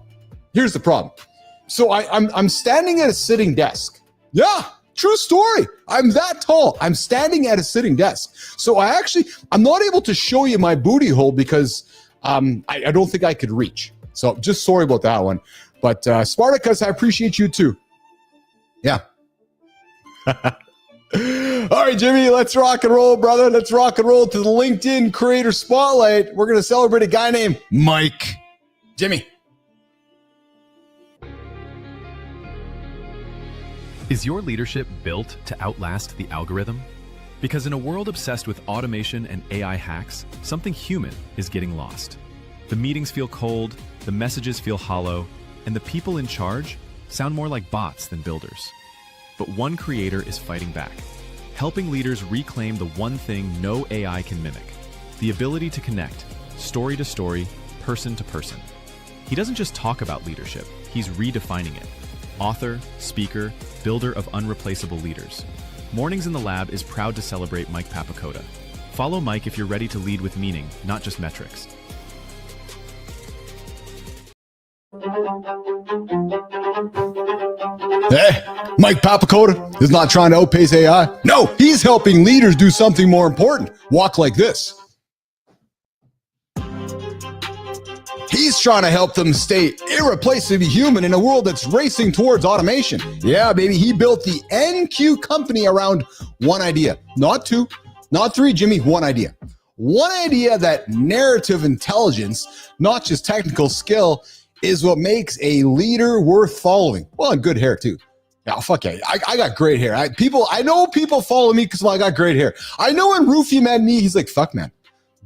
So I'm standing at a sitting desk. Yeah, true story. I'm that tall. I'm standing at a sitting desk. So I'm not able to show you my booty hole because I don't think I could reach. So just sorry about that one. But Spartacus, I appreciate you too. Yeah. All right, Jimmy, let's rock and roll, brother. Let's rock and roll to the LinkedIn Creator Spotlight. We're going to celebrate a guy named Mike. Jimmy. Is your leadership built to outlast the algorithm? Because in a world obsessed with automation and AI hacks, something human is getting lost. The meetings feel cold, the messages feel hollow, and the people in charge sound more like bots than builders. But one creator is fighting back, helping leaders reclaim the one thing no AI can mimic, the ability to connect, story to story, person to person. He doesn't just talk about leadership, he's redefining it. Author, speaker, builder of unreplaceable leaders. Mornings in the Lab is proud to celebrate Mike Papakota. Follow Mike if you're ready to lead with meaning, not just metrics. Hey, Mike Papakota is not trying to outpace AI. No, he's helping leaders do something more important. Walk like this. He's trying to help them stay irreplaceably human in a world that's racing towards automation. Yeah, baby, he built the NQ company around one idea. Not two, not three, Jimmy, one idea. One idea that narrative intelligence, not just technical skill, is what makes a leader worth following. Well, and good hair too. Yeah, fuck yeah. I got great hair. I know people follow me because I got great hair. I know when Rufy met me, he's like, fuck man,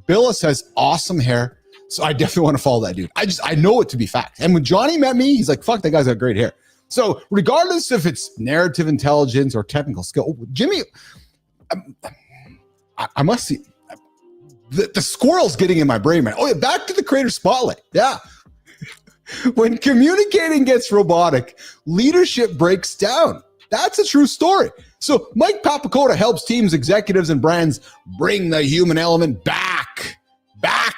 Billis has awesome hair. So I definitely want to follow that dude. I know it to be fact. And when Johnny met me, he's like, fuck, that guy's got great hair. So regardless if it's narrative intelligence or technical skill, Jimmy, I must see the squirrel's getting in my brain, man. Oh yeah, back to the Creator Spotlight. Yeah. When communicating gets robotic, leadership breaks down. That's a true story. So Mike Papakota helps teams, executives, and brands bring the human element back,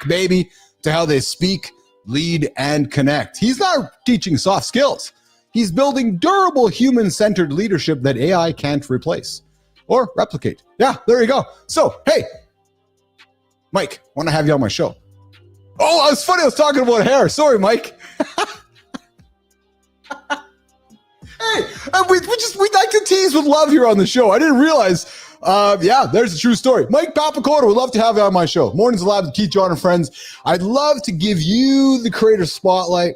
baby, to how they speak, lead, and connect. He's not teaching soft skills. He's building durable, human-centered leadership that AI can't replace or replicate. Yeah, there you go. So, hey, Mike, I want to have you on my show. Oh, it's funny. I was talking about hair. Sorry, Mike. Hey, we like to tease with love here on the show. I didn't realize. Yeah, there's a true story. Mike Papakota would love to have you on my show. Mornings Lab with Keith, John, and friends. I'd love to give you the Creator Spotlight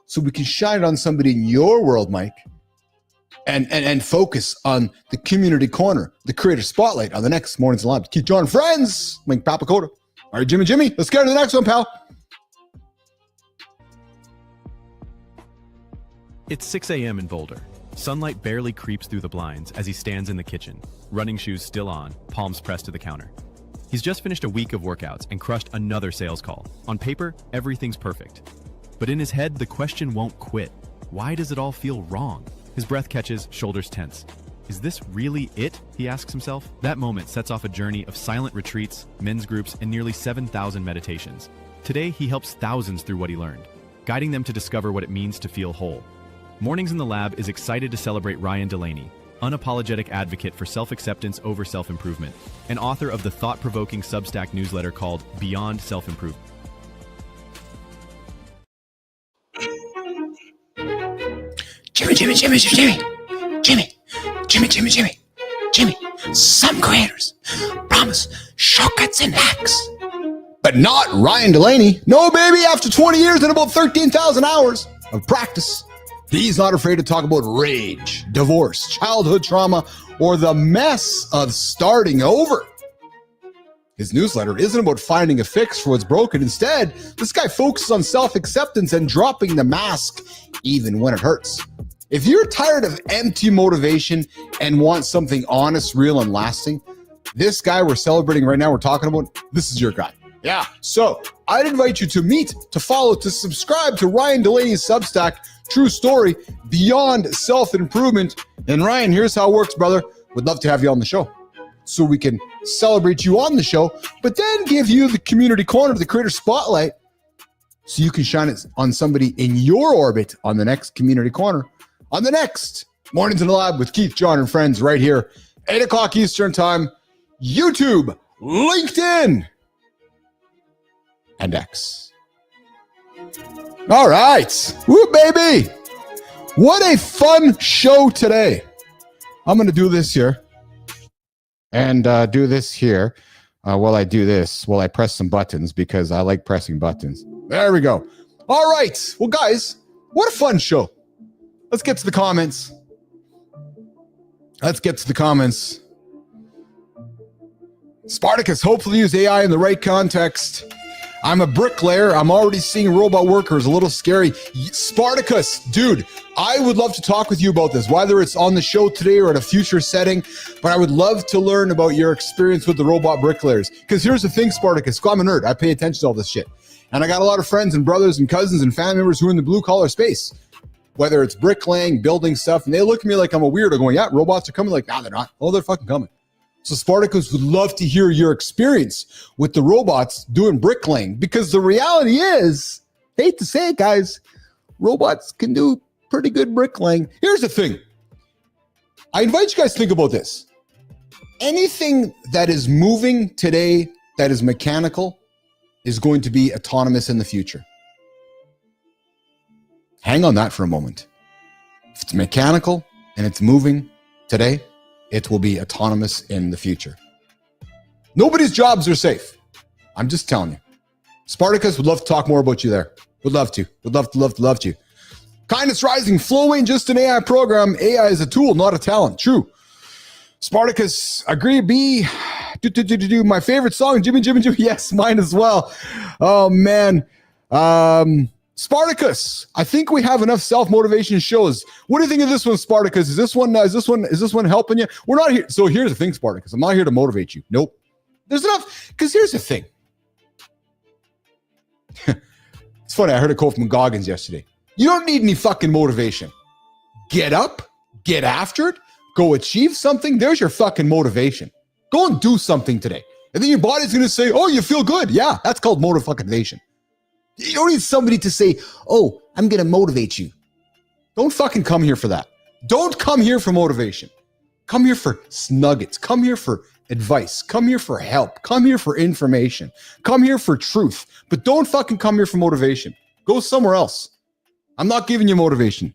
so we can shine it on somebody in your world, Mike, and focus on the Community Corner, the Creator Spotlight on the next Mornings Lab with Keith, John, and friends. Mike Papakota. All right, Jimmy, let's get to the next one, pal. It's 6 a.m. in Boulder. Sunlight barely creeps through the blinds as he stands in the kitchen, running shoes still on, palms pressed to the counter. He's just finished a week of workouts and crushed another sales call. On paper, everything's perfect. But in his head, the question won't quit. Why does it all feel wrong? His breath catches, shoulders tense. Is this really it? He asks himself. That moment sets off a journey of silent retreats, men's groups, and nearly 7,000 meditations. Today, he helps thousands through what he learned, guiding them to discover what it means to feel whole. Mornings in the Lab is excited to celebrate Ryan Delaney, unapologetic advocate for self-acceptance over self-improvement, and author of the thought-provoking Substack newsletter called Beyond Self-Improvement. Jimmy. Some creators promise shortcuts and hacks. But not Ryan Delaney. No, baby, after 20 years and about 13,000 hours of practice, He's not afraid to talk about rage, divorce, childhood trauma, or the mess of starting over. His newsletter isn't about finding a fix for what's broken. Instead, this guy focuses on self-acceptance and dropping the mask even when it hurts. If you're tired of empty motivation and want something honest, real, and lasting, this guy we're celebrating right now, we're talking about, this is your guy. Yeah. So I'd invite you to meet, to follow, to subscribe to Ryan Delaney's Substack, True Story, Beyond Self-Improvement. And Ryan, here's how it works, brother. Would love to have you on the show so we can celebrate you on the show, but then give you the community corner, the creator spotlight, so you can shine it on somebody in your orbit on the next community corner, on the next Mornings in the Lab with Keith, John, and friends right here, 8 o'clock Eastern time, YouTube, LinkedIn, and X. All right. Woo, baby. What a fun show today. I'm going to do this here and do this here while I do this, while I press some buttons, because I like pressing buttons. There we go. All right. Well, guys, what a fun show. Let's get to the comments. Spartacus, hopefully use AI in the right context. I'm a bricklayer. I'm already seeing robot workers. A little scary. Spartacus, dude, I would love to talk with you about this, whether it's on the show today or at a future setting, but I would love to learn about your experience with the robot bricklayers. Because here's the thing, Spartacus, I'm a nerd. I pay attention to all this shit. And I got a lot of friends and brothers and cousins and family members who are in the blue collar space, whether it's bricklaying, building stuff, and they look at me like I'm a weirdo going, yeah, robots are coming. Like, nah, they're not. Oh, they're fucking coming. So Spartacus would love to hear your experience with the robots doing bricklaying, because the reality is, hate to say it, guys, robots can do pretty good bricklaying. Here's the thing. I invite you guys to think about this. Anything that is moving today that is mechanical is going to be autonomous in the future. Hang on that for a moment. If it's mechanical and it's moving today, it will be autonomous in the future. Nobody's jobs are safe. I'm just telling you. Spartacus would love to talk more about you there. Would love to. Would love to. Kindness Rising, Flow ain't just an AI program. AI is a tool, not a talent. True. Spartacus, agree, B. My favorite song, Jimmy. Yes, mine as well. Oh, man. Spartacus, I think we have enough self-motivation shows. What do you think of this one, Spartacus? Is this one helping you? We're not here. So here's the thing, Spartacus. I'm not here to motivate you. Nope. There's enough. Because here's the thing. It's funny. I heard a quote from Goggins yesterday. You don't need any fucking motivation. Get up, get after it, go achieve something. There's your fucking motivation. Go and do something today. And then your body's going to say, oh, you feel good. Yeah, that's called motivation. You don't need somebody to say, oh, I'm going to motivate you. Don't fucking come here for that. Don't come here for motivation. Come here for nuggets. Come here for advice. Come here for help. Come here for information. Come here for truth. But don't fucking come here for motivation. Go somewhere else. I'm not giving you motivation.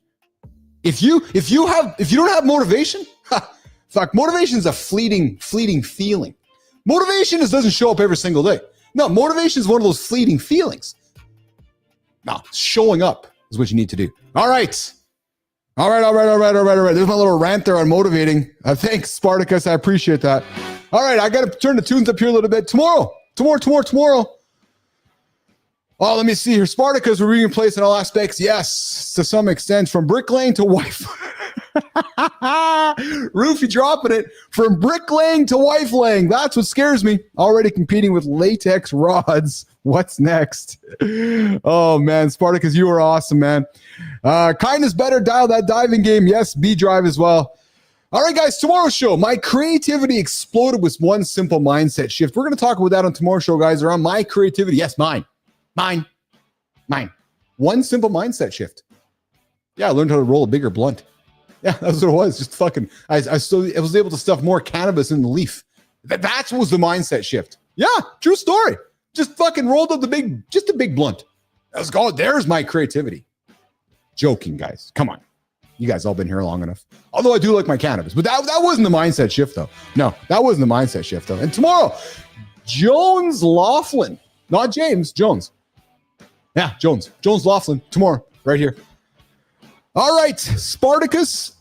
If you don't have motivation, fuck, motivation is a fleeting feeling. Motivation doesn't show up every single day. No, motivation is one of those fleeting feelings. No, showing up is what you need to do. All right. All right. There's my little rant there on motivating. Thanks, Spartacus. I appreciate that. All right. I got to turn the tunes up here a little bit. Tomorrow. Oh, let me see here. Spartacus, we're being placed in all aspects. Yes, to some extent, from bricklaying to wife. Roofy dropping it. From bricklaying to wife laying. That's what scares me. Already competing with latex rods. What's next? Oh, man. Spartacus, you are awesome, man. Kindness better. Dial that diving game. Yes, B drive as well. All right, guys, tomorrow's show. My creativity exploded with one simple mindset shift. We're going to talk about that on tomorrow's show, guys, around my creativity. Yes, mine. One simple mindset shift. Yeah, I learned how to roll a bigger blunt. Yeah, that's what it was. Just fucking, I was able to stuff more cannabis in the leaf. That was the mindset shift. Yeah, true story. Just fucking rolled up a big blunt. Let's go. There's my creativity. Joking, guys. Come on. You guys all been here long enough. Although I do like my cannabis, but that wasn't the mindset shift, though. No, that wasn't the mindset shift, though. And tomorrow, Jones Laughlin, not James, Jones. Yeah, Jones Laughlin, tomorrow, right here. All right, Spartacus.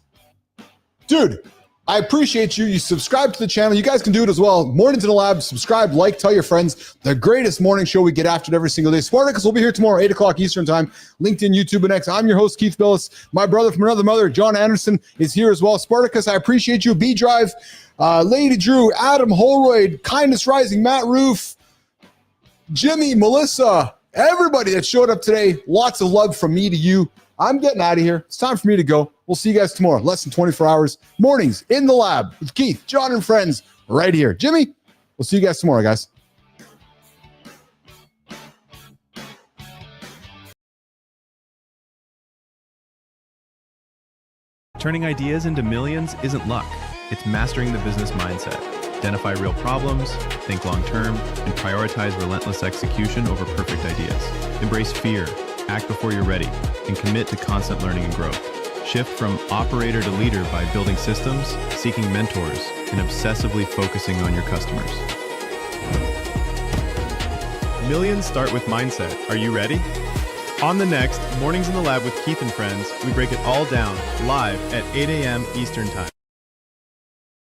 Dude, I appreciate you. You subscribe to the channel. You guys can do it as well. Mornings in the Lab, subscribe, like, tell your friends. The greatest morning show we get after it every single day. Spartacus will be here tomorrow, 8 o'clock Eastern time. LinkedIn, YouTube, and X. I'm your host, Keith Billis. My brother from another mother, John Anderson, is here as well. Spartacus, I appreciate you. B-Drive, Lady Drew, Adam Holroyd, Kindness Rising, Matt Roof, Jimmy, Melissa, everybody that showed up today. Lots of love from me to you. I'm getting out of here. It's time for me to go. We'll see you guys tomorrow. Less than 24 hours. Mornings in the Lab with Keith, John, and friends right here. Jimmy, we'll see you guys tomorrow, guys. Turning ideas into millions isn't luck. It's mastering the business mindset. Identify real problems, think long-term, and prioritize relentless execution over perfect ideas. Embrace fear, act before you're ready, and commit to constant learning and growth. Shift from operator to leader by building systems, seeking mentors, and obsessively focusing on your customers. Millions start with mindset. Are you ready? On the next Mornings in the Lab with Keith and Friends, we break it all down live at 8 a.m. Eastern Time.